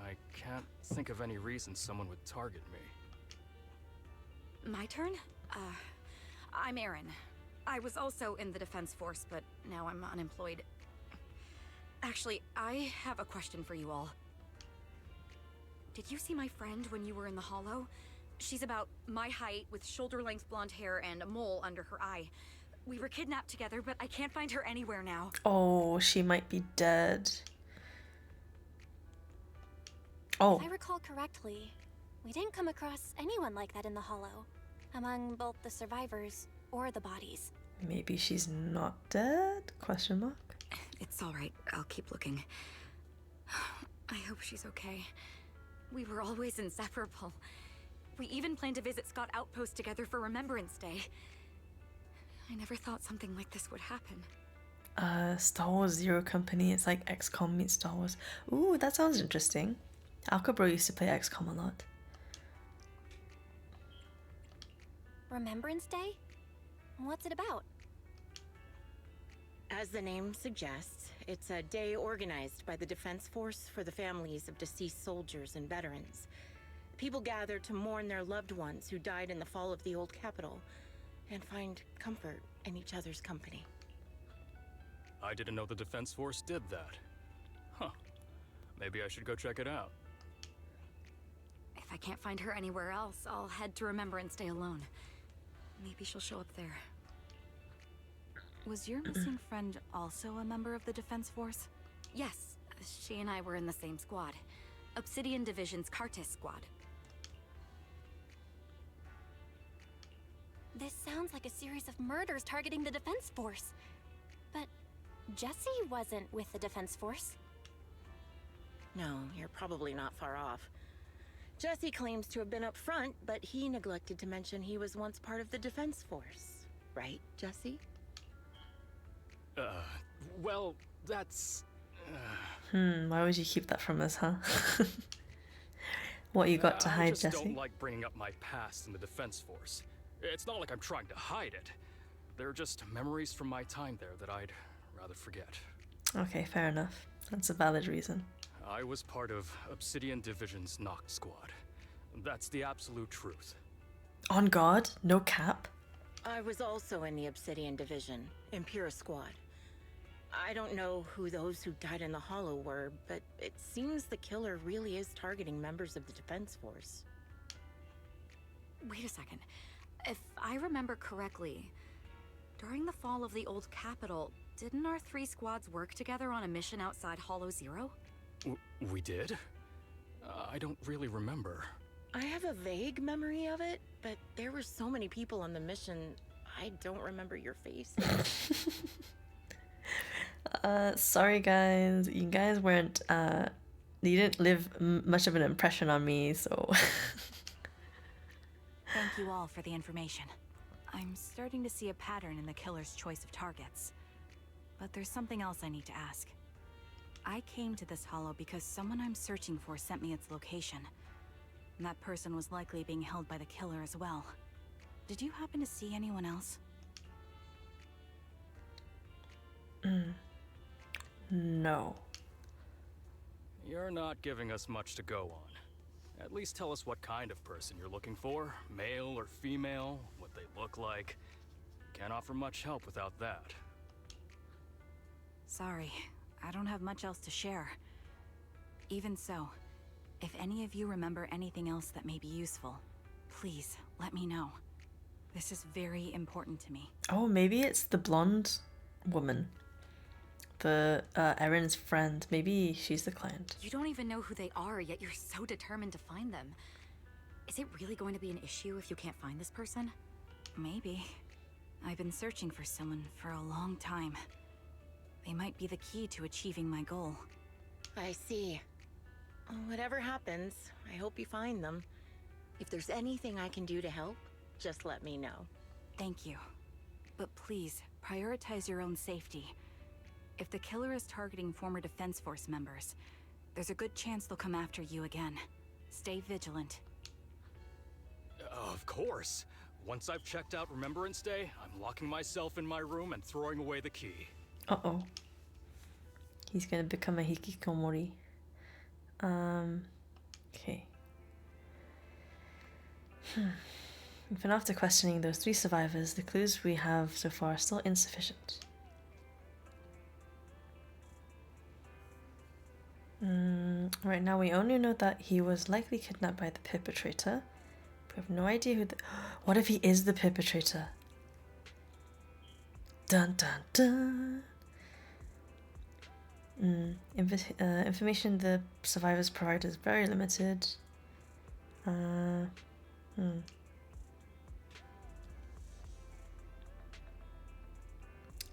I can't think of any reason someone would target me. My turn? I'm Erin. I was also in the Defense Force, but now I'm unemployed. Actually, I have a question for you all. Did you see my friend when you were in the Hollow? She's about my height, with shoulder-length blonde hair and a mole under her eye. We were kidnapped together, but I can't find her anywhere now. Oh, she might be dead. Oh. If I recall correctly, we didn't come across anyone like that in the Hollow, among both the survivors or the bodies. Maybe she's not dead? Question mark. It's all right. I'll keep looking. I hope she's okay. We were always inseparable. We even planned to visit Scott Outpost together for Remembrance Day. I never thought something like this would happen. Star Wars Zero Company. It's like XCOM meets Star Wars. Ooh, that sounds interesting. Alcabro used to play XCOM a lot. Remembrance Day? What's it about? As the name suggests, it's a day organized by the Defense Force for the families of deceased soldiers and veterans. People gather to mourn their loved ones who died in the fall of the old capital and find comfort in each other's company. I didn't know the Defense Force did that. Huh. Maybe I should go check it out. If I can't find her anywhere else, I'll head to Remembrance Day alone. Maybe she'll show up there. Was your missing friend also a member of the Defense Force? Yes, she and I were in the same squad. Obsidian Division's Kartis squad. This sounds like a series of murders targeting the Defense Force. But Jesse wasn't with the Defense Force. No, you're probably not far off. Jesse claims to have been up front, but he neglected to mention he was once part of the Defense Force. Right, Jesse? Well, that's... Why would you keep that from us, huh? What you got to hide, Jesse? I just don't like bringing up my past in the Defense Force. It's not like I'm trying to hide it. They're just memories from my time there that I'd rather forget. Okay, fair enough. That's a valid reason. I was part of Obsidian Division's Noct Squad. That's the absolute truth. On God, no cap. I was also in the Obsidian Division, Impera Squad. I don't know who those who died in the Hollow were, but it seems the killer really is targeting members of the Defense Force. Wait a second. If I remember correctly, during the fall of the old capital, didn't our 3 squads work together on a mission outside Hollow Zero? We did? I don't really remember. I have a vague memory of it, but there were so many people on the mission, I don't remember your face. Sorry guys, you guys weren't, you didn't leave much of an impression on me, so... Thank you all for the information. I'm starting to see a pattern in the killer's choice of targets. But there's something else I need to ask. I came to this hollow because someone I'm searching for sent me its location. And that person was likely being held by the killer as well. Did you happen to see anyone else? No. You're not giving us much to go on. At least tell us what kind of person you're looking for. Male or female, what they look like. Can't offer much help without that. Sorry, I don't have much else to share. Even so, if any of you remember anything else that may be useful, please let me know. This is very important to me. Oh, maybe it's the blonde woman. The Erin's friend. Maybe she's the client. You don't even know who they are, yet you're so determined to find them. Is it really going to be an issue if you can't find this person? Maybe. I've been searching for someone for a long time. They might be the key to achieving my goal. I see. Whatever happens, I hope you find them. If there's anything I can do to help, just let me know. Thank you. But please, prioritize your own safety. If the killer is targeting former Defense Force members, there's a good chance they'll come after you again. Stay vigilant. Of course. Once I've checked out Remembrance Day, I'm locking myself in my room and throwing away the key. Uh-oh. He's gonna become a hikikomori. Okay. Even after questioning those 3 survivors, the clues we have so far are still insufficient. Right now we only know that he was likely kidnapped by the perpetrator. We have no idea who the... What if he is the perpetrator? Dun dun dun! Information the survivors provide is very limited. At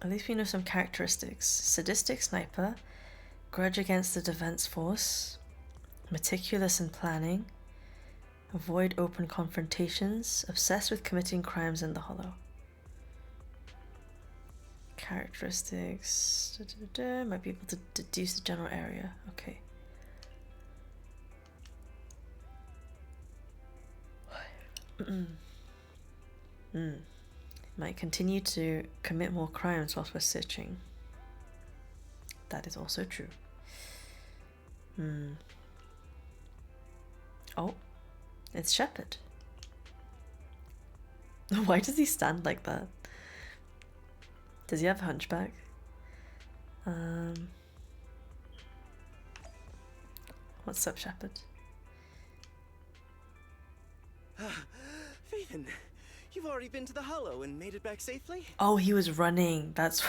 least we know some characteristics. Sadistic sniper, grudge against the Defense Force, meticulous in planning, avoid open confrontations, obsessed with committing crimes in the Hollow. Characteristics, might be able to deduce the general area. Okay. Might continue to commit more crimes whilst we're searching. That is also true. Oh, it's Shepard. Why does he stand like that? Does he have a hunchback? What's up, Shepard? Phaethon, you've already been to the Hollow and made it back safely? Oh, he was running. That's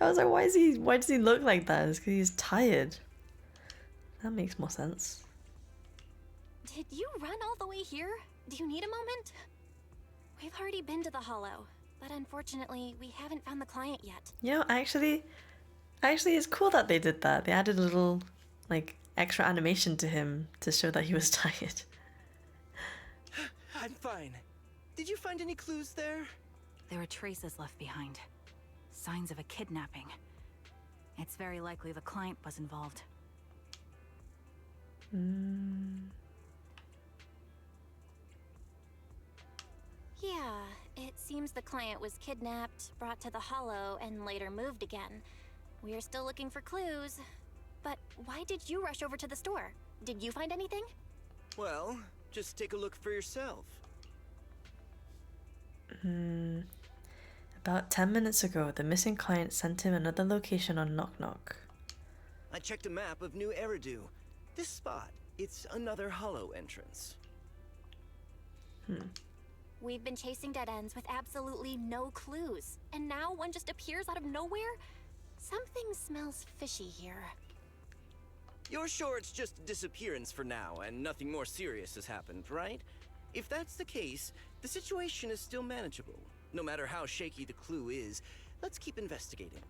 I was like, why does he look like that? It's because he's tired. That makes more sense. Did you run all the way here? Do you need a moment? We've already been to the Hollow, but unfortunately, we haven't found the client yet. You know, actually it's cool that they did that. They added a little, like, extra animation to him to show that he was tired. I'm fine. Did you find any clues there? There are traces left behind. Signs of a kidnapping. It's very likely the client was involved. Yeah, It seems the client was kidnapped, brought to the Hollow, and later moved again. We are still looking for clues. But why did you rush over to the store? Did you find anything? Well, just take a look for yourself. About 10 minutes ago, the missing client sent him another location on Knock Knock. I checked a map of New Eridu. This spot, it's another Hollow entrance. We've been chasing dead ends with absolutely no clues, and now one just appears out of nowhere? Something smells fishy here. You're sure it's just a disappearance for now, and nothing more serious has happened, right? If that's the case, the situation is still manageable. No matter how shaky the clue is, let's keep investigating.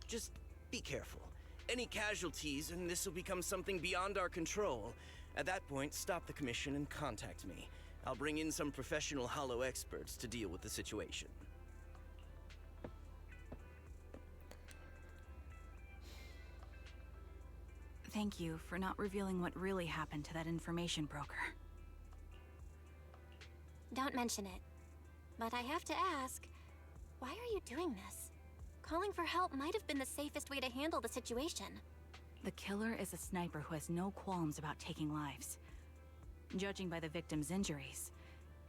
Just be careful. Any casualties, and this will become something beyond our control. At that point, stop the commission and contact me. I'll bring in some professional Hollow experts to deal with the situation. Thank you for not revealing what really happened to that information broker. Don't mention it. But I have to ask, why are you doing this? Calling for help might have been the safest way to handle the situation. The killer is a sniper who has no qualms about taking lives. Judging by the victim's injuries,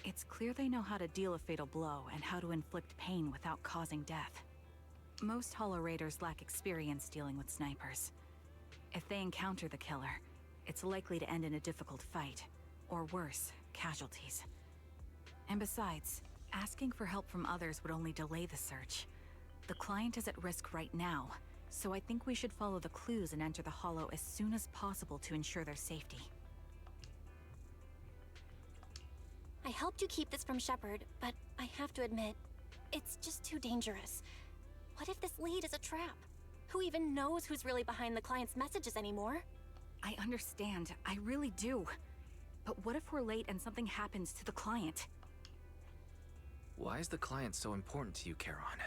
it's clear they know how to deal a fatal blow and how to inflict pain without causing death. Most Hollow Raiders lack experience dealing with snipers. If they encounter the killer, it's likely to end in a difficult fight, or worse, casualties. And besides, asking for help from others would only delay the search. The client is at risk right now, so I think we should follow the clues and enter the Hollow as soon as possible to ensure their safety. I helped you keep this from Shepard, but I have to admit, it's just too dangerous. What if this lead is a trap? Who even knows who's really behind the client's messages anymore? I understand, I really do. But what if we're late and something happens to the client? Why is the client so important to you, Charon?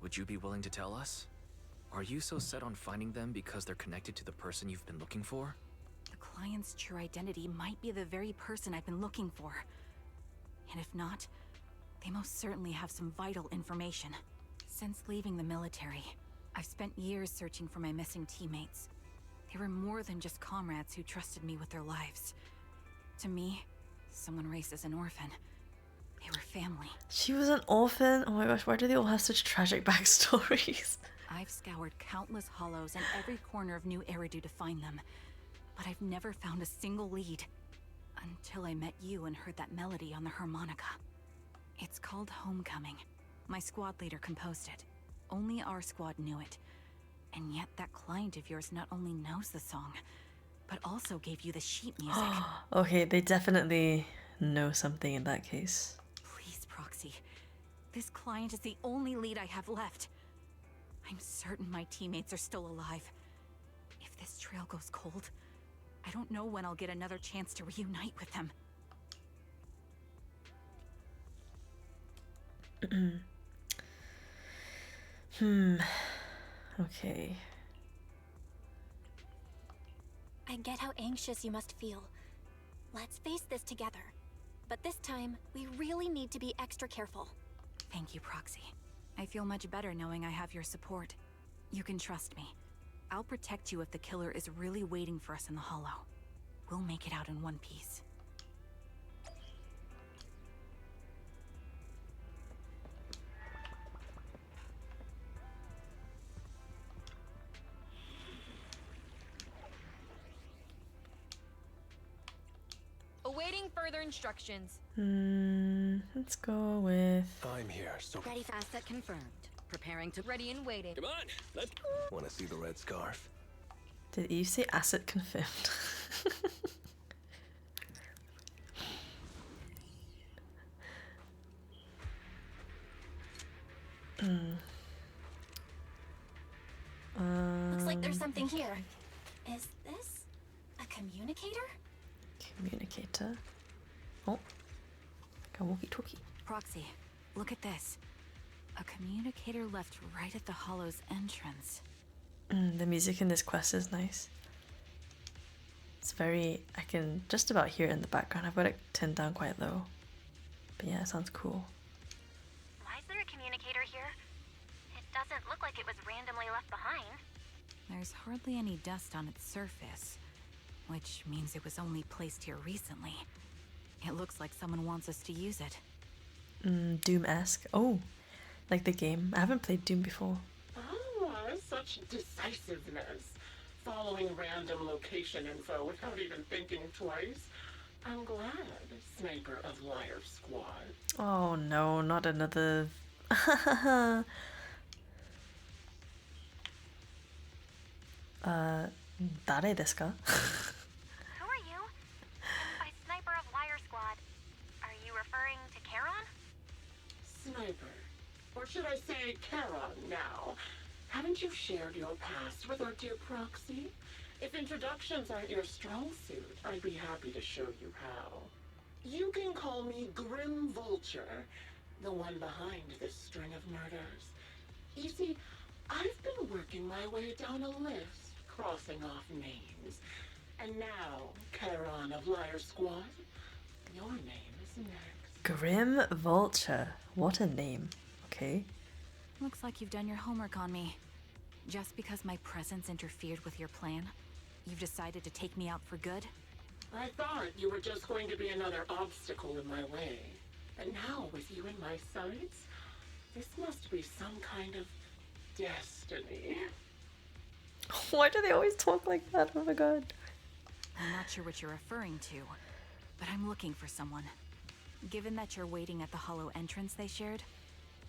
Would you be willing to tell us? Are you so set on finding them because they're connected to the person you've been looking for? The client's true identity might be the very person I've been looking for. And if not, they most certainly have some vital information. Since leaving the military, I've spent years searching for my missing teammates. They were more than just comrades who trusted me with their lives. To me, someone raised as an orphan, they were family. She was an orphan? Oh my gosh, why do they all have such tragic backstories? I've scoured countless hollows and every corner of New Eridu to find them, but I've never found a single lead. Until I met you and heard that melody on the harmonica. It's called Homecoming. My squad leader composed it. Only our squad knew it. And yet that client of yours not only knows the song, but also gave you the sheet music. Okay, they definitely know something in that case. Please, Proxy. This client is the only lead I have left. I'm certain my teammates are still alive. If this trail goes cold, I don't know when I'll get another chance to reunite with them. Okay. I get how anxious you must feel. Let's face this together. But this time, we really need to be extra careful. Thank you, Proxy. I feel much better knowing I have your support. You can trust me. I'll protect you if the killer is really waiting for us in the Hollow. We'll make it out in one piece. Awaiting further instructions. Let's go with... I'm here, so... Ready for asset confirmed. Preparing to ready and waiting. Come on, let's... Wanna see the red scarf? Did you say asset confirmed? Looks like there's something here. Is this a communicator? Communicator. Oh, like a walkie-talkie. Proxy, look at this. A communicator left right at the Hollow's entrance. The music in this quest is nice. It's very... I can just about hear it in the background. I've got it turned down quite low. But yeah, it sounds cool. like it was randomly left behind. There's hardly any dust on its surface, which means it was only placed here recently. It looks like someone wants us to use it. Doom-esque. Oh, like the game. I haven't played Doom before. Ah, such decisiveness. Following random location info without even thinking twice. I'm glad, Sniper of Liar Squad. Oh no, not another... Dare desu ka? Who are you? By Sniper of Liar Squad, are you referring to Charon? Sniper. Or should I say Charon now? Haven't you shared your past with our dear Proxy? If introductions aren't your strong suit, I'd be happy to show you how. You can call me Grim Vulture, the one behind this string of murders. You see, I've been working my way down a list, crossing off names. And now, Charon of Liar Squad, your name is next. Grim Vulture. What a name. Okay. Looks like you've done your homework on me. Just because my presence interfered with your plan, you've decided to take me out for good? I thought you were just going to be another obstacle in my way. But now, with you in my sights, this must be some kind of destiny. Why do they always talk like that? Oh my god. I'm not sure what you're referring to, but I'm looking for someone. Given that you're waiting at the hollow entrance they shared,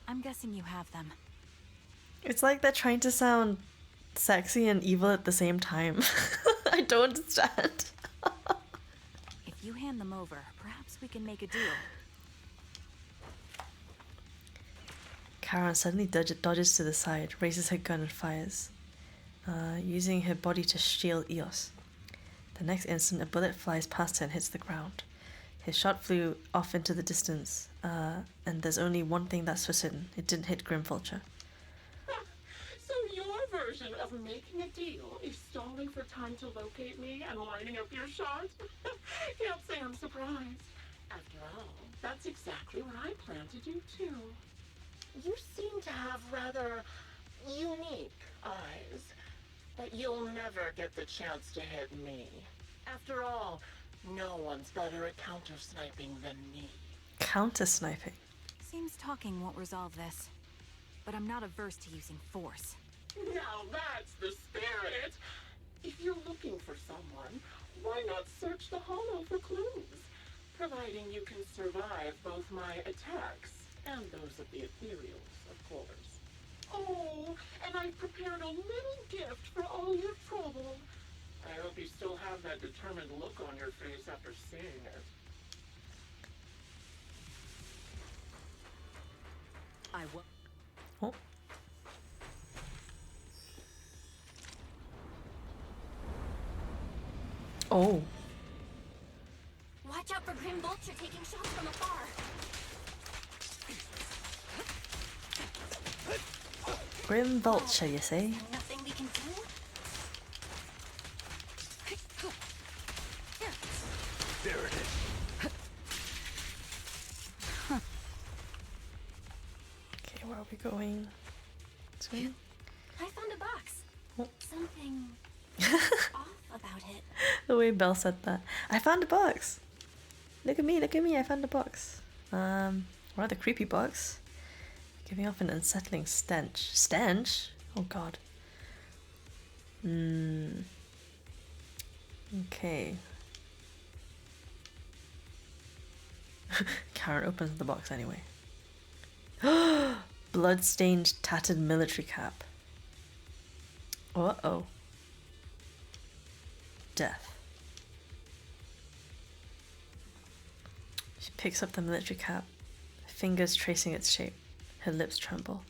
I'm guessing you have them. It's like they're trying to sound sexy and evil at the same time. I don't understand. If you hand them over, perhaps we can make a deal. Charon suddenly dodges to the side, raises her gun and fires, using her body to shield Eos. The next instant, a bullet flies past her and hits the ground. His shot flew off into the distance, and there's only one thing that's for certain. It didn't hit Grim Vulture. So your version of making a deal is stalling for time to locate me and lining up your shot? Can't say I'm surprised. After all, that's exactly what I plan to do too. You seem to have rather unique eyes, but you'll never get the chance to hit me. After all, no one's better at counter-sniping than me. Counter-sniping? Seems talking won't resolve this, but I'm not averse to using force. Now that's the spirit! If you're looking for someone, why not search the hollow for clues? Providing you can survive both my attacks and those of the ethereals, of course. Oh, and I've prepared a little gift for all your trouble. I hope you still have that determined look on your face after seeing it. I will. Oh. Oh. Watch out for Grim Vulture taking shots from afar. Grim Vulture, you say? Nothing we can do? There it is. Okay, where are we going? This way? I found a box. Oh. Something off about it. The way Belle said that. I found a box! Look at me, I found a box. Rather creepy box. Giving off an unsettling stench. Stench? Oh god. Okay. Karen opens the box anyway. Blood-stained, tattered military cap. Uh-oh. Death. She picks up the military cap, fingers tracing its shape. Her lips tremble.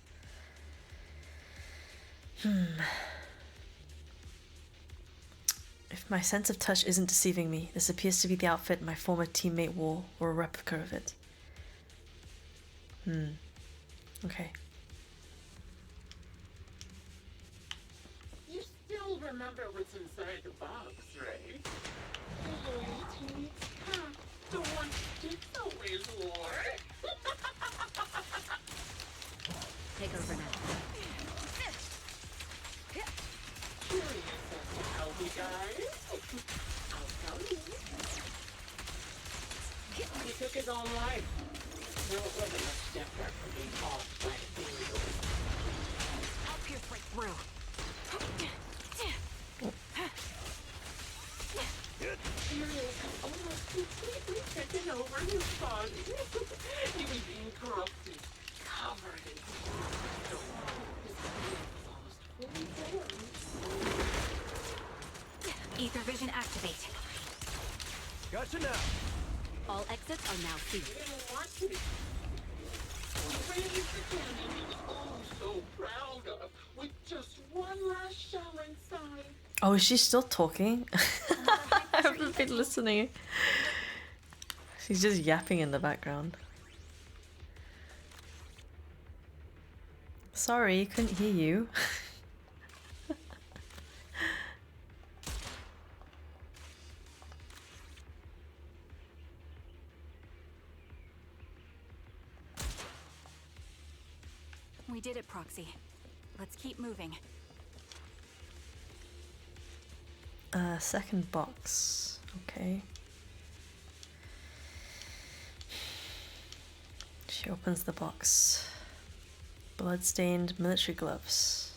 If my sense of touch isn't deceiving me, this appears to be the outfit my former teammate wore, or a replica of it. Okay. You still remember what's inside the box, right? The loyalty meets cap, the one Dix always wore. Take over now. guys. I'll tell you. He took his own life. No, it wasn't much different from being off by ethereals. I'll pierce right through. Ethereals have almost completely taken over his body. He was being corrupted, covered in blood. His spirit was almost fully formed. Ether vision activate. Gotcha now. All exits are now He sealed. didn't want to. When he began, he was oh so proud of, with just one last shell inside. Oh, is she still talking? I haven't been listening. She's just yapping in the background. Sorry, couldn't hear you. We did it, Proxy. Let's keep moving. Second box. Okay. She opens the box. Bloodstained military gloves.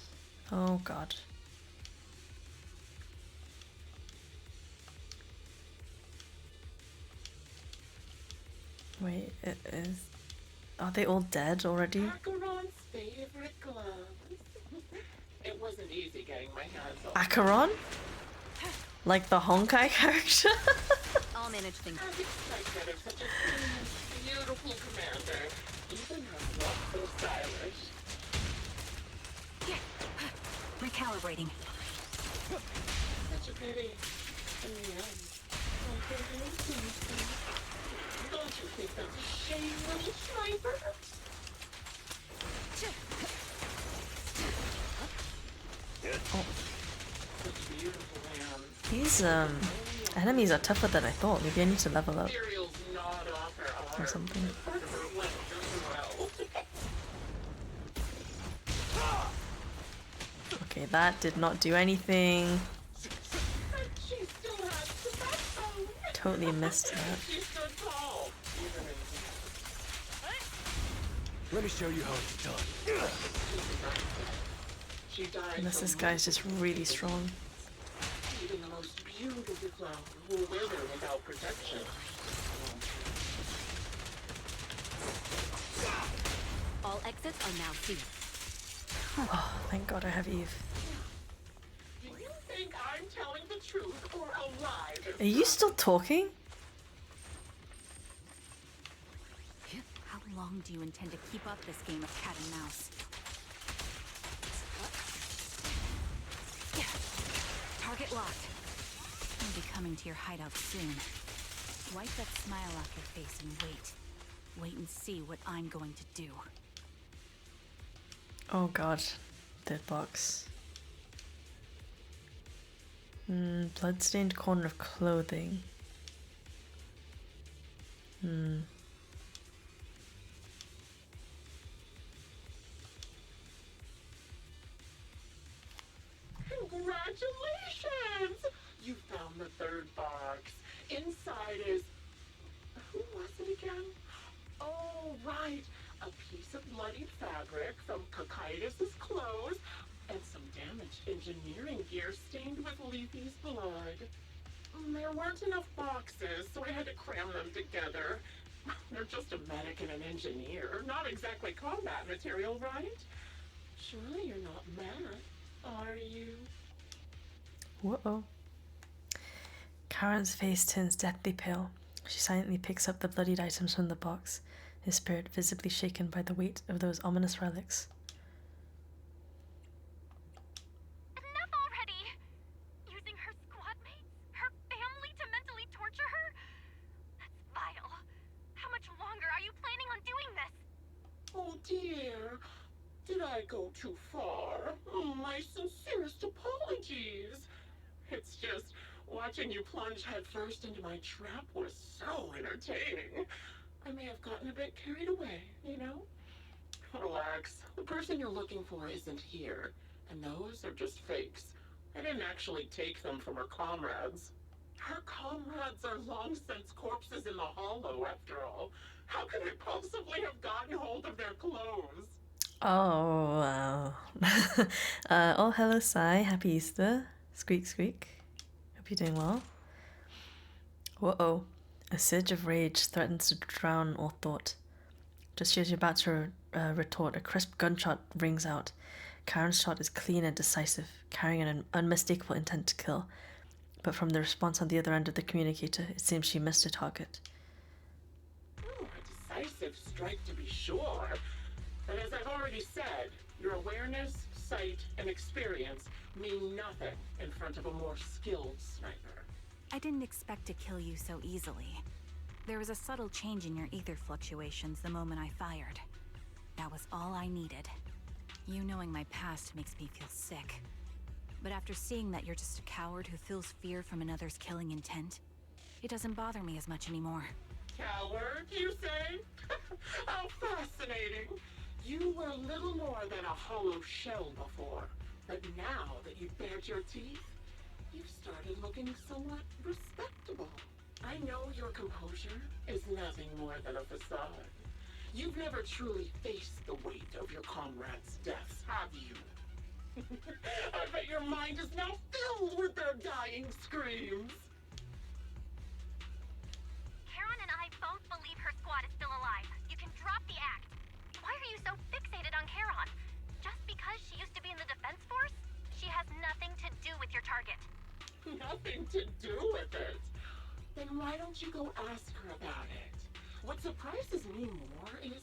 Oh god. Wait, are they all dead already? Acheron's favorite gloves. It wasn't easy getting my hands on. Acheron? Like the Honkai character? I'll manage things. As expected of such a thin, beautiful commander. Even her look so stylish. Recalibrating. Such a pity. In the end, I can't even see you. Don't you think that's a shame, little sniper? Such beautiful hands. These enemies are tougher than I thought. Maybe I need to level up Imperial's gnawed off her arm. or something. Part of her went just well. Okay, that did not do anything. But she still has the backbone. Totally missed that. She stood tall. Even in Let me show you how it's done. she died Unless from this guy's just really strong. even the most beautiful flower will wither without protection. All exits are now sealed. Oh, thank god I have Eve. Do you think I'm telling the truth or a lie? Are you still talking? How long do you intend to keep up this game of cat and mouse? Target locked. I'll be coming to your hideout soon. Wipe that smile off your face and wait. Wait and see what I'm going to do. Oh god. Dead box. Bloodstained corner of clothing. Congratulations! You found the third box. Inside is... Who was it again? Oh, right. A piece of bloodied fabric from Cocytus's clothes and some damaged engineering gear stained with Leafy's blood. There weren't enough boxes, so I had to cram them together. They're just a medic and an engineer. Not exactly combat material, right? Surely you're not mad, are you? Whoa. Karen's face turns deathly pale. She silently picks up the bloodied items from the box, his spirit visibly shaken by the weight of those ominous relics. Enough already! Using her squad mates, her family to mentally torture her? That's vile. How much longer are you planning on doing this? Oh dear, did I go too far? My sincerest apologies. It's just, watching you plunge headfirst into my trap was so entertaining. I may have gotten a bit carried away, you know? Relax, the person you're looking for isn't here, and those are just fakes. I didn't actually take them from her comrades. Her comrades are long since corpses in the hollow, after all. How could I possibly have gotten hold of their clothes? Oh, wow. Oh, hello, Sai. Happy Easter. Squeak, squeak. Hope you're doing well. Whoa. A surge of rage threatens to drown all thought. Just as you're about to retort, a crisp gunshot rings out. Karen's shot is clean and decisive, carrying an unmistakable intent to kill. But from the response on the other end of the communicator, it seems she missed her target. Oh, a decisive strike to be sure. But as I've already said, your awareness, sight, and experience mean nothing in front of a more skilled sniper. I didn't expect to kill you so easily. There was a subtle change in your ether fluctuations the moment I fired. That was all I needed. You knowing my past makes me feel sick. But after seeing that you're just a coward who feels fear from another's killing intent, it doesn't bother me as much anymore. Coward, you say? How fascinating. You were little more than a hollow shell before. But now that you've bared your teeth, you've started looking somewhat respectable. I know your composure is nothing more than a facade. You've never truly faced the weight of your comrades' deaths, have you? I bet your mind is now filled with their dying screams. Charon and I both believe her squad is still alive. You can drop the act. Why are you so fixated on Charon? Just because she used to be in the defense force? She has nothing to do with your target. Nothing to do with it? Then why don't you go ask her about it? What surprises me more is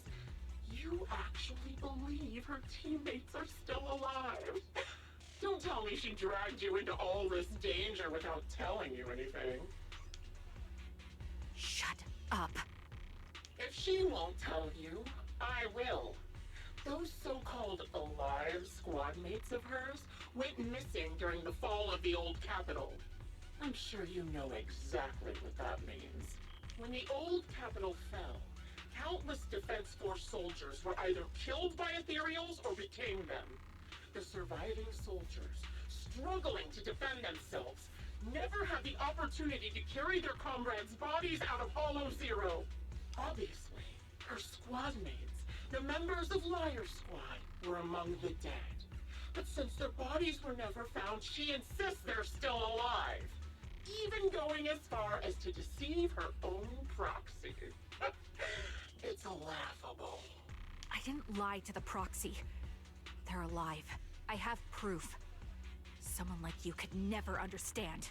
you actually believe her teammates are still alive. Don't tell me she dragged you into all this danger without telling you anything. Shut up. If she won't tell you, I will. Those so-called alive squad mates of hers went missing during the fall of the old capital. I'm sure you know exactly what that means. When the old capital fell, countless Defense Force soldiers were either killed by ethereals or became them. The surviving soldiers, struggling to defend themselves, never had the opportunity to carry their comrades' bodies out of Hollow Zero. Obviously, her squad mates, the members of Liar Squad, were among the dead. But since their bodies were never found, she insists they're still alive. Even going as far as to deceive her own proxy. It's laughable. I didn't lie to the proxy. They're alive. I have proof. Someone like you could never understand.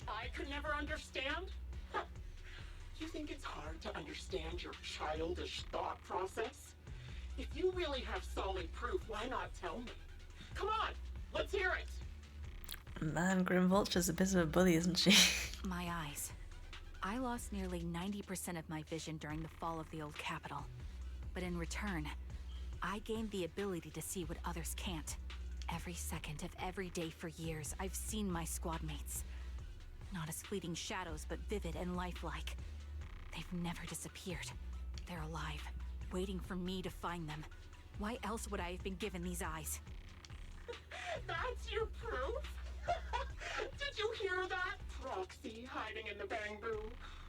I could never understand? Huh. You think it's hard to understand your childish thought process? If you really have solid proof, why not tell me? Come on, let's hear it. Man, Grim Vulture's a bit of a bully, isn't she? My eyes. I lost nearly 90% of my vision during the fall of the old capital. But in return, I gained the ability to see what others can't. Every second of every day for years, I've seen my squad mates. Not as fleeting shadows, but vivid and lifelike. They've never disappeared. They're alive, waiting for me to find them. Why else would I have been given these eyes? That's your proof? Did you hear that? Proxy hiding in the bamboo.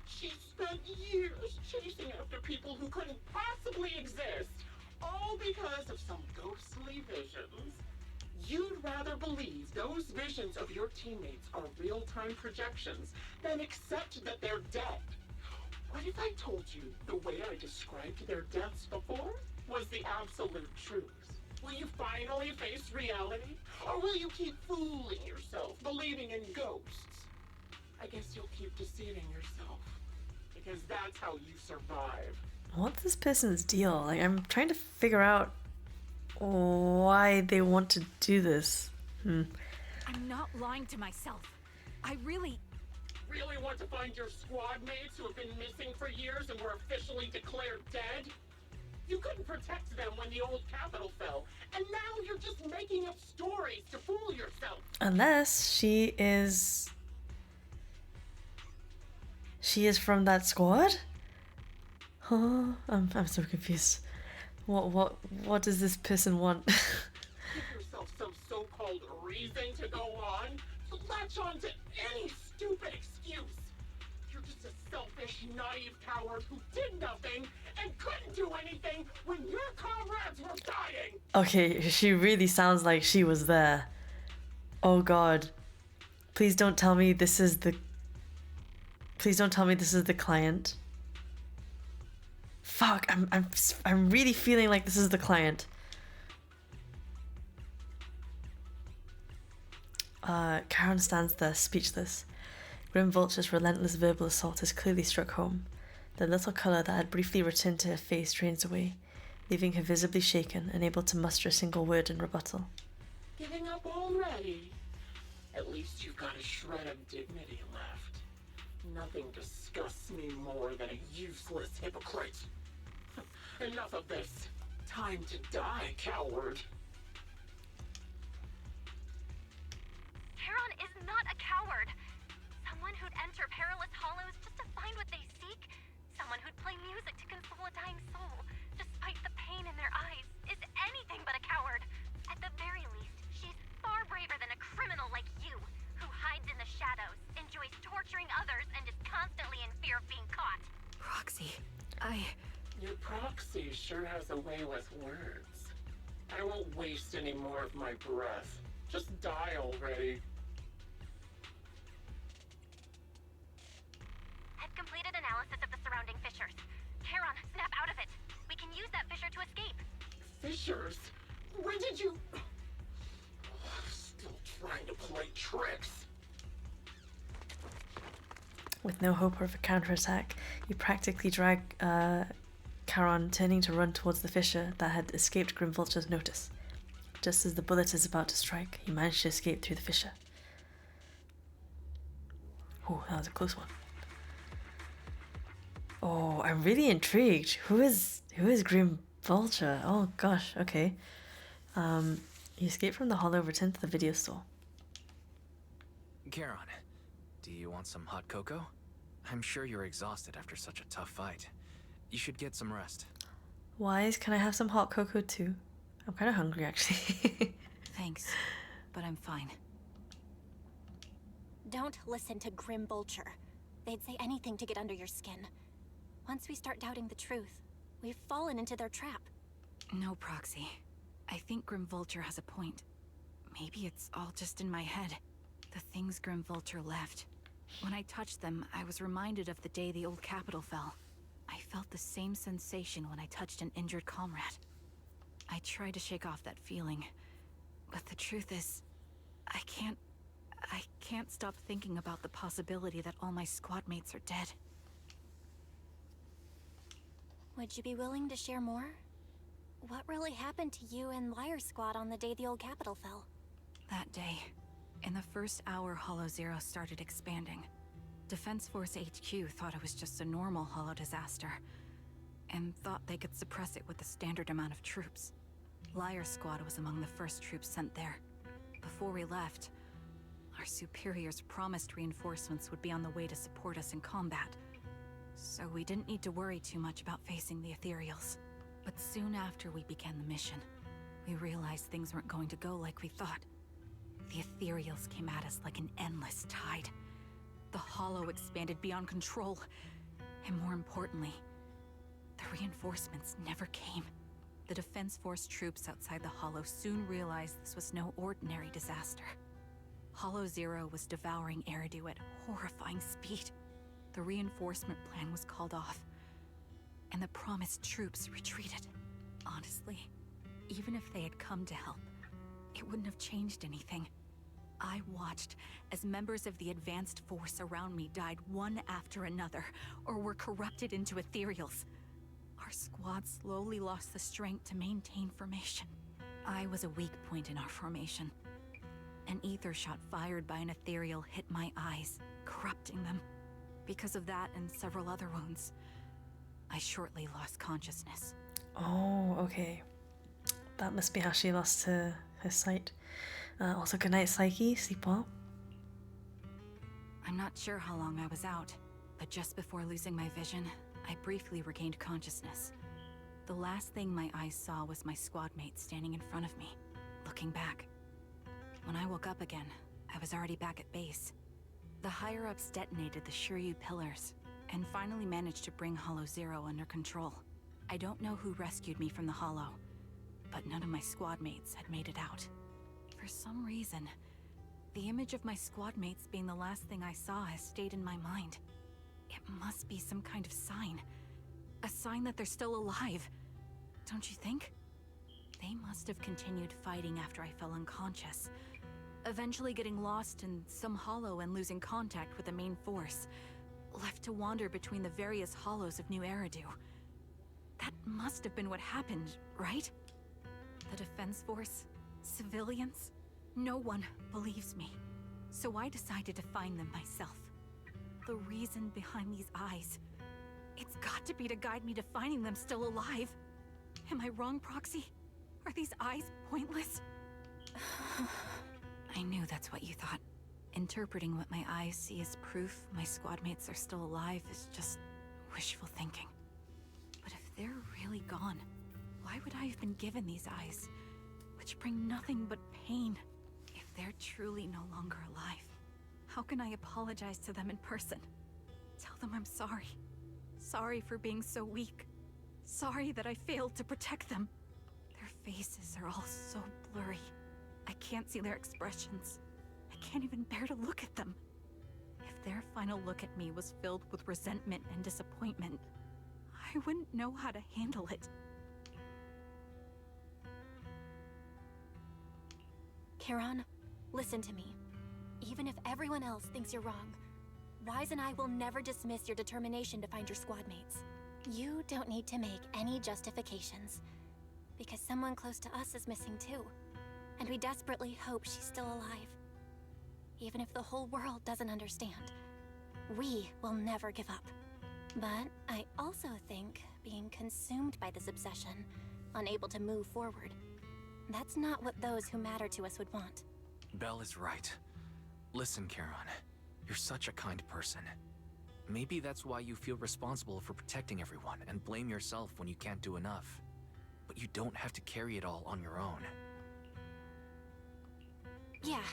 She spent years chasing after people who couldn't possibly exist, all because of some ghostly visions. You'd rather believe those visions of your teammates are real-time projections than accept that they're dead. What if I told you the way I described their deaths before was the absolute truth? Will you finally face reality? Or will you keep fooling yourself, believing in ghosts? I guess you'll keep deceiving yourself. Because that's how you survive. What's this person's deal? Like, I'm trying to figure out why they want to do this. I'm not lying to myself. I really want to find your squad mates who have been missing for years and were officially declared dead? You couldn't protect them when the old capital fell, and now you're just making up stories to fool yourself. Unless she is from that squad? Huh? I'm so confused. What does this person want? Give yourself some so-called reason to go on. latch on to any stupid excuse. You're just a selfish, naive coward who did nothing and couldn't do anything when your comrades were dying. Okay, she really sounds like she was there. Oh god. Please don't tell me this is the... Please don't tell me this is the client. Fuck, I'm really feeling like this is the client. Charon stands there, speechless. Grim Vulture's relentless verbal assault has clearly struck home. The little colour that had briefly returned to her face drains away, leaving her visibly shaken, unable to muster a single word in rebuttal. Giving up already? At least you've got a shred of dignity left. Nothing disgusts me more than a useless hypocrite. Enough of this. Time to die, coward. Charon is not a coward. Someone who'd enter perilous hollows just to find what they seek. Someone who'd play music to console a dying soul, despite the pain in their eyes, is anything but a coward. At the very least, she's far braver than a criminal like you, who hides in the shadows, enjoys torturing others, and is constantly in fear of being caught. Roxy, Your proxy sure has a way with words. I won't waste any more of my breath. Just die already. I've completed analysis of the surrounding fissures. Charon, snap out of it. We can use that fissure to escape. Fissures? When did you... Still trying to play tricks. With no hope of a counterattack, you practically drag Charon, turning to run towards the fissure that had escaped Grim Vulture's notice. Just as the bullet is about to strike, you manage to escape through the fissure. Oh, that was a close one. Oh, I'm really intrigued. Who is Grim Vulture? Oh gosh, okay. You escape from the hollow, return to the video store. Charon, do you want some hot cocoa? I'm sure you're exhausted after such a tough fight. You should get some rest. Wise, can I have some hot cocoa too? I'm kind of hungry actually. Thanks, but I'm fine. Don't listen to Grim Vulture. They'd say anything to get under your skin. Once we start doubting the truth, we've fallen into their trap. No, Proxy. I think Grim Vulture has a point. Maybe it's all just in my head. The things Grim Vulture left. When I touched them, I was reminded of the day the old capital fell. I felt the same sensation when I touched an injured comrade. I tried to shake off that feeling, but the truth is, I can't stop thinking about the possibility that all my squad mates are dead. Would you be willing to share more? What really happened to you and Liar Squad on the day the old capital fell? That day, in the first hour Hollow Zero started expanding, Defense Force HQ thought it was just a normal Hollow disaster, and thought they could suppress it with a standard amount of troops. Liar Squad was among the first troops sent there. Before we left, our superiors promised reinforcements would be on the way to support us in combat, so we didn't need to worry too much about facing the Ethereals. But soon after we began the mission, we realized things weren't going to go like we thought. The Ethereals came at us like an endless tide. The Hollow expanded beyond control, and more importantly, the reinforcements never came. The Defense Force troops outside the Hollow soon realized this was no ordinary disaster. Hollow Zero was devouring Eridu at horrifying speed. The reinforcement plan was called off, and the promised troops retreated. Honestly, even if they had come to help, it wouldn't have changed anything. I watched as members of the advanced force around me died one after another, or were corrupted into Ethereals. Our squad slowly lost the strength to maintain formation. I was a weak point in our formation. An ether shot fired by an Ethereal hit my eyes, corrupting them. Because of that and several other wounds, I shortly lost consciousness. Oh, okay. That must be how she lost her sight. Also, good night, Psyche. Sleep well. I'm not sure how long I was out, but just before losing my vision, I briefly regained consciousness. The last thing my eyes saw was my squad mate standing in front of me, looking back. When I woke up again, I I was already back at base. The higher-ups detonated the Shiryu pillars, and finally managed to bring Hollow Zero under control. I don't know who rescued me from the Hollow, but none of my squad mates had made it out. For some reason, the image of my squad mates being the last thing I saw has stayed in my mind. It must be some kind of sign. A sign that they're still alive. Don't you think? They must have continued fighting after I fell unconscious, eventually getting lost in some hollow and losing contact with the main force, left to wander between the various hollows of New Eridu. That must have been what happened, right? The Defense Force? Civilians? No one believes me. So I decided to find them myself. The reason behind these eyes. It's got to be to guide me to finding them still alive. Am I wrong, Proxy? Are these eyes pointless? I knew that's what you thought. Interpreting what my eyes see as proof my squad mates are still alive is just wishful thinking. But if they're really gone, why would I have been given these eyes, which bring nothing but pain? If they're truly no longer alive, how can I apologize to them in person? Tell them I'm sorry. Sorry for being so weak. Sorry that I failed to protect them. Their faces are all so blurry. I can't see their expressions. I can't even bear to look at them. If their final look at me was filled with resentment and disappointment, I wouldn't know how to handle it. Charon, listen to me. Even if everyone else thinks you're wrong, Rise and I will never dismiss your determination to find your squad mates. You don't need to make any justifications, because someone close to us is missing too, and we desperately hope she's still alive. Even if the whole world doesn't understand, we will never give up. But I also think being consumed by this obsession, unable to move forward, that's not what those who matter to us would want. Belle is right. Listen, Charon, you're such a kind person. Maybe that's why you feel responsible for protecting everyone and blame yourself when you can't do enough. But you don't have to carry it all on your own. Yeah.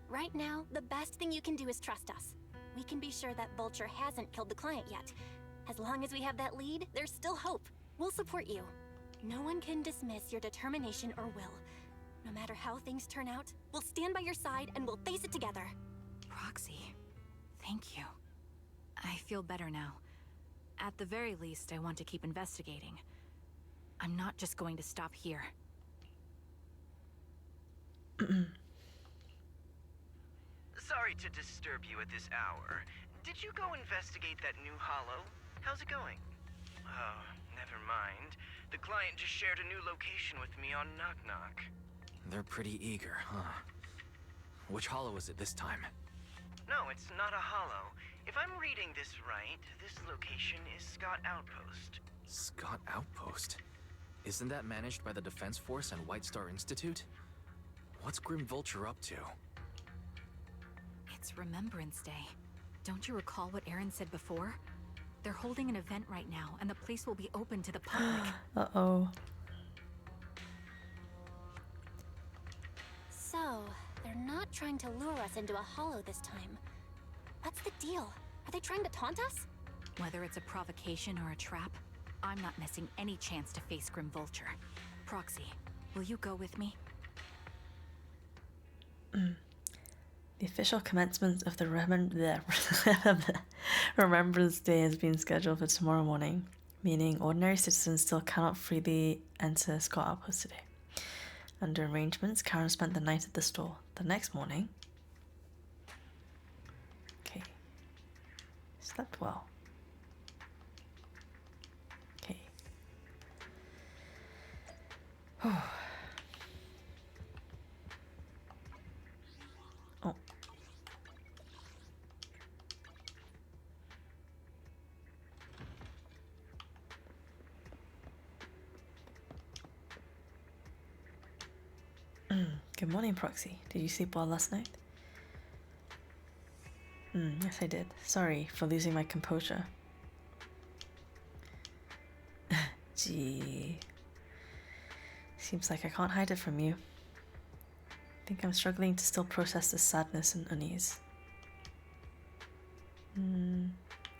Right now, the best thing you can do is trust us. We can be sure that Vulture hasn't killed the client yet. As long as we have that lead, there's still hope. We'll support you. No one can dismiss your determination or will. No matter how things turn out, we'll stand by your side and we'll face it together. Proxy, thank you. I feel better now. At the very least, I want to keep investigating. I'm not just going to stop here. Sorry to disturb you at this hour. Did you go investigate that new hollow? How's it going? Oh, never mind. The client just shared a new location with me on Knock Knock. They're pretty eager, huh? Which hollow is it this time? No, it's not a hollow. If I'm reading this right, this location is Scott Outpost. Scott Outpost? Isn't that managed by the Defense Force and White Star Institute? What's Grim Vulture up to? It's Remembrance Day. Don't you recall what Aaron said before? They're holding an event right now, and the place will be open to the public. Uh-oh. So, they're not trying to lure us into a hollow this time. What's the deal? Are they trying to taunt us? Whether it's a provocation or a trap, I'm not missing any chance to face Grim Vulture. Proxy, will you go with me? The official commencement of the Remembrance Day has been scheduled for tomorrow morning, meaning ordinary citizens still cannot freely enter Scott Outpost today. Under arrangements, Karen spent the night at the store. The next morning... Okay. Slept well. Okay. Oh. Good morning, Proxy. Did you sleep well last night? Yes, I did. Sorry for losing my composure. Gee. Seems like I can't hide it from you. I think I'm struggling to still process the sadness and unease.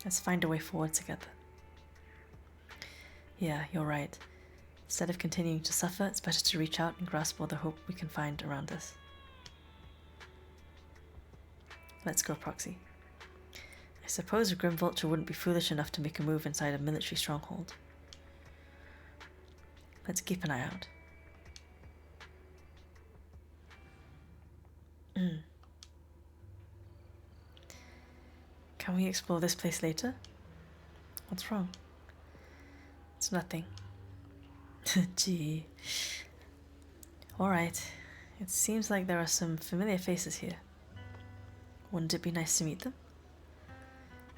Let's find a way forward together. Yeah, you're right. Instead of continuing to suffer, it's better to reach out and grasp all the hope we can find around us. Let's go, Proxy. I suppose a Grim Vulture wouldn't be foolish enough to make a move inside a military stronghold. Let's keep an eye out. Can we explore this place later? What's wrong? It's nothing. Gee. Alright. It seems like there are some familiar faces here. Wouldn't it be nice to meet them?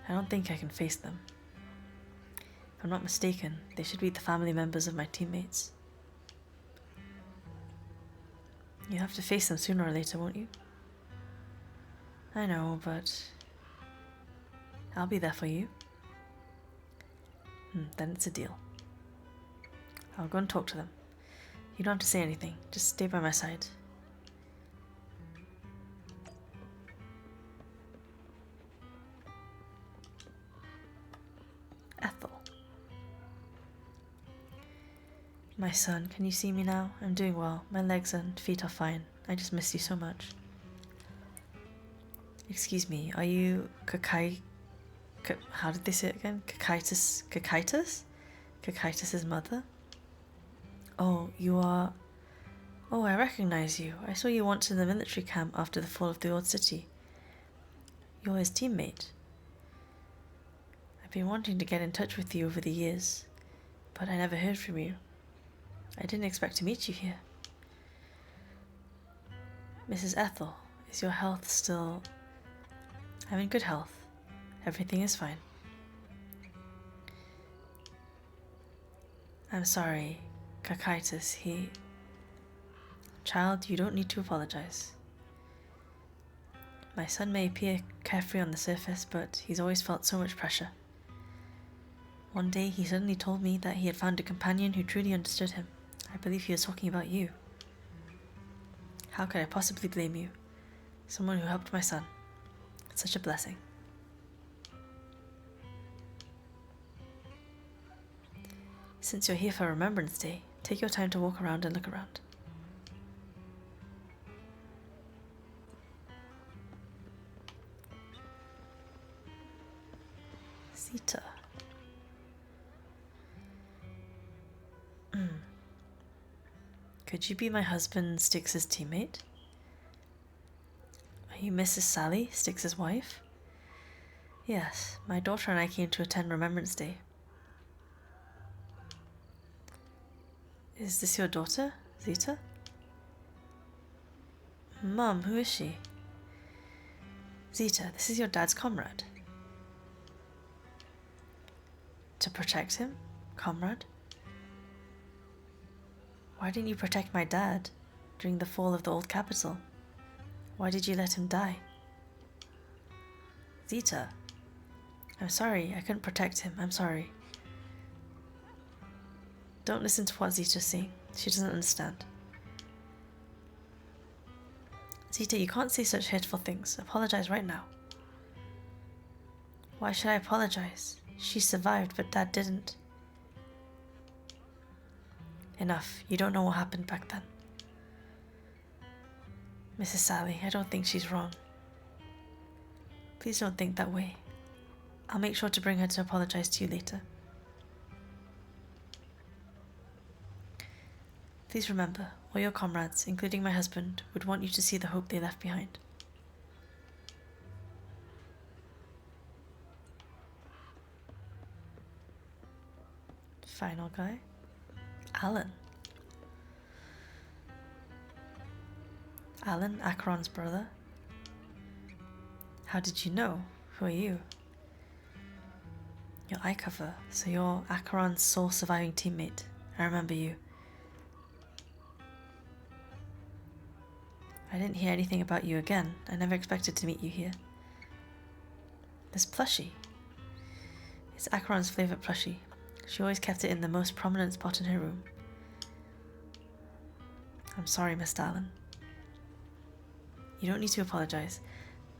I don't think I can face them. If I'm not mistaken, they should be the family members of my teammates. You have to face them sooner or later, won't you? I know, but I'll be there for you. Then it's a deal. I'll go and talk to them. You don't have to say anything. Just stay by my side. Ethel. My son, can you see me now? I'm doing well. My legs and feet are fine. I just miss you so much. Excuse me, are you how did they say it again? Kakaitis' mother? Oh, you are... Oh, I recognize you. I saw you once in the military camp after the fall of the old city. You're his teammate. I've been wanting to get in touch with you over the years, but I never heard from you. I didn't expect to meet you here. Mrs. Ethel, is your health still... I'm in good health. Everything is fine. I'm sorry, Kakaitis, Child, you don't need to apologize. My son may appear carefree on the surface, but he's always felt so much pressure. One day he suddenly told me that he had found a companion who truly understood him. I believe he was talking about you. How could I possibly blame you? Someone who helped my son. It's such a blessing. Since you're here for Remembrance Day, take your time to walk around and look around. Zita. Could you be my husband, Styx's teammate? Are you Mrs. Sally, Styx's wife? Yes, my daughter and I came to attend Remembrance Day. Is this your daughter, Zita? Mom, who is she? Zita, this is your dad's comrade. To protect him? Comrade? Why didn't you protect my dad during the fall of the old capital? Why did you let him die? Zita. I'm sorry, I couldn't protect him. I'm sorry. Don't listen to what Zita's saying. She doesn't understand. Zita, you can't say such hurtful things. Apologize right now. Why should I apologize? She survived, but Dad didn't. Enough. You don't know what happened back then. Mrs. Sally, I don't think she's wrong. Please don't think that way. I'll make sure to bring her to apologize to you later. Please remember, all your comrades, including my husband, would want you to see the hope they left behind. Final guy. Alan. Alan, Acheron's brother. How did you know? Who are you? Your eye cover, so you're Acheron's sole surviving teammate. I remember you. I didn't hear anything about you again. I never expected to meet you here. This plushie. It's Acheron's favorite plushie. She always kept it in the most prominent spot in her room. I'm sorry, Miss Allen. You don't need to apologize.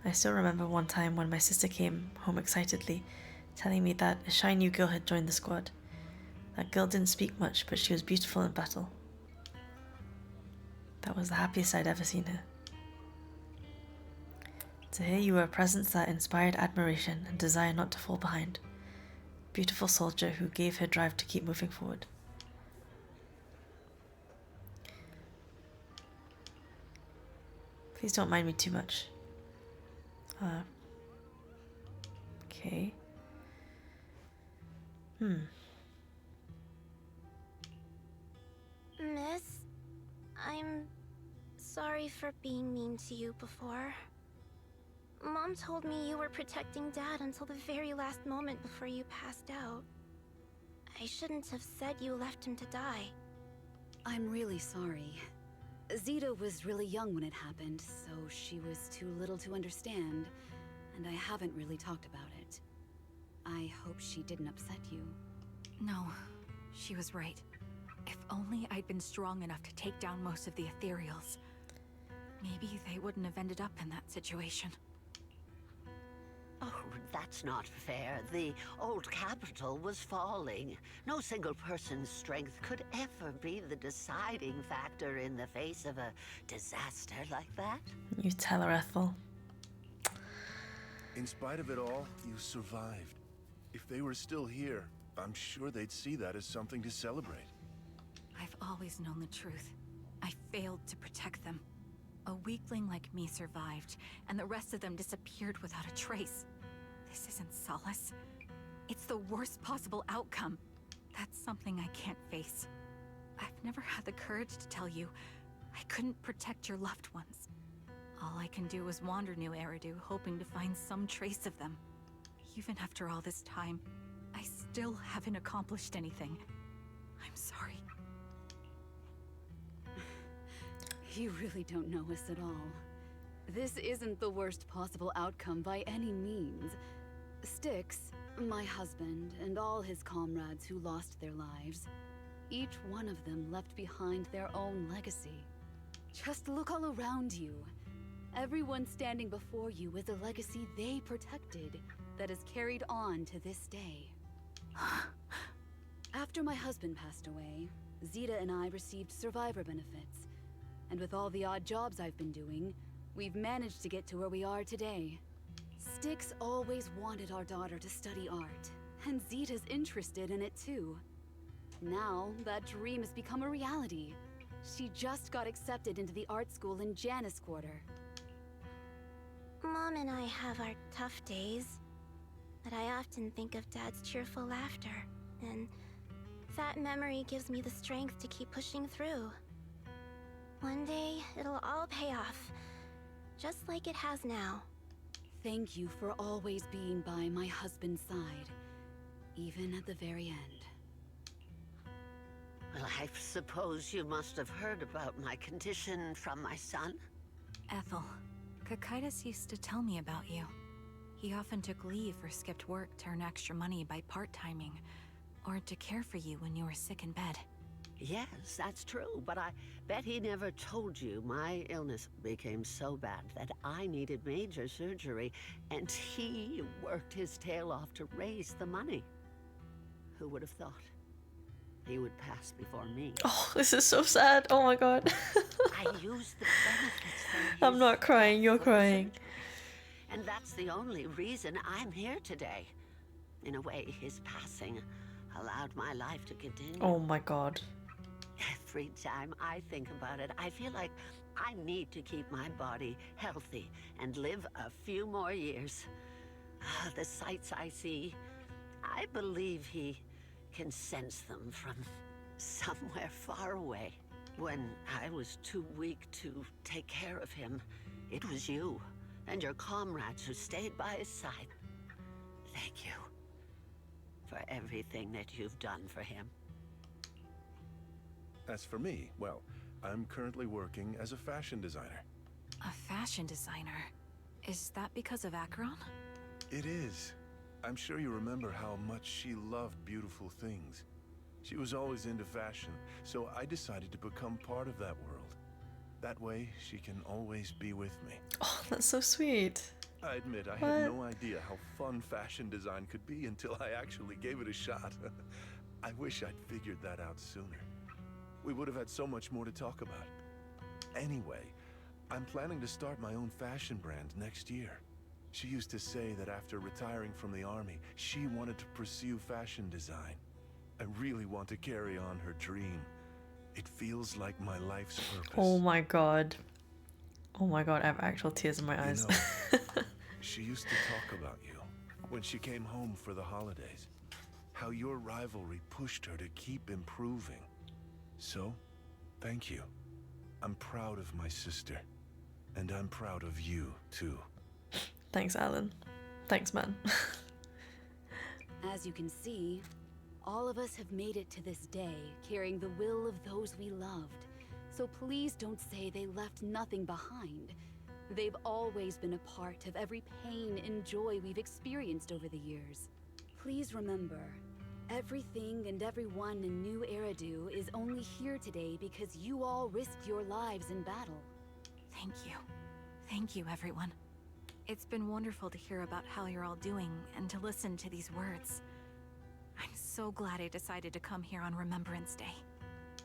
I still remember one time when my sister came home excitedly, telling me that a shy new girl had joined the squad. That girl didn't speak much, but she was beautiful in battle. That was the happiest I'd ever seen her. To hear you were a presence that inspired admiration and desire not to fall behind. Beautiful soldier who gave her drive to keep moving forward. Please don't mind me too much. Okay. Miss, I'm sorry for being mean to you before. Mom told me you were protecting Dad until the very last moment before you passed out. I shouldn't have said you left him to die. I'm really sorry. Zeta was really young when it happened, so she was too little to understand, and I haven't really talked about it. I hope she didn't upset you. No, she was right. If only I'd been strong enough to take down most of the Ethereals. Maybe they wouldn't have ended up in that situation. Oh, that's not fair. The old capital was falling. No single person's strength could ever be the deciding factor in the face of a disaster like that. You tell her, Ethel. In spite of it all, you survived. If they were still here, I'm sure they'd see that as something to celebrate. I've always known the truth. I failed to protect them. A weakling like me survived, and the rest of them disappeared without a trace. This isn't solace. It's the worst possible outcome. That's something I can't face. I've never had the courage to tell you I couldn't protect your loved ones. All I can do is wander New Eridu, hoping to find some trace of them. Even after all this time, I still haven't accomplished anything. I'm sorry. You really don't know us at all. This isn't the worst possible outcome by any means. Styx, my husband, and all his comrades who lost their lives, each one of them left behind their own legacy. Just look all around you. Everyone standing before you is a legacy they protected that is carried on to this day. After my husband passed away, Zeta and I received survivor benefits. And with all the odd jobs I've been doing, we've managed to get to where we are today. Styx always wanted our daughter to study art, and Zeta's interested in it too. Now, that dream has become a reality. She just got accepted into the art school in Janus Quarter. Mom and I have our tough days, but I often think of Dad's cheerful laughter, and that memory gives me the strength to keep pushing through. One day, it'll all pay off, just like it has now. Thank you for always being by my husband's side, even at the very end. Well, I suppose you must have heard about my condition from my son? Ethel, Cocytus used to tell me about you. He often took leave or skipped work to earn extra money by part-timing, or to care for you when you were sick in bed. Yes, that's true, but I bet he never told you my illness became so bad that I needed major surgery, and he worked his tail off to raise the money. Who would have thought he would pass before me? Oh, this is so sad. Oh my god. I used the benefits from his I'm not crying, you're crying. and that's the only reason I'm here today. In a way, his passing allowed my life to continue. Oh my god. Every time I think about it, I feel like I need to keep my body healthy and live a few more years. The sights I see, I believe he can sense them from somewhere far away. When I was too weak to take care of him, it was you and your comrades who stayed by his side. Thank you for everything that you've done for him. As for me, well, I'm currently working as a fashion designer. A fashion designer? Is that because of Acheron? It is. I'm sure you remember how much she loved beautiful things. She was always into fashion, so I decided to become part of that world. That way, she can always be with me. Oh, that's so sweet. I admit I had no idea how fun fashion design could be until I actually gave it a shot. I wish I'd figured that out sooner. We would have had so much more to talk about. Anyway, I'm planning to start my own fashion brand next year. She used to say that after retiring from the army, she wanted to pursue fashion design. I really want to carry on her dream. It feels like my life's purpose. Oh my god. Oh my god, I have actual tears in my eyes. You know, she used to talk about you when she came home for the holidays. How your rivalry pushed her to keep improving. So, thank you. I'm proud of my sister. And I'm proud of you, too. Thanks, Alan. Thanks, man. As you can see, all of us have made it to this day, carrying the will of those we loved. So please don't say they left nothing behind. They've always been a part of every pain and joy we've experienced over the years. Please remember, everything and everyone in New Eridu is only here today because you all risked your lives in battle. Thank you. Thank you, everyone. It's been wonderful to hear about how you're all doing and to listen to these words. I'm so glad I decided to come here on Remembrance Day.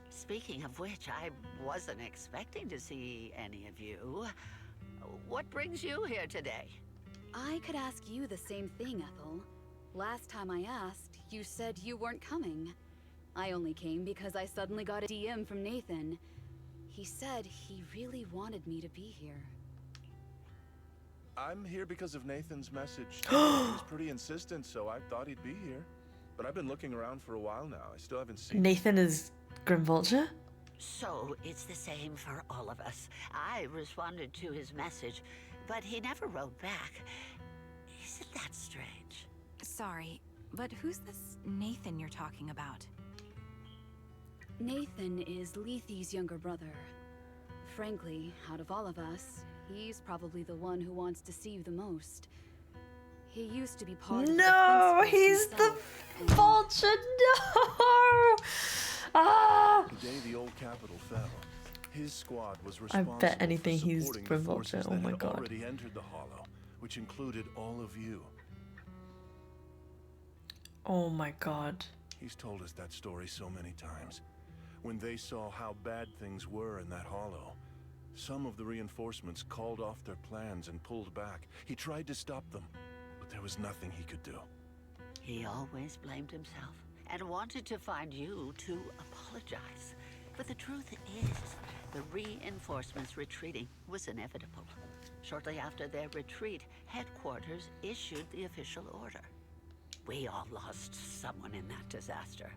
Speaking of which, I wasn't expecting to see any of you. What brings you here today? I could ask you the same thing, Ethel. Last time I asked, you said you weren't coming. I only came because I suddenly got a DM from Nathan. He said he really wanted me to be here. I'm here because of Nathan's message. He was pretty insistent, so I thought he'd be here. But I've been looking around for a while now. I still haven't seen Nathan is Grim Vulture? So it's the same for all of us. I responded to his message, but he never wrote back. Isn't that strange? Sorry, but who's this Nathan you're talking about? Nathan is Lethe's younger brother. Frankly, out of all of us, he's probably the one who wants to see you the most. He used to be part of the No, defense force he's the himself, and- Vulture. No. Ah. The day the old capital fell, his squad was I responsible bet anything for he's supporting Grim the Vulture. forces Oh that my had god. already entered the Hollow, which included all of you. Oh my god. He's told us that story so many times. When they saw how bad things were in that Hollow, some of the reinforcements called off their plans and pulled back. He tried to stop them, but there was nothing he could do. He always blamed himself and wanted to find you to apologize. But the truth is, the reinforcements retreating was inevitable. Shortly after their retreat, headquarters issued the official order. We all lost someone in that disaster.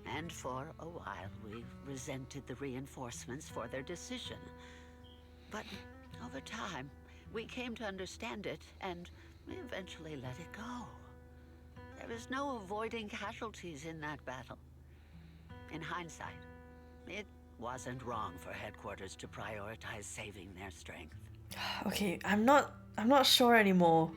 And for a while, we resented the reinforcements for their decision. But over time, we came to understand it, and we eventually let it go. There is no avoiding casualties in that battle. In hindsight, it wasn't wrong for headquarters to prioritize saving their strength. Okay, I'm not sure anymore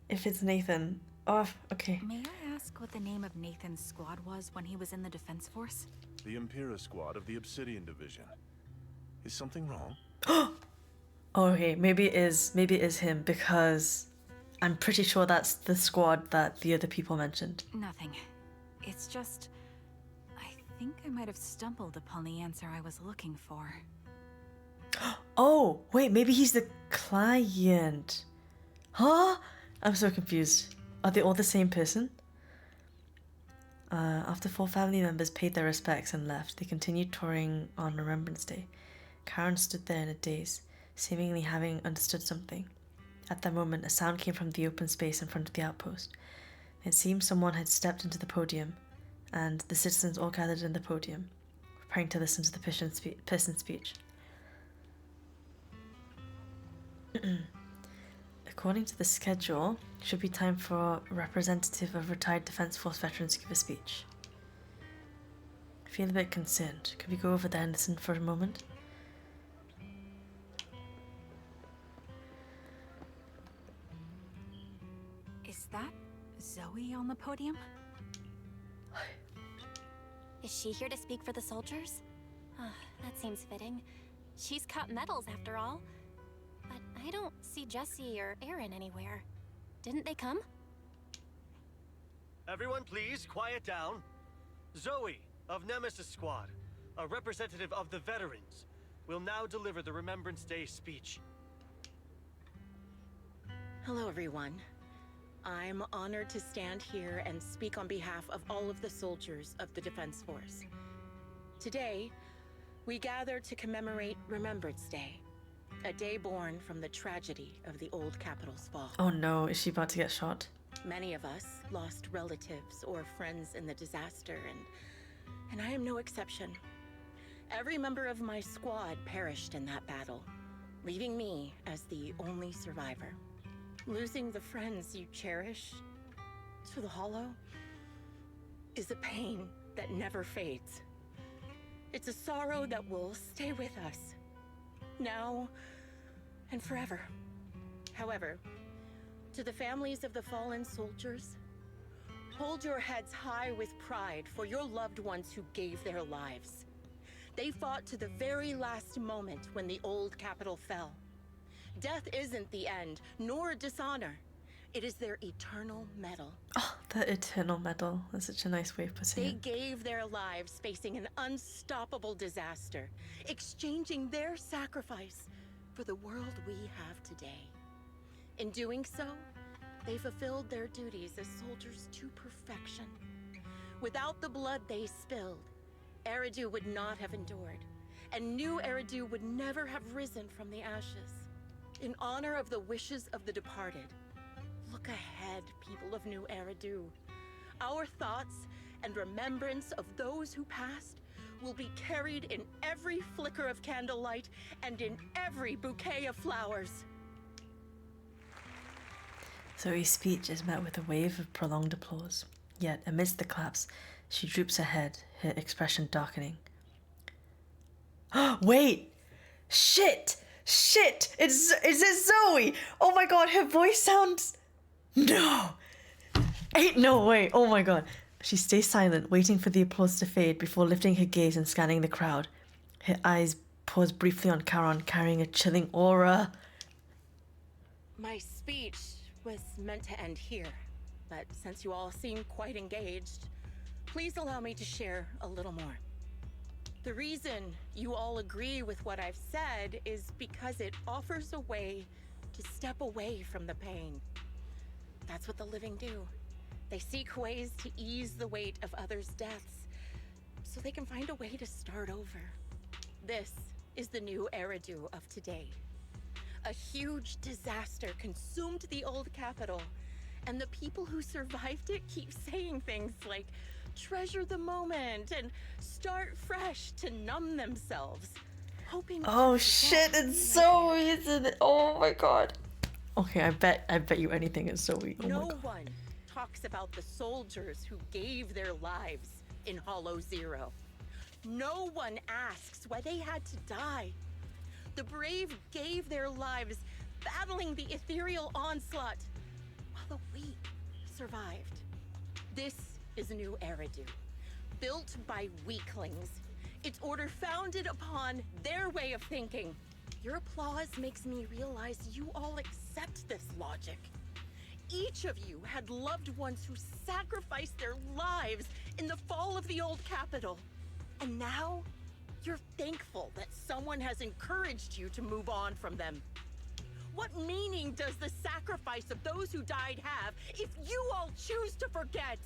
if it's Nathan. Oh, okay. May I ask what the name of Nathan's squad was when he was in the Defense Force? The Impera squad of the Obsidian Division. Is something wrong? Okay, maybe it is him because I'm pretty sure that's the squad that the other people mentioned. Nothing. It's just... I think I might have stumbled upon the answer I was looking for. Oh, wait, maybe he's the client. Huh? I'm so confused. Are they all the same person? After 4 family members paid their respects and left, they continued touring on Remembrance Day. Karen stood there in a daze, seemingly having understood something. At that moment, a sound came from the open space in front of the outpost. It seemed someone had stepped into the podium, and the citizens all gathered in the podium, preparing to listen to the person's speech. According to the schedule, it should be time for a representative of retired Defense Force veterans to give a speech. I feel a bit concerned. Could we go over there and listen for a moment? Is that Zoe on the podium? Is she here to speak for the soldiers? That seems fitting. She's cut medals after all. But I don't see Jesse or Aaron anywhere. Didn't they come? Everyone, please, quiet down. Zoe, of Nemesis Squad, a representative of the veterans, will now deliver the Remembrance Day speech. Hello, everyone. I'm honored to stand here and speak on behalf of all of the soldiers of the Defense Force. Today, we gather to commemorate Remembrance Day, a day born from the tragedy of the old Capitol's fall. Oh no, is she about to get shot? Many of us lost relatives or friends in the disaster, and I am no exception. Every member of my squad perished in that battle, leaving me as the only survivor. Losing the friends you cherish to the Hollow is a pain that never fades. It's a sorrow that will stay with us, now and forever. However, to the families of the fallen soldiers, hold your heads high with pride for your loved ones who gave their lives. They fought to the very last moment when the old Capitol fell. Death isn't the end, nor dishonor. It is their eternal medal. Oh, the eternal medal. That's such a nice way of putting They it. gave their lives facing an unstoppable disaster, exchanging their sacrifice for the world we have today. In doing so, they fulfilled their duties as soldiers to perfection. Without the blood they spilled, Eridu would not have endured, and New Eridu would never have risen from the ashes. In honor of the wishes of the departed, look ahead, people of New Eridu. Our thoughts and remembrance of those who passed will be carried in every flicker of candlelight and in every bouquet of flowers. Zoe's speech is met with a wave of prolonged applause. Yet, amidst the claps, she droops her head, her expression darkening. Wait! Shit! Shit! Is it Zoe? Oh my god, her voice sounds... No! Ain't no way! Oh my god. She stays silent, waiting for the applause to fade before lifting her gaze and scanning the crowd. Her eyes pause briefly on Charon, carrying a chilling aura. My speech was meant to end here, but since you all seem quite engaged, please allow me to share a little more. The reason you all agree with what I've said is because it offers a way to step away from the pain. That's what the living do. They seek ways to ease the weight of others' deaths, so they can find a way to start over. This is the New Eridu of today. A huge disaster consumed the old Capitol, and the people who survived it keep saying things like, treasure the moment and start fresh to numb themselves, hoping. Oh shit, it's Zoe, isn't it? Oh my god. Okay, I bet you anything it's Zoe. Oh No my god. one talks about the soldiers who gave their lives in Hollow Zero. No one asks why they had to die. The brave gave their lives battling the ethereal onslaught, while the weak survived. This is a New Eridu, built by weaklings. Its order founded upon their way of thinking. Your applause makes me realize you all accept this logic. Each of you had loved ones who sacrificed their lives in the fall of the old Capitol. And now, you're thankful that someone has encouraged you to move on from them. What meaning does the sacrifice of those who died have if you all choose to forget?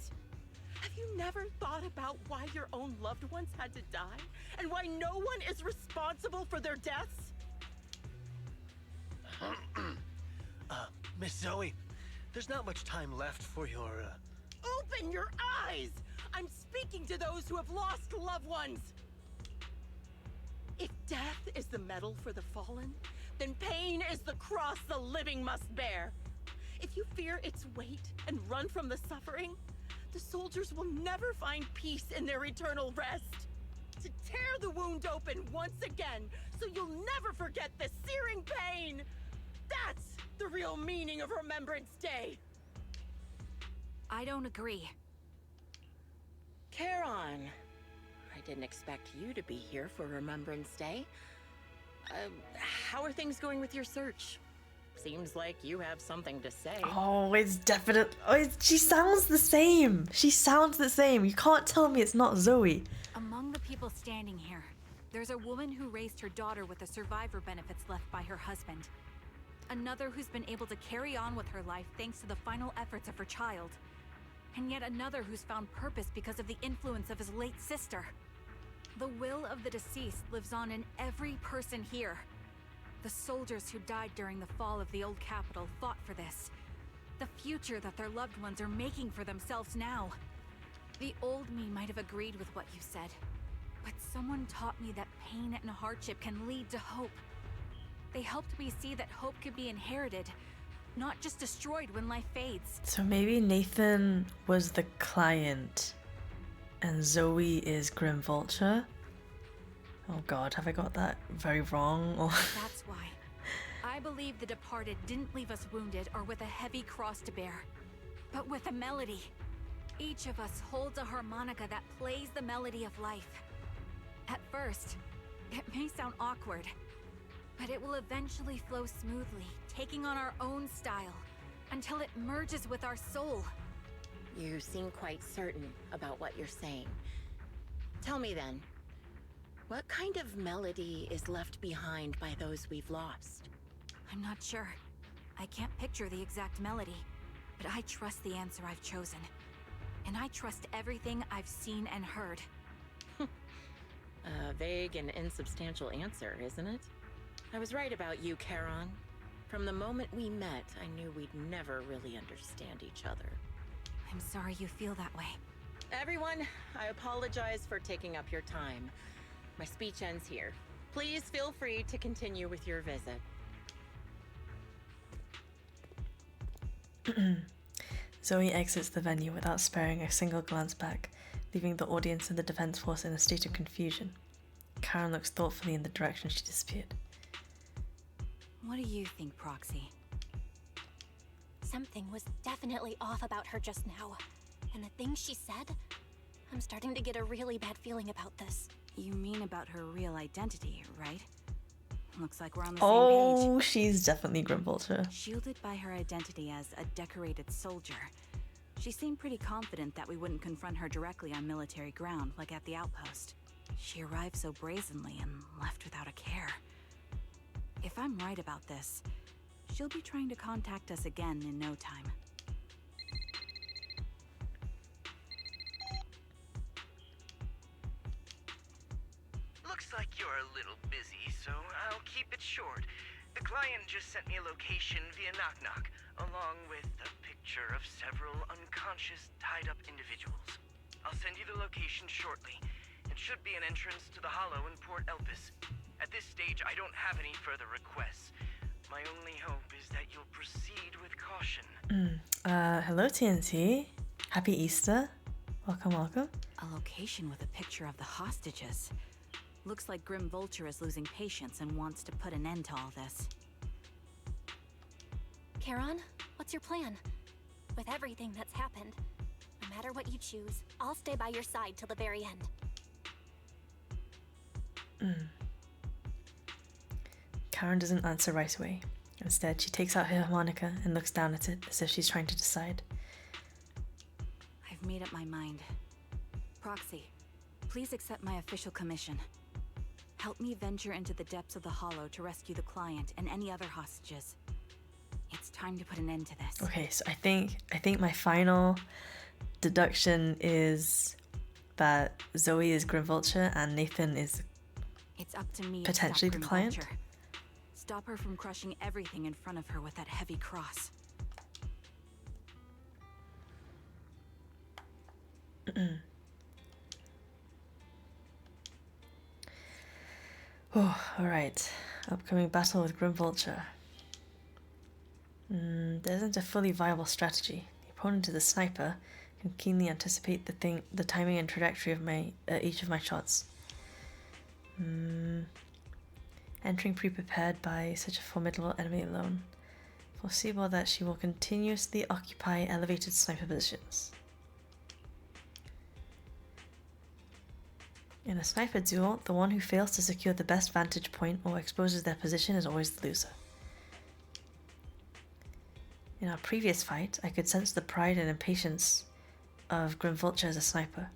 Have you never thought about why your own loved ones had to die? And why no one is responsible for their deaths? Miss Zoe, there's not much time left for your, Open your eyes! I'm speaking to those who have lost loved ones! If death is the medal for the fallen, then pain is the cross the living must bear. If you fear its weight and run from the suffering, the soldiers will never find peace in their eternal rest. To tear the wound open once again, so you'll never forget the searing pain! That's the real meaning of Remembrance Day! I don't agree. Charon, I didn't expect you to be here for Remembrance Day. How are things going with your search? Seems like you have something to say. Oh, it's definite. Oh, she sounds the same. She sounds the same. You can't tell me it's not Zoe. Among the people standing here, there's a woman who raised her daughter with the survivor benefits left by her husband. Another who's been able to carry on with her life thanks to the final efforts of her child. And yet another who's found purpose because of the influence of his late sister. The will of the deceased lives on in every person here. The soldiers who died during the fall of the old capital fought for this. The future that their loved ones are making for themselves now. The old me might have agreed with what you said, but someone taught me that pain and hardship can lead to hope. They helped me see that hope could be inherited, not just destroyed when life fades. So maybe Nathan was the client and Zoe is Grim Vulture? Oh god, have I got that very wrong? That's why. I believe the departed didn't leave us wounded or with a heavy cross to bear, but with a melody. Each of us holds a harmonica that plays the melody of life. At first, it may sound awkward, but it will eventually flow smoothly, taking on our own style, until it merges with our soul. You seem quite certain about what you're saying. Tell me then, what kind of melody is left behind by those we've lost? I'm not sure. I can't picture the exact melody, but I trust the answer I've chosen. And I trust everything I've seen and heard. A vague and insubstantial answer, isn't it? I was right about you, Charon. From the moment we met, I knew we'd never really understand each other. I'm sorry you feel that way. Everyone, I apologize for taking up your time. My speech ends here. Please feel free to continue with your visit. Zoe exits the venue without sparing a single glance back, leaving the audience and the defense force in a state of confusion. Karen looks thoughtfully in the direction she disappeared. What do you think, Proxy? Something was definitely off about her just now. And the things she said, I'm starting to get a really bad feeling about this. You mean about her real identity, right? Looks like we're on the same page. Oh, she's definitely Grim Vulture. Shielded by her identity as a decorated soldier, she seemed pretty confident that we wouldn't confront her directly on military ground, like at the outpost. She arrived so brazenly and left without a care. If I'm right about this, she'll be trying to contact us again in no time. Looks like you're a little busy, so I'll keep it short. The client just sent me a location via Knock Knock, along with a picture of several unconscious, tied-up individuals. I'll send you the location shortly. It should be an entrance to the Hollow in Port Elpis. At this stage, I don't have any further requests. My only hope is that you'll proceed with caution. Hello TNT. Happy Easter. Welcome, welcome. A location with a picture of the hostages. Looks like Grim Vulture is losing patience and wants to put an end to all this. Charon, what's your plan? With everything that's happened, no matter what you choose, I'll stay by your side till the very end. Karen doesn't answer right away. Instead, she takes out her harmonica and looks down at it as if she's trying to decide. I've made up my mind. Proxy, please accept my official commission. Help me venture into the depths of the Hollow to rescue the client and any other hostages. It's time to put an end to this. Okay, so I think my final deduction is that Zoe is Grim Vulture and Nathan is It's up to me potentially to the stop client. Grim Vulture. Stop her from crushing everything in front of her with that heavy cross. Oh, alright. Upcoming battle with Grim Vulture. There isn't a fully viable strategy. The opponent is a sniper, can keenly anticipate the timing and trajectory of each of my shots. Entering pre-prepared by such a formidable enemy alone. Foreseeable that she will continuously occupy elevated sniper positions. In a sniper duel, the one who fails to secure the best vantage point or exposes their position is always the loser. In our previous fight, I could sense the pride and impatience of Grim Vulture as a sniper.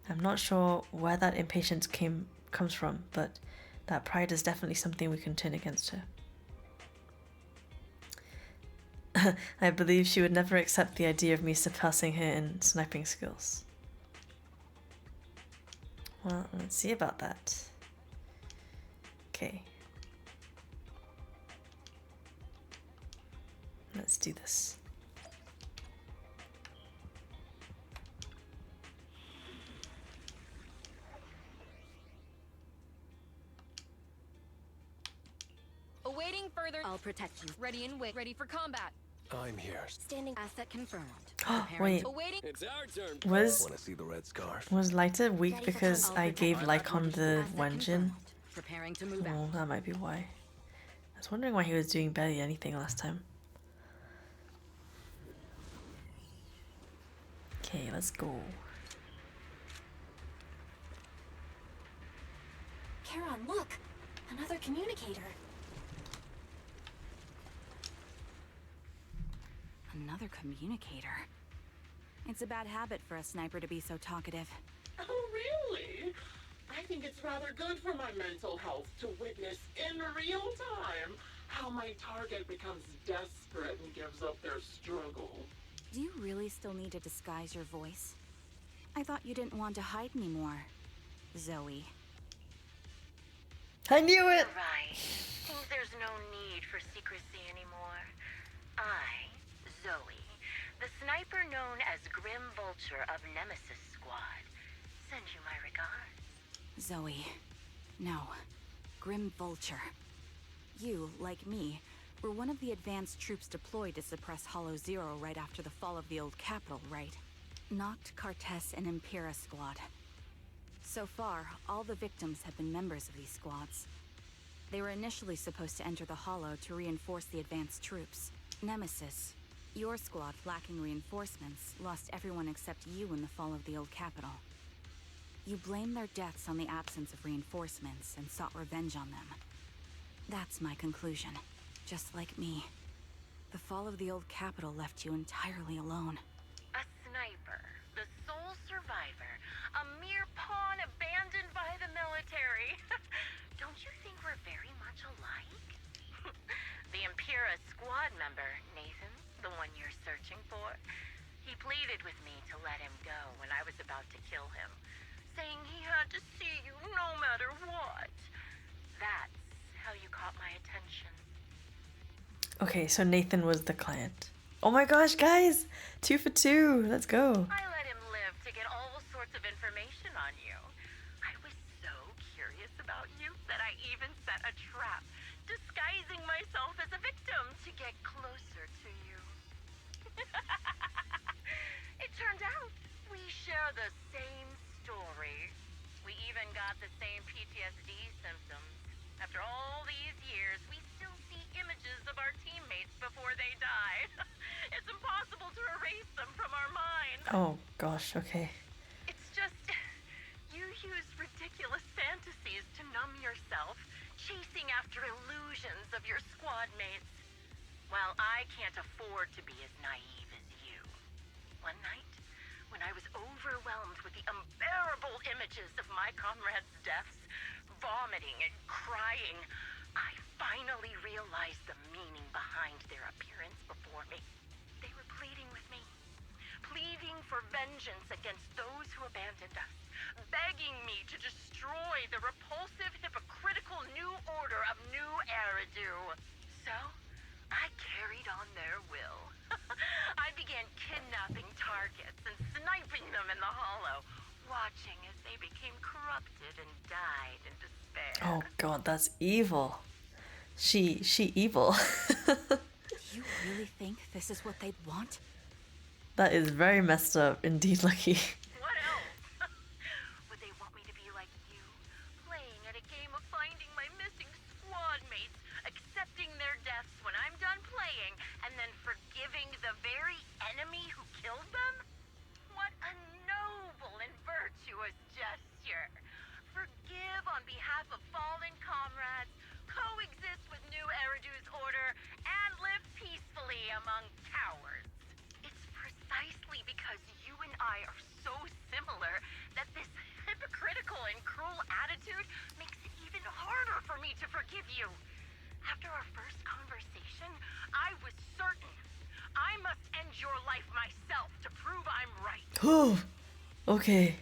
I'm not sure where that impatience comes from, but that pride is definitely something we can turn against her. I believe she would never accept the idea of me surpassing her in sniping skills. Well, let's see about that. Okay. Let's do this. Awaiting further. I'll protect you. Ready and wait. Ready for combat. I'm here. Standing asset confirmed. Wait. Awaiting. It's our turn. Was Want to see the red scarf? Lighter weak because I gave Lycon the Wenjin? Preparing to move Oh, that might be why. I was wondering why he was doing barely anything last time. Okay, let's go. Charon, look! Another communicator. Another communicator. It's a bad habit for a sniper to be so talkative. Oh, really? I think it's rather good for my mental health to witness in real time how my target becomes desperate and gives up their struggle. Do you really still need to disguise your voice? I thought you didn't want to hide anymore, Zoe. I knew it! You're right. Seems there's no need for secrecy anymore. I, Zoe, the sniper known as Grim Vulture of Nemesis Squad, send you my regards. Zoe. No. Grim Vulture. You, like me, were one of the advanced troops deployed to suppress Hollow Zero right after the fall of the old capital, right? Noct, Kartess, and Impera Squad. So far, all the victims have been members of these squads. They were initially supposed to enter the Hollow to reinforce the advanced troops. Nemesis, your squad, lacking reinforcements, lost everyone except you in the fall of the old capital. You blamed their deaths on the absence of reinforcements and sought revenge on them. That's my conclusion. Just like me. The fall of the old capital left you entirely alone. A sniper, the sole survivor, a mere pawn abandoned by the military. Don't you think we're very much alike? The Impera squad member, Nathan, the one you're searching for, he pleaded with me to let him go when I was about to kill him, saying he had to see you no matter what. That's how you caught my attention. Okay, so Nathan was the client. Oh my gosh, guys! 2 for 2! Let's go! I let him live to get all sorts of information on you. I was so curious about you that I even set a trap, disguising myself as a victim to get closer to you. It turned out we share the same story. We even got the same PTSD symptoms. After all these years, we still see images of our teammates before they die. It's impossible to erase them from our mind. Oh gosh, okay. It's just, you use ridiculous fantasies to numb yourself, chasing after illusions of your squad mates. Well, I can't afford to be as naive as you. One night, when I was overwhelmed with the unbearable images of my comrades' deaths, vomiting and crying, I finally realized the meaning behind their appearance before me. They were pleading with me, pleading for vengeance against those who abandoned us, begging me to destroy the repulsive, hypocritical new order of New Eridu. So, I carried on their will. I began kidnapping targets and sniping them in the Hollow, watching as they became corrupted and died in despair. Oh god, that's evil. She evil. You really think this is what they'd want? That is very messed up indeed, Lucky. What else? Would they want me to be like you, playing at a game of finding my missing squad mates, accepting their deaths when I'm done playing, and then forgiving the very enemy who killed them? What a noble and virtuous gesture. among cowards. It's precisely because you and I are so similar that this hypocritical and cruel attitude makes it even harder for me to forgive you. After our first conversation, I was certain I must end your life myself to prove I'm right. Okay.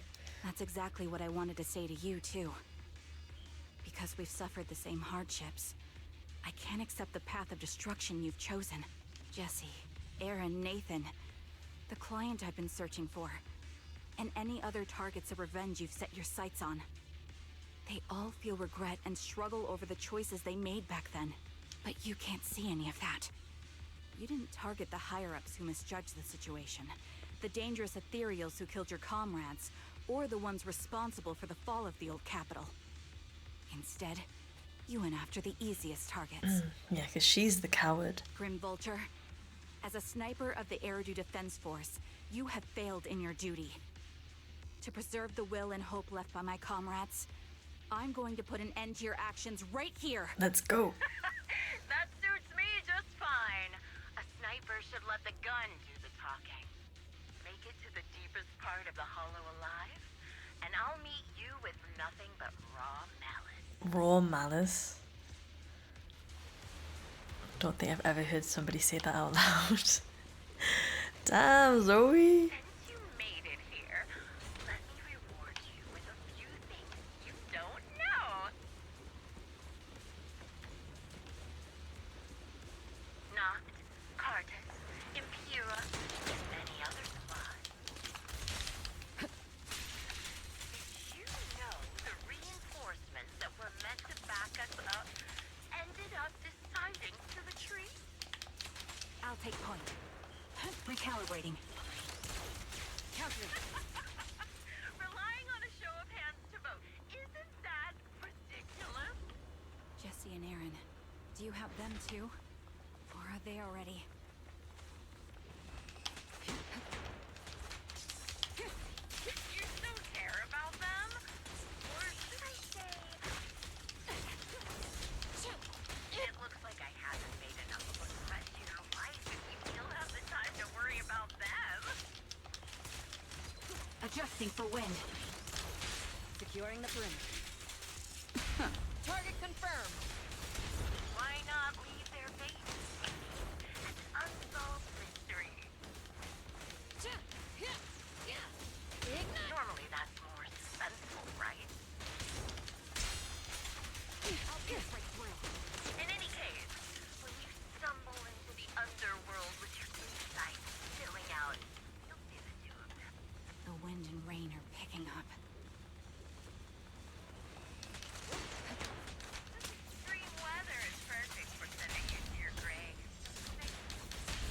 That's exactly what I wanted to say to you, too. Because we've suffered the same hardships, I can't accept the path of destruction you've chosen. Jesse, Aaron, Nathan, the client I've been searching for, and any other targets of revenge you've set your sights on. They all feel regret and struggle over the choices they made back then. But you can't see any of that. You didn't target the higher-ups who misjudged the situation, the dangerous ethereals who killed your comrades, or the ones responsible for the fall of the old capital. Instead, you went after the easiest targets. Yeah, because she's the coward. Grim Vulture, as a sniper of the Eridu Defense Force, you have failed in your duty. To preserve the will and hope left by my comrades, I'm going to put an end to your actions right here. Let's go. That suits me just fine. A sniper should let the gun do the talking. Make it to the deepest part of the hollow alive, and I'll meet you with nothing but raw malice. Raw malice. Don't think I've ever heard somebody say that out loud. Damn, Zoe. Since you made it here, let me reward you with a few things you don't know. Noct, Cartus, Impura, and many other supplies. Did you know the reinforcements that were meant to back us up ended up deciding to retreat? I'll take point. Recalibrating. Counter. Relying on a show of hands to vote. Isn't that ridiculous? Jesse and Aaron, do you have them too? Or are they already? You still care about them? Or should I say... It looks like I haven't made enough of a threat to your life if you still have the time to worry about them. Adjusting for wind. Securing the perimeter. Target confirmed. Why not leave their base? An unsolved mystery. Normally that's more suspenseful, right? I'll pierce right through. In any case, when you stumble into the underworld with your insight spilling out, you'll see the two of them. The wind and rain are picking up. Extreme weather is perfect for sending you to your grave.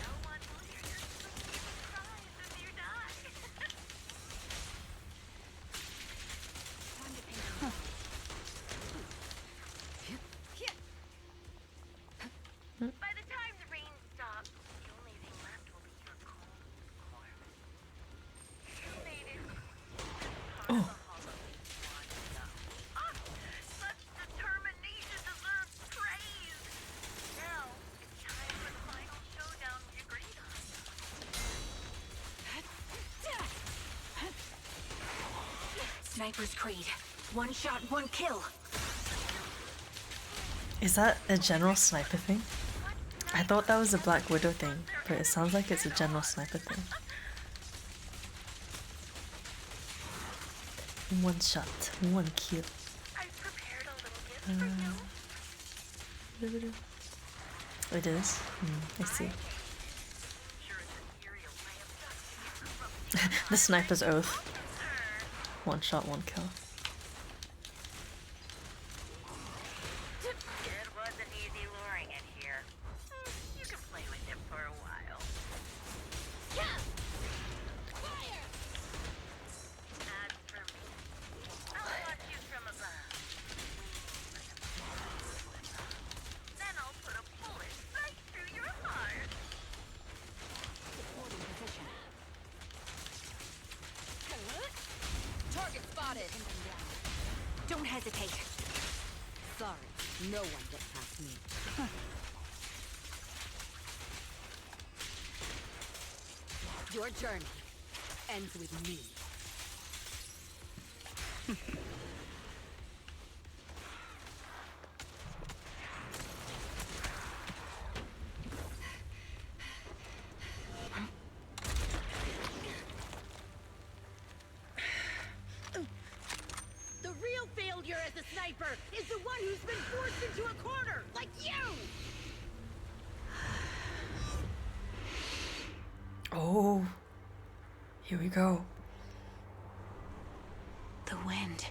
No one will hear your squeaky cries as you die. By the time the rain stops, the only thing left will be your cold corpse. You made it. Oh. Such determination deserves praise. Now it's time for the final showdown we agreed on. Sniper's Creed. One shot, one kill. Is that a general sniper thing? I thought that was a Black Widow thing, but it sounds like it's a general sniper thing. One shot, one kill. I've prepared a little gift for you. It is? I see. The sniper's oath. One shot, one kill. It wasn't easy luring it here. You can play with it for a while. As for me, I'll watch you from above. Then I'll put a bullet right through your heart. Holding position. Target spotted. Don't hesitate. Sorry, no one gets past me. Your journey ends with me. The real failure as a sniper is the one who's been forced into a corner, like you! Oh, here we go. The wind.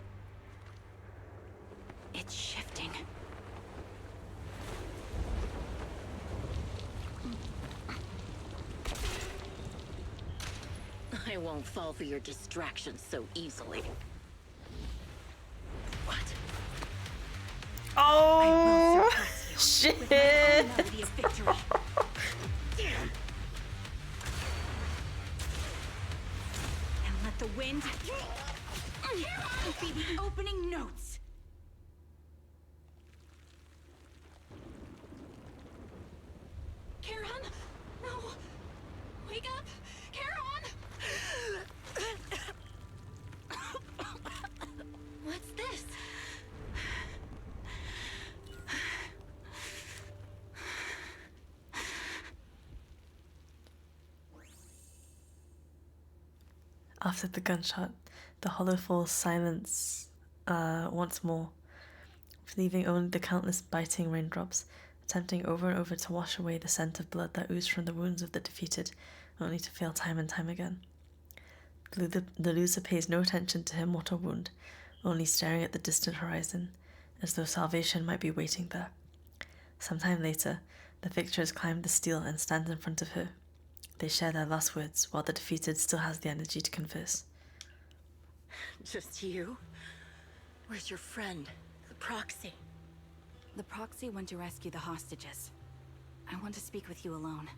It's shifting. I won't fall for your distractions so easily. What? Oh, shit. And let the wind be the opening notes. Charon? No! Wake up! Charon! What's this? After the gunshot, the hollow falls silence once more, leaving only the countless biting raindrops, attempting over and over to wash away the scent of blood that oozed from the wounds of the defeated, only to fail time and time again. The loser pays no attention to her mortal wound, only staring at the distant horizon, as though salvation might be waiting there. Sometime later, the victors climb the steel and stand in front of her. They share their last words, while the defeated still has the energy to converse. Just you? Where's your friend, the Proxy? The Proxy went to rescue the hostages. I want to speak with you alone.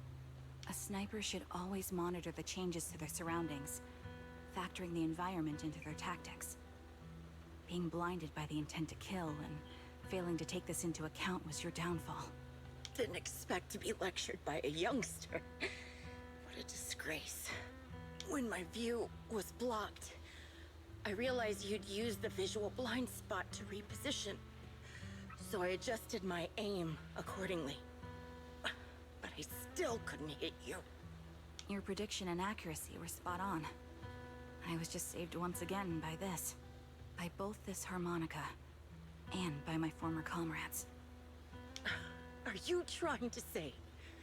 A sniper should always monitor the changes to their surroundings, factoring the environment into their tactics. Being blinded by the intent to kill and failing to take this into account was your downfall. Didn't expect to be lectured by a youngster. What a disgrace. When my view was blocked, I realized you'd used the visual blind spot to reposition. So I adjusted my aim accordingly. But I still couldn't hit you. Your prediction and accuracy were spot on. I was just saved once again by this. By both this harmonica and by my former comrades. Are you trying to say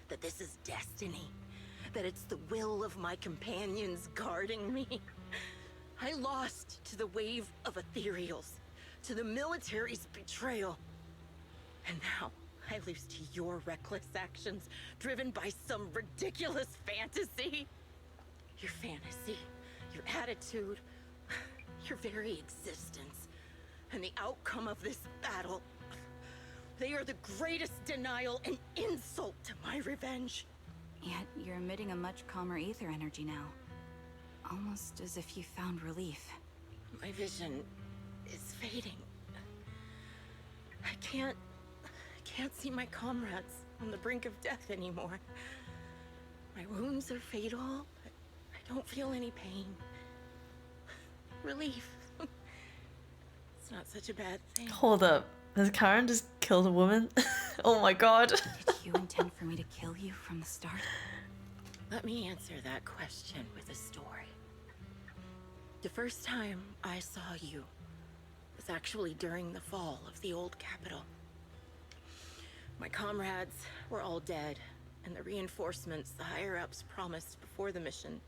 that this is destiny? That it's the will of my companions guarding me? I lost to the wave of ethereals, to the military's betrayal. And now I lose to your reckless actions, driven by some ridiculous fantasy. Your fantasy, your attitude, your very existence, and the outcome of this battle. They are the greatest denial and insult to my revenge. Yet you're emitting a much calmer ether energy now. Almost as if you found relief. My vision is fading. I can't see my comrades on the brink of death anymore. My wounds are fatal, but I don't feel any pain. Relief. It's not such a bad thing. Hold up. Has Karen just killed a woman? Oh my god. Did you intend for me to kill you from the start? Let me answer that question with a story. The first time I saw you was actually during the fall of the old capital. My comrades were all dead, and the reinforcements the higher-ups promised before the mission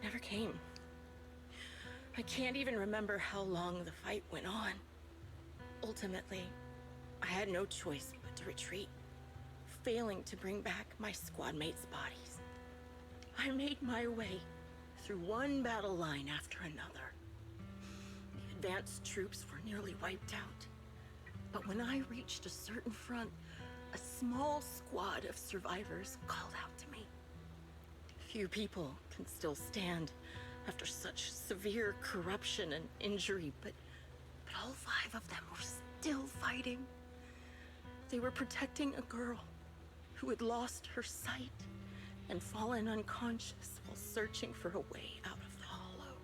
never came. I can't even remember how long the fight went on. Ultimately, I had no choice but to retreat, failing to bring back my squad mates' bodies. I made my way through one battle line after another. The advanced troops were nearly wiped out. But when I reached a certain front, a small squad of survivors called out to me. Few people can still stand after such severe corruption and injury, but all 5 of them were still fighting. They were protecting a girl who had lost her sight and fallen unconscious while searching for a way out of the hollow.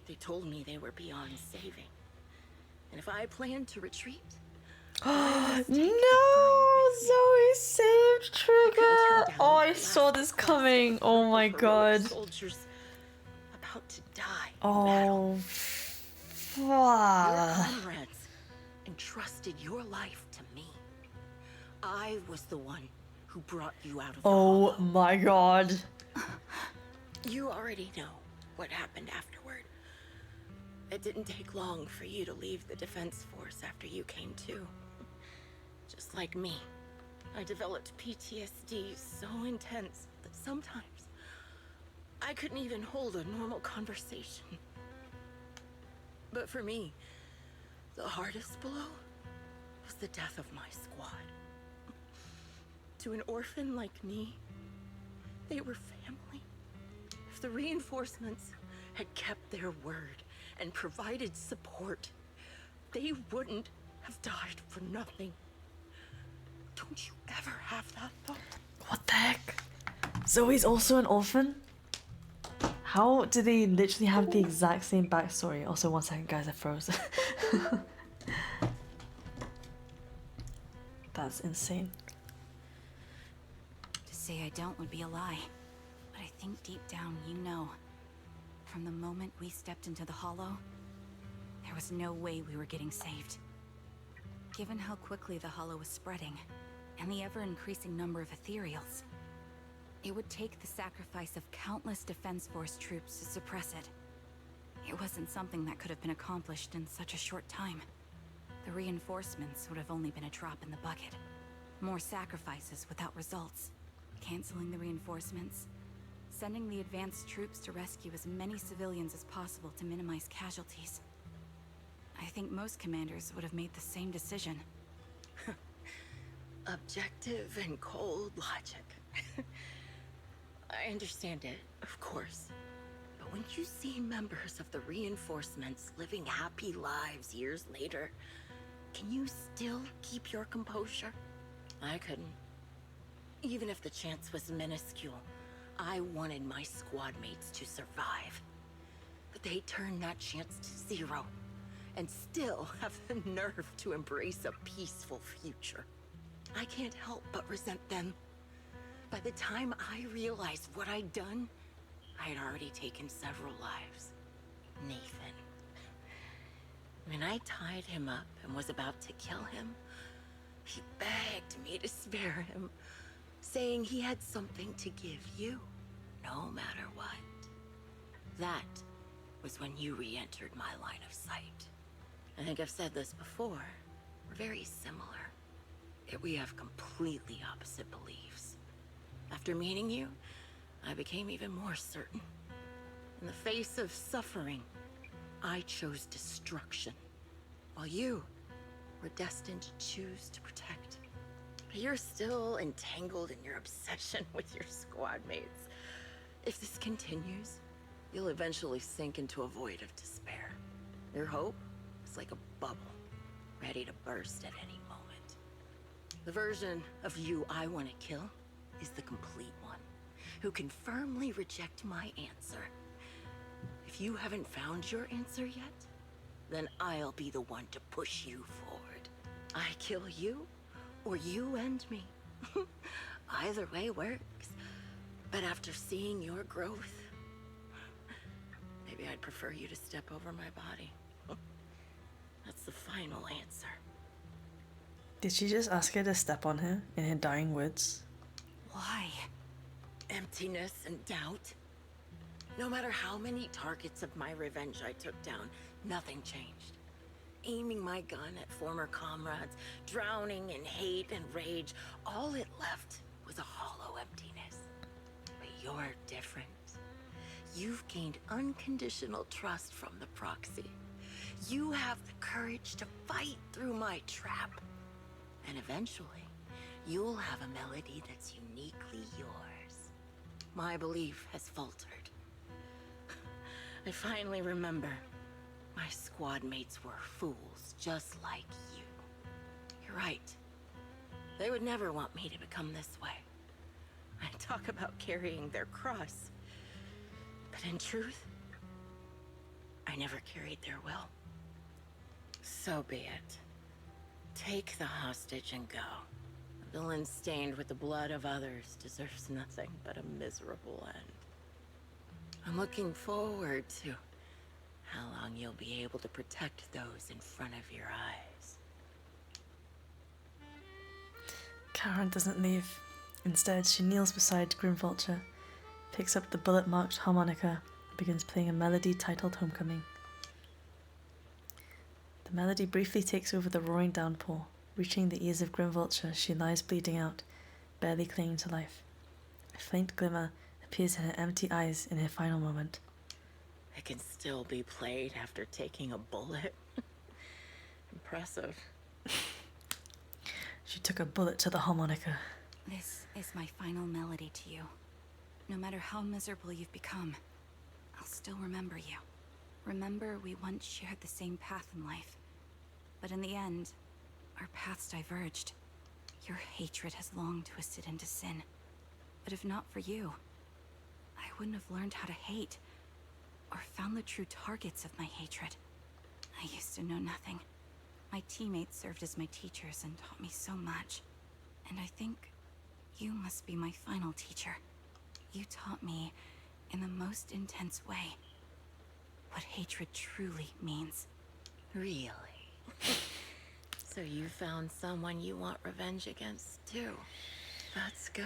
They told me they were beyond saving. And if I planned to retreat, No, Zoe saved Trigger. Oh, I saw this coming. Oh my god. soldiers about to die. Oh, Your fuck. comrades entrusted your life to me. I was the one who brought you out of the Oh hollow. my god. You already know what happened afterward. It didn't take long for you to leave the Defense Force after you came to. Just like me, I developed PTSD so intense that sometimes I couldn't even hold a normal conversation. But for me, the hardest blow was the death of my squad. To an orphan like me, they were family. If the reinforcements had kept their word and provided support, they wouldn't have died for nothing. Don't you ever have that thought? What the heck? Zoe's also an orphan? How do they literally have the exact same backstory? Also, 1 second, guys, I froze. That's insane. To say I don't would be a lie. But I think deep down you know. From the moment we stepped into the Hollow, there was no way we were getting saved. Given how quickly the Hollow was spreading, and the ever-increasing number of Ethereals, it would take the sacrifice of countless Defense Force troops to suppress it. It wasn't something that could have been accomplished in such a short time. The reinforcements would have only been a drop in the bucket. More sacrifices without results. Canceling the reinforcements, sending the advanced troops to rescue as many civilians as possible to minimize casualties. I think most commanders would have made the same decision. Objective and cold logic. I understand it, of course. But when you see members of the reinforcements living happy lives years later, can you still keep your composure? I couldn't. Even if the chance was minuscule, I wanted my squad mates to survive. But they turned that chance to zero, and still have the nerve to embrace a peaceful future. I can't help but resent them. By the time I realized what I'd done, I had already taken several lives. Nathan. When I tied him up and was about to kill him, he begged me to spare him, saying he had something to give you, no matter what. That was when you re-entered my line of sight. I think I've said this before. We're very similar. Yet we have completely opposite beliefs. After meeting you, I became even more certain. In the face of suffering, I chose destruction, while you were destined to choose to protect. But you're still entangled in your obsession with your squad mates. If this continues, you'll eventually sink into a void of despair. Your hope is like a bubble, ready to burst at any moment. The version of you I want to kill is the complete one, who can firmly reject my answer. If you haven't found your answer yet, then I'll be the one to push you forward. I kill you, or you end me. Either way works. But after seeing your growth, maybe I'd prefer you to step over my body. That's the final answer. Did she just ask her to step on her in her dying words? Why? Emptiness and doubt. No matter how many targets of my revenge I took down, nothing changed. Aiming my gun at former comrades, drowning in hate and rage, all it left was a hollow emptiness. But you're different. You've gained unconditional trust from the proxy. You have the courage to fight through my trap. And eventually, you'll have a melody that's uniquely yours. My belief has faltered. I finally remember my squad mates were fools just like you. You're right. They would never want me to become this way. I Talk about carrying their cross. But in truth, I never carried their will. So be it. Take the hostage and go. A villain stained with the blood of others deserves nothing but a miserable end. I'm looking forward to how long you'll be able to protect those in front of your eyes. Karen doesn't leave. Instead, she kneels beside Grimvulture, picks up the bullet-marked harmonica, and begins playing a melody titled Homecoming. The melody briefly takes over the roaring downpour. Reaching the ears of Grimvulture, she lies bleeding out, barely clinging to life. A faint glimmer appears in her empty eyes in her final moment. It can still be played after taking a bullet. Impressive. She took a bullet to the harmonica. This is my final melody to you. No matter how miserable you've become, I'll still remember you. Remember we once shared the same path in life. But in the end, our paths diverged. Your hatred has long twisted into sin. But if not for you, I wouldn't have learned how to hate, or found the true targets of my hatred. I used to know nothing. My teammates served as my teachers and taught me so much. And I think you must be my final teacher. You taught me, in the most intense way, what hatred truly means. Really? So you found someone you want revenge against, too. That's good.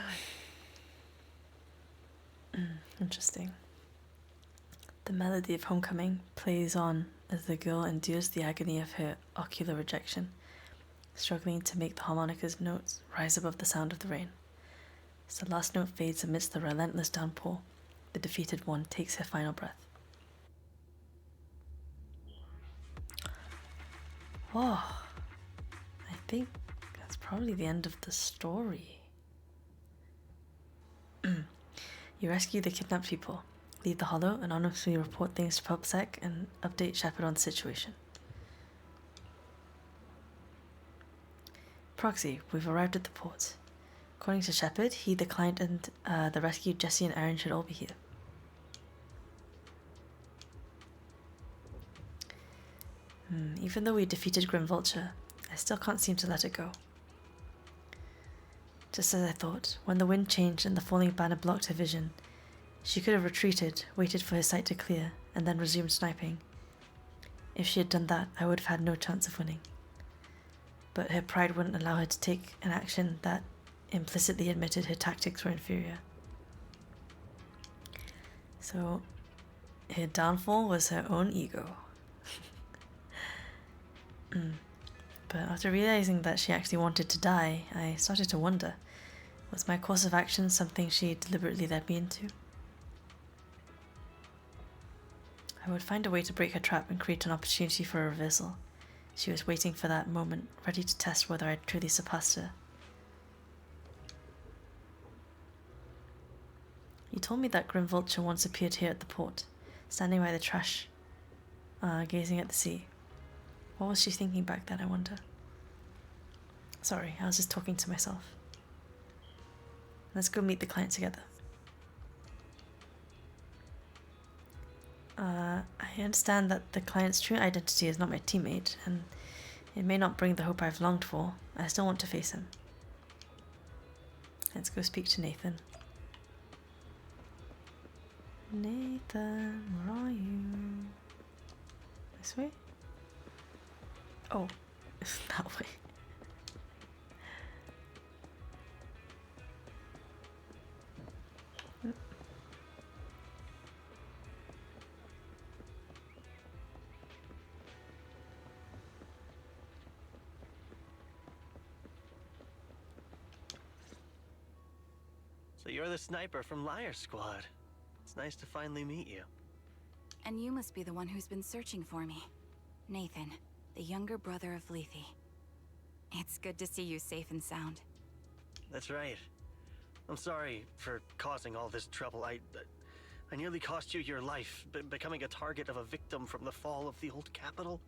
Interesting. The melody of Homecoming plays on as the girl endures the agony of her ocular rejection, struggling to make the harmonica's notes rise above the sound of the rain. As the last note fades amidst the relentless downpour, the defeated one takes her final breath. Oh, I think that's probably the end of the story. You rescue the kidnapped people, leave the Hollow, anonymously report things to PubSec, and update Shepard on the situation. Proxy, we've arrived at the port. According to Shepard, he, the client, and the rescued Jesse and Aaron should all be here. Even though we defeated Grimvulture, I still can't seem to let it go. Just as I thought, when the wind changed and the falling banner blocked her vision, she could have retreated, waited for her sight to clear, and then resumed sniping. If she had done that, I would have had no chance of winning. But her pride wouldn't allow her to take an action that implicitly admitted her tactics were inferior. So, her downfall was her own ego. But after realizing that she actually wanted to die, I started to wonder, was my course of action something she deliberately led me into? I would find a way to break her trap and create an opportunity for a reversal. She was waiting for that moment, ready to test whether I'd truly surpassed her. You told me that Grimvulture once appeared here at the port, standing by the trash, gazing at the sea. What was she thinking back then, I wonder? Sorry, I was just talking to myself. Let's go meet the client together. I understand that the client's true identity is not my teammate, and it may not bring the hope I've longed for. I still want to face him. Let's go speak to Nathan. Nathan, where are you? This way? Oh, that way. So you're the sniper from Liar Squad. It's nice to finally meet you. And you must be the one who's been searching for me. Nathan, the younger brother of Lethe. It's good to see you safe and sound. That's right. I'm sorry for causing all this trouble. I nearly cost you your life, becoming a target of a victim from the fall of the old capital.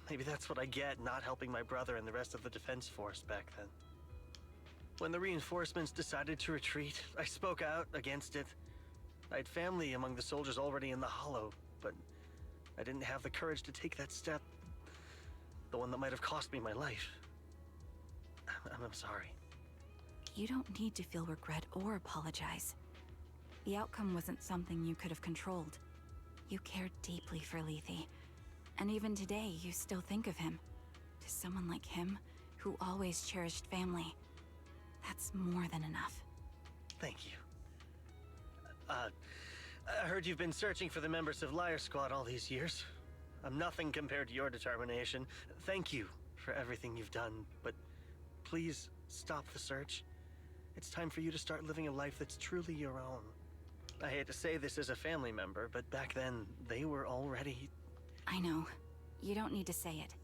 Maybe that's what I get, not helping my brother and the rest of the defense force back then. When the reinforcements decided to retreat, I spoke out against it. I had family among the soldiers already in the Hollow, but I didn't have the courage to take that step. The one that might have cost me my life. I'm sorry. You don't need to feel regret or apologize. The outcome wasn't something you could have controlled. You cared deeply for Lethe, and even today you still think of him. To someone like him, who always cherished family, that's more than enough. Thank you. I heard you've been searching for the members of Liar Squad all these years. I'm nothing compared to your determination. Thank you for everything you've done, but please stop the search. It's time for you to start living a life that's truly your own. I hate to say this as a family member, but back then, they were already... I know. You don't need to say it.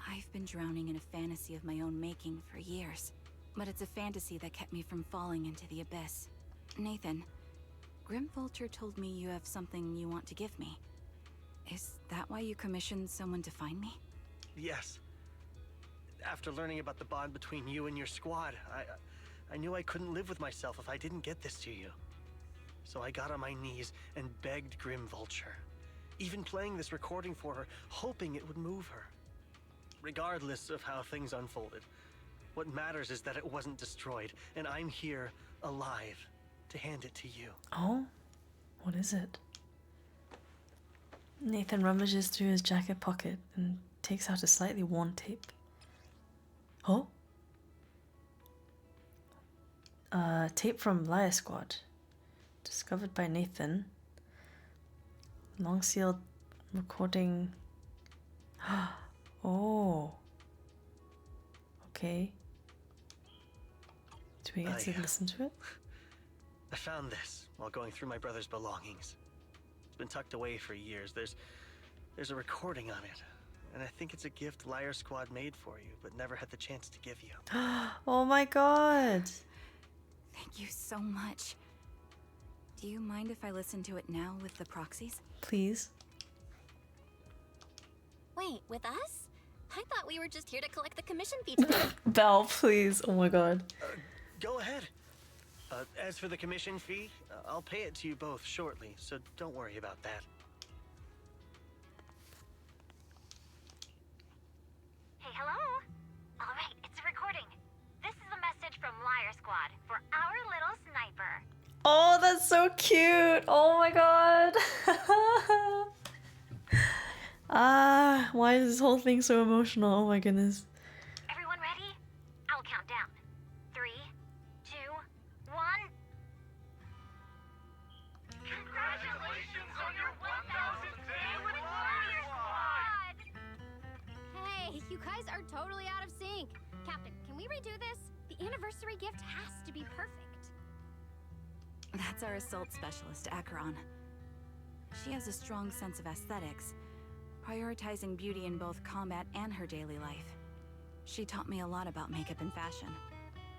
I've been drowning in a fantasy of my own making for years. But it's a fantasy that kept me from falling into the abyss. Nathan, Grim Vulture told me you have something you want to give me. Is that why you commissioned someone to find me? Yes. After learning about the bond between you and your squad, I knew I couldn't live with myself if I didn't get this to you. So I got on my knees and begged Grim Vulture, even playing this recording for her, hoping it would move her. Regardless of how things unfolded, what matters is that it wasn't destroyed, and I'm here, alive, to hand it to you. Oh? What is it? Nathan rummages through his jacket pocket and takes out a slightly worn tape. Oh? Tape from Liar Squad. Discovered by Nathan. Long sealed recording. Oh. Okay. Do we get to listen to it? I found this while going through my brother's belongings. It's been tucked away for years. There's a recording on it. And I think it's a gift Liar Squad made for you, but never had the chance to give you. Oh my god. Thank you so much. Do you mind if I listen to it now with the proxies? Please. Wait, with us? I thought we were just here to collect the commission fee today. Belle, please. Oh my god. Go ahead. As for the commission fee, I'll pay it to you both shortly, so don't worry about that. Hey, hello? Alright, it's a recording. This is a message from Liar Squad for our little sniper. Oh, that's so cute. Oh my god. Why is this whole thing so emotional? Oh my goodness. Everyone ready? I'll count down. 3, 2, 1. Congratulations on your 1000th day with Liar Squad! Hey, you guys are totally out of sync. Captain, can we redo this? The anniversary gift has to be perfect. That's our assault specialist, Acheron. She has a strong sense of aesthetics, prioritizing beauty in both combat and her daily life. She taught me a lot about makeup and fashion.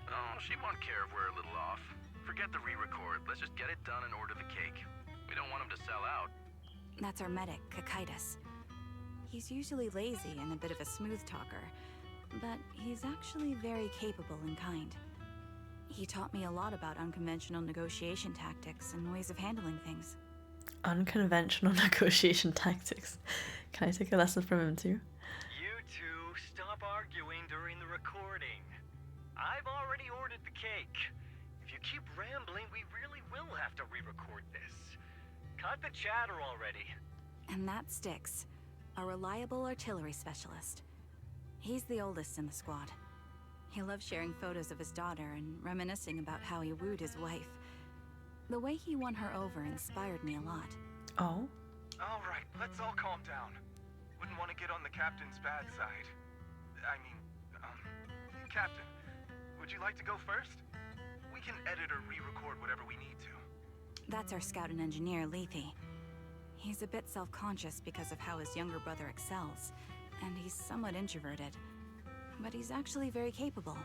Oh, she won't care if we're a little off. Forget the re-record. Let's just get it done and order the cake. We don't want him to sell out. That's our medic, Kakaitis. He's usually lazy and a bit of a smooth talker, but he's actually very capable and kind. He taught me a lot about unconventional negotiation tactics and ways of handling things. Unconventional negotiation tactics. Can I take a lesson from him too? You two, stop arguing during the recording. I've already ordered the cake. If you keep rambling, we really will have to re-record this. Cut the chatter already. And that's Styx, a reliable artillery specialist. He's the oldest in the squad. He loves sharing photos of his daughter and reminiscing about how he wooed his wife. The way he won her over inspired me a lot. Oh? All right, let's all calm down. Wouldn't want to get on the captain's bad side. Captain, would you like to go first? We can edit or re-record whatever we need to. That's our scout and engineer, Lethe. He's a bit self-conscious because of how his younger brother excels, and he's somewhat introverted. But he's actually very capable.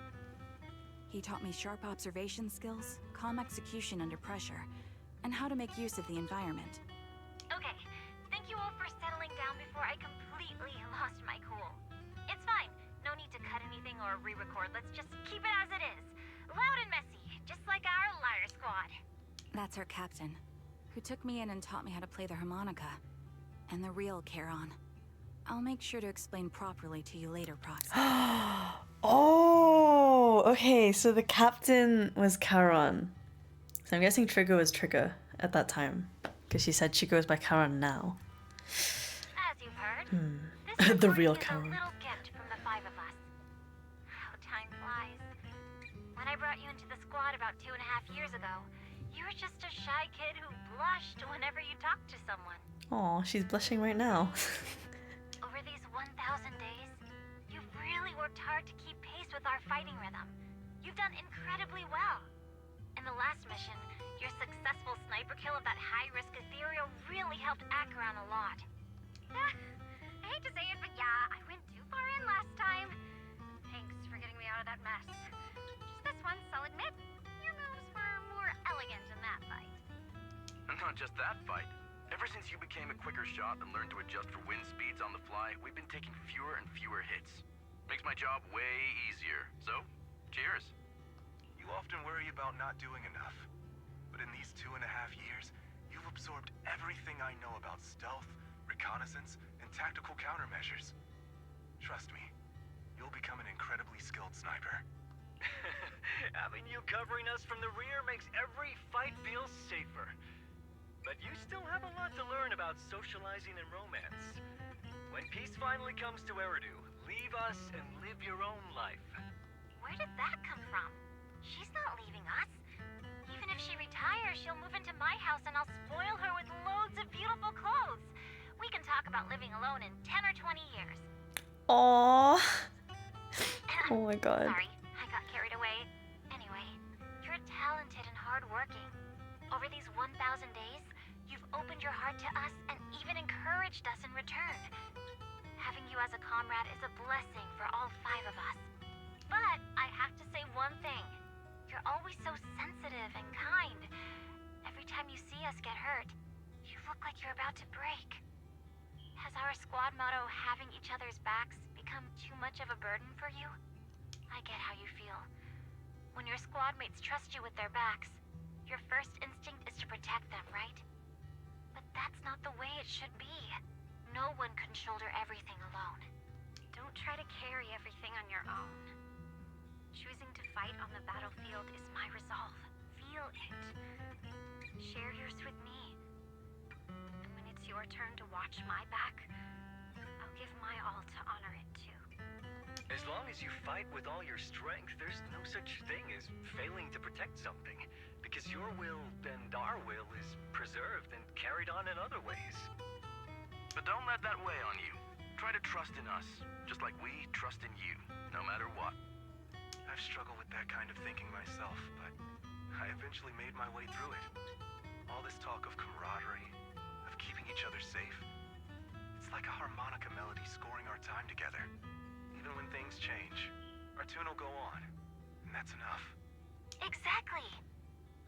He taught me sharp observation skills, calm execution under pressure, and how to make use of the environment. Okay, thank you all for settling down before I completely lost my cool. It's fine. No need to cut anything or re-record. Let's just keep it as it is. loud and messy, just like our liar squad. That's our captain, who took me in and taught me how to play the harmonica. And the real Charon. I'll make sure to explain properly to you later, Proxy. Oh, okay, so the captain was Charon. So I'm guessing Trigger was Trigger at that time. Because she said she goes by Charon now. As you've heard, The real is a Charon. little gift from the five of us. How time flies. When I brought you into the squad about 2.5 years ago, you were just a shy kid who blushed whenever you talked to someone. Oh, she's blushing right now. Over these 1,000 days, you've really worked hard to keep pace with our fighting rhythm. You've done incredibly well. In the last mission, your successful sniper kill of that high-risk ethereal really helped Acheron a lot. I hate to say it, but yeah, I went too far in last time. Thanks for getting me out of that mess. Just this once, I'll admit, your moves were more elegant in that fight. And not just that fight. Ever since you became a quicker shot and learned to adjust for wind speeds on the fly, we've been taking fewer and fewer hits. Makes my job way easier. So, cheers. You often worry about not doing enough. But in these 2.5 years, you've absorbed everything I know about stealth, reconnaissance, and tactical countermeasures. Trust me, you'll become an incredibly skilled sniper. Having you covering us from the rear makes every fight feel safer. But you still have a lot to learn about socializing and romance. When peace finally comes to Eridu, leave us and live your own life. Where did that come from? She's not leaving us. Even if she retires, she'll move into my house and I'll spoil her with loads of beautiful clothes. We can talk about living alone in 10 or 20 years. Aww. Oh my god. Sorry, I got carried away. Anyway, you're talented and hardworking. Over these 1,000 days, you've opened your heart to us and even encouraged us in return. Having you as a comrade is a blessing for all 5 of us. But I have to say one thing. You're always so sensitive and kind. Every time you see us get hurt, you look like you're about to break. Has our squad motto, having each other's backs, become too much of a burden for you? I get how you feel. When your squad mates trust you with their backs, your first instinct is to protect them, right? But that's not the way it should be. No one can shoulder everything alone. Don't try to carry everything on your own. Choosing to fight on the battlefield is my resolve. Feel it. Share yours with me. And when it's your turn to watch my back, I'll give my all to honor it too. As long as you fight with all your strength, there's no such thing as failing to protect something. Because your will and our will is preserved and carried on in other ways. But don't let that weigh on you. Try to trust in us, just like we trust in you, no matter what. I've struggled with that kind of thinking myself, but I eventually made my way through it. All this talk of camaraderie, of keeping each other safe, it's like a harmonica melody scoring our time together. Even when things change, our tune will go on, and that's enough. Exactly.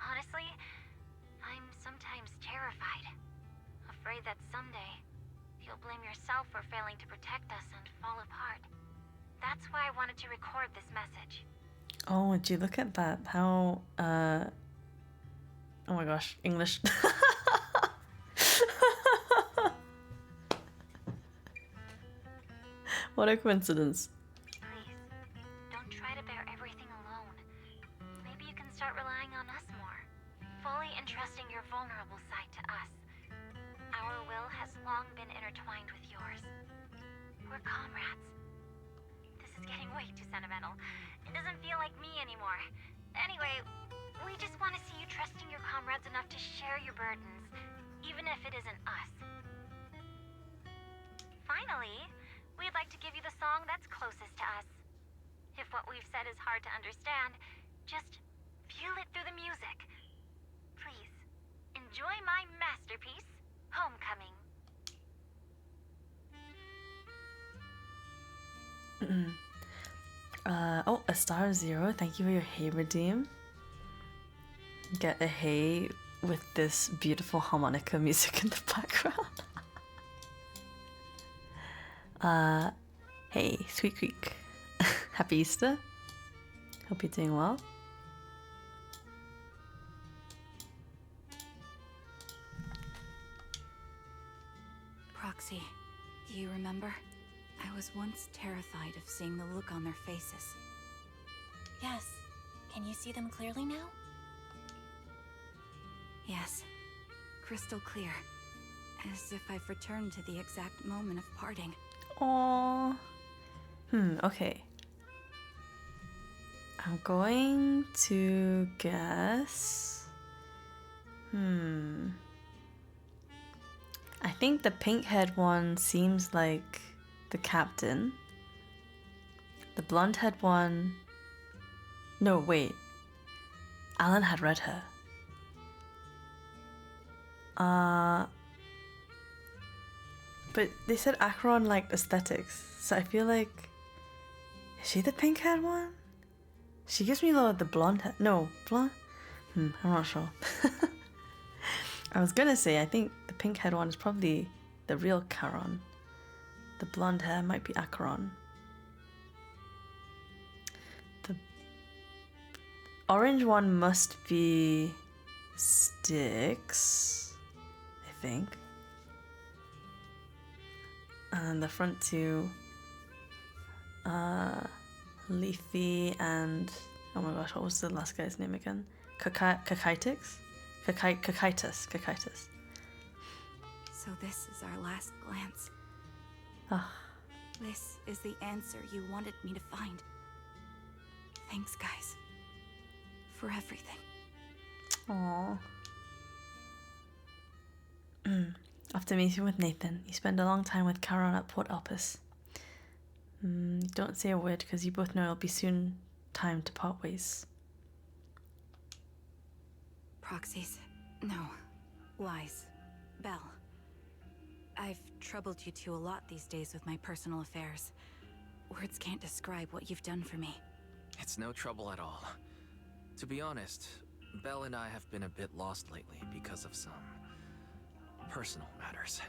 Honestly, I'm sometimes terrified. Afraid that someday, you'll blame yourself for failing to protect us and fall apart. That's why I wanted to record this message. Oh, would you look at that? How, oh my gosh, English. What a coincidence. Please, don't try to bear everything alone. Maybe you can start relying on us more, fully entrusting your vulnerable side to us. Our will has long been intertwined with yours. We're comrades. This is getting way too sentimental. It doesn't feel like me anymore. Anyway, we just want to see you trusting your comrades enough to share your burdens, even if it isn't us. Finally, we'd like to give you the song that's closest to us. If what we've said is hard to understand, just feel it through the music. Please, enjoy my masterpiece, Homecoming. Oh, a star 0. Thank you for your hay redeem. Get a hay with this beautiful harmonica music in the background. Hey, Sweet Creek. Happy Easter. Hope you're doing well. Proxy, do you remember? I was once terrified of seeing the look on their faces. Yes. Can you see them clearly now? Yes. Crystal clear. As if I've returned to the exact moment of parting. Aww. Okay. I'm going to guess... I think the pink-haired one seems like the captain. The blonde-haired one... No, wait. Alan had red hair. But they said Acheron liked aesthetics, so I feel like... Is she the pink-haired one? She gives me the blonde hair. No, blonde? I'm not sure. I was gonna say, I think the pink-haired one is probably the real Charon. The blonde hair might be Acheron. The orange one must be Styx, I think. And the front two, Leafy and, oh my gosh, what was the last guy's name again? Kakaitis? Kakaitis. So this is our last glance. Ah. This is the answer you wanted me to find. Thanks, guys. For everything. Aww. After meeting with Nathan, you spend a long time with Charon at Port Elpis. Don't say a word because you both know it'll be soon time to part ways. Proxies. No. Lies. Belle. I've troubled you two a lot these days with my personal affairs. Words can't describe what you've done for me. It's no trouble at all. To be honest, Belle and I have been a bit lost lately because of some personal matters.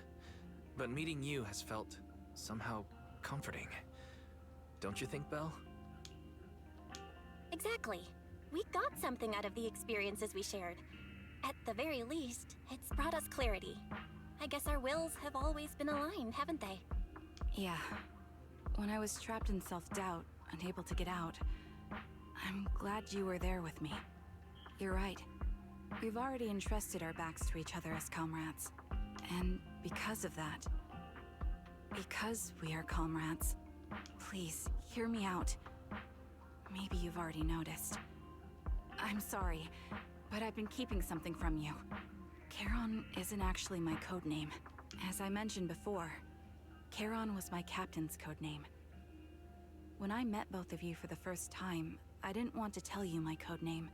But meeting you has felt somehow comforting. Don't you think, Belle? Exactly. We got something out of the experiences we shared. At the very least, it's brought us clarity. I guess our wills have always been aligned, haven't they? Yeah. When I was trapped in self-doubt, unable to get out, I'm glad you were there with me. You're right. We've already entrusted our backs to each other as comrades. And because of that, because we are comrades, please, hear me out. Maybe you've already noticed. I'm sorry, but I've been keeping something from you. Charon isn't actually my codename. As I mentioned before, Charon was my captain's codename. When I met both of you for the first time, I didn't want to tell you my codename,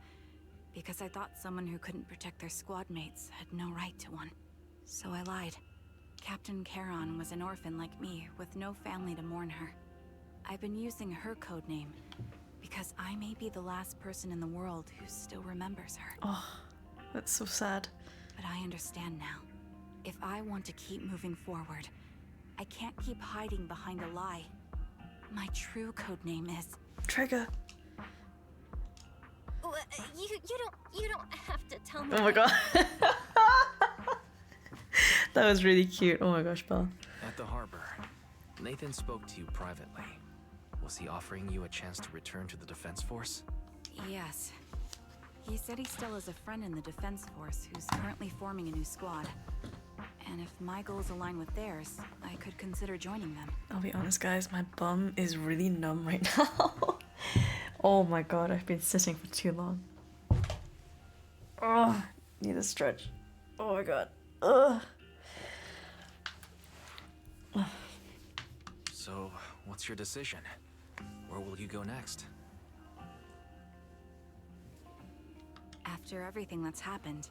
because I thought someone who couldn't protect their squad mates had no right to one. So I lied. Captain Charon was an orphan like me, with no family to mourn her. I've been using her codename because I may be the last person in the world who still remembers her. Oh, that's so sad. But I understand now. If I want to keep moving forward, I can't keep hiding behind a lie. My true codename is... Trigger. You don't have to tell me. Oh my god. That was really cute. Oh my gosh, Belle. At the harbor, Nathan spoke to you privately. Was he offering you a chance to return to the Defense Force? Yes. He said he still has a friend in the Defense Force who's currently forming a new squad. And if my goals align with theirs, I could consider joining them. I'll be honest, guys, my bum is really numb right now. Oh my god, I've been sitting for too long. Oh, need a stretch. Oh my god. Ugh. So, what's your decision? Where will you go next? After everything that's happened,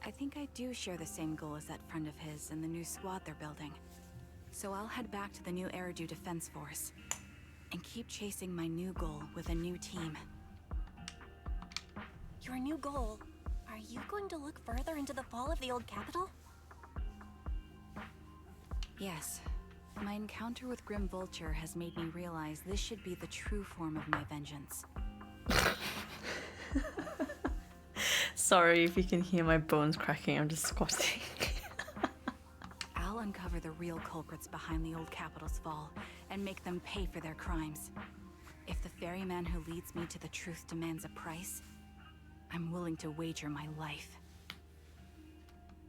I think I do share the same goal as that friend of his and the new squad they're building. So I'll head back to the new Eridu Defense Force and keep chasing my new goal with a new team. Your new goal? Are you going to look further into the fall of the old capital? Yes. My encounter with Grim Vulture has made me realize this should be the true form of my vengeance. Sorry if you can hear my bones cracking, I'm just squatting. Al uncover the real culprits behind the old capital's fall and make them pay for their crimes. If the ferryman who leads me to the truth demands a price, I'm willing to wager my life.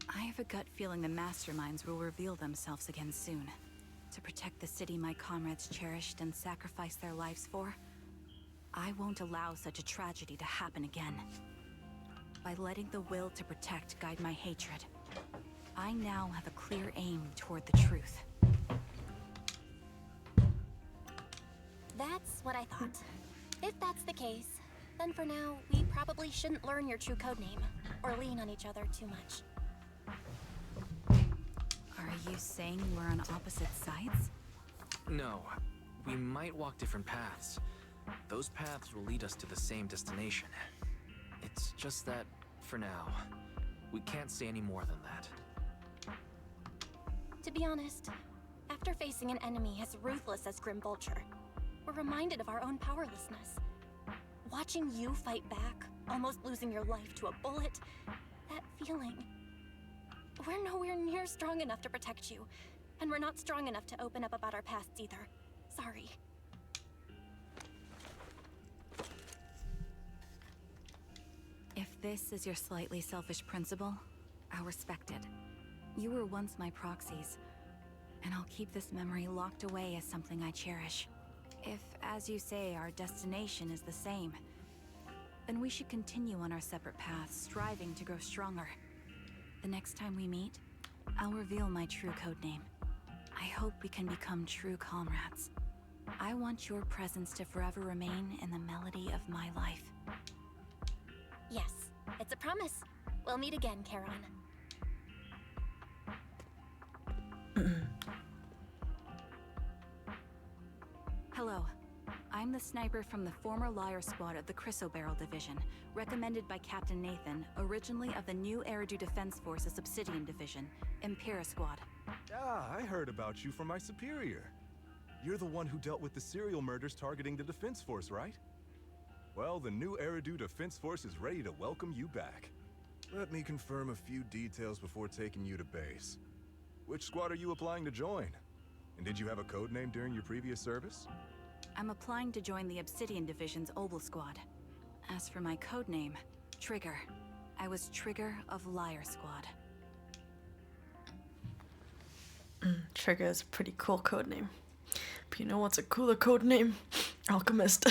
I have a gut feeling the masterminds will reveal themselves again soon. To protect the city my comrades cherished and sacrificed their lives for, I won't allow such a tragedy to happen again. By letting the will to protect guide my hatred, I now have a clear aim toward the truth. That's what I thought. If that's the case, then for now, we probably shouldn't learn your true codename, or lean on each other too much. Are you saying we're on opposite sides? No, we might walk different paths. Those paths will lead us to the same destination. It's just that, for now, we can't say any more than that. To be honest, after facing an enemy as ruthless as Grim Vulture, we're reminded of our own powerlessness. Watching you fight back, almost losing your life to a bullet, that feeling. We're nowhere near strong enough to protect you, and we're not strong enough to open up about our pasts either. Sorry. If this is your slightly selfish principle, I'll respect it. You were once my proxies, and I'll keep this memory locked away as something I cherish. If, as you say, our destination is the same, then we should continue on our separate paths, striving to grow stronger. The next time we meet, I'll reveal my true codename. I hope we can become true comrades. I want your presence to forever remain in the melody of my life. Yes, it's a promise. We'll meet again, Charon. Hello. I'm the sniper from the former Liar Squad of the Chrysoberyl Division, recommended by Captain Nathan, originally of the new Eridu Defense Forces Obsidian Division, Impera Squad. Ah, I heard about you from my superior. You're the one who dealt with the serial murders targeting the Defense Force, right? Well, the new Eridu Defense Force is ready to welcome you back. Let me confirm a few details before taking you to base. Which squad are you applying to join? And did you have a code name during your previous service? I'm applying to join the Obsidian Division's Obel Squad. As for my codename, Trigger. I was Trigger of Liar Squad. Trigger is a pretty cool codename. But you know what's a cooler codename? Alchemist.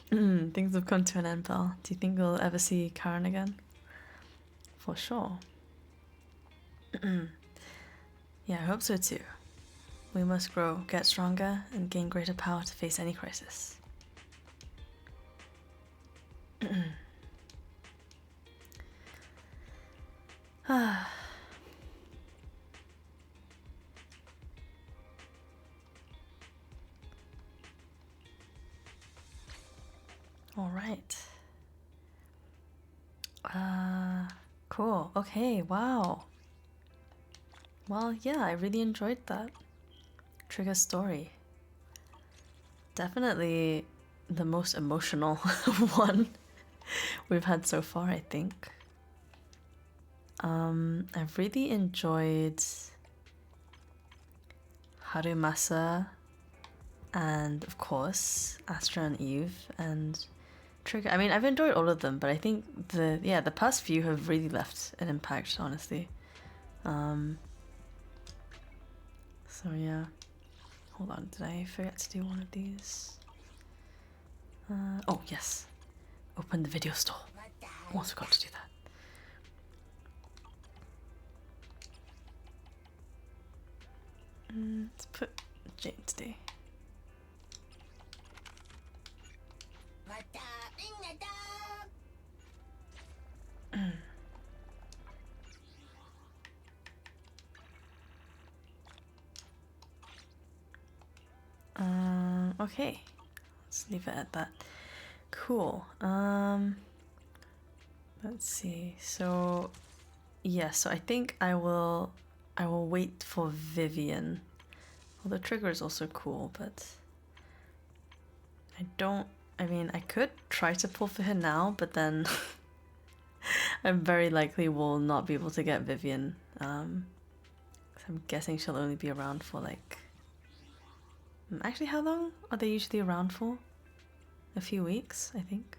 Things have come to an end, pal. Do you think we'll ever see Karen again? For sure. Yeah, I hope so too. We must grow, get stronger, and gain greater power to face any crisis. All right. Cool. Okay, wow. Well, yeah, I really enjoyed that Trigger story. Definitely the most emotional one we've had so far, I think. I've really enjoyed Harumasa and, of course, Astra and Eve and Trigger. I mean, I've enjoyed all of them, but I think the past few have really left an impact, honestly. So yeah. Hold on, did I forget to do one of these? Oh yes. Open the video store. Almost forgot to do that. Let's put Jane today. Okay, let's leave it at that. Cool. Let's see. So, yeah. So I think I will wait for Vivian. Well, the Trigger is also cool, but I mean, I could try to pull for her now, but then I very likely will not be able to get Vivian. 'Cause I'm guessing she'll only be around for like... Actually, how long are they usually around for? A few weeks, I think.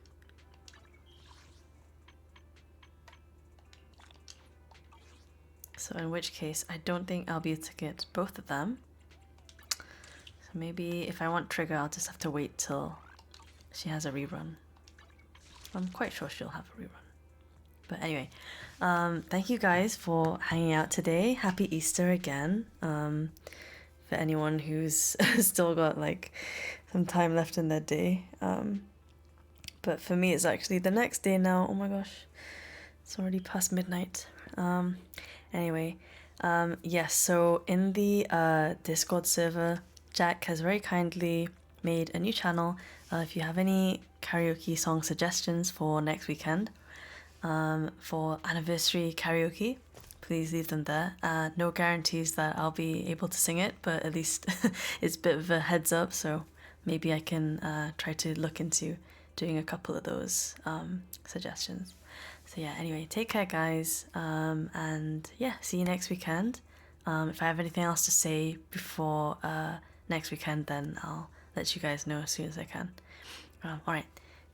So in which case, I don't think I'll be able to get both of them. So maybe if I want Trigger, I'll just have to wait till she has a rerun. I'm quite sure she'll have a rerun. But anyway, thank you guys for hanging out today. Happy Easter again. For anyone who's still got like some time left in their day. But for me, it's actually the next day now. Oh my gosh, it's already past midnight. Anyway, yes, so in the Discord server, Jack has very kindly made a new channel. If you have any karaoke song suggestions for next weekend, for anniversary karaoke, please leave them there. No guarantees that I'll be able to sing it, but at least it's a bit of a heads up, so maybe I can try to look into doing a couple of those suggestions. So yeah, anyway, take care guys, and yeah, see you next weekend. If I have anything else to say before next weekend, then I'll let you guys know as soon as I can. Alright,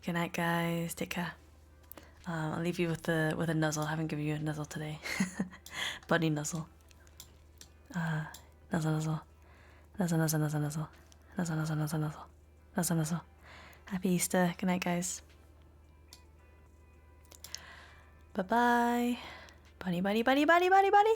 good night guys, take care. I'll leave you with a nuzzle. I haven't given you a nuzzle today. Buddy nuzzle. Nuzzle nuzzle. Nuzzle nuzzle nuzzle nuzzle. Nuzzle nuzzle nuzzle nuzzle. Nuzzle nuzzle. Happy Easter. Good night guys. Bye bye. Bunny bunny bunny bunny bunny bunny.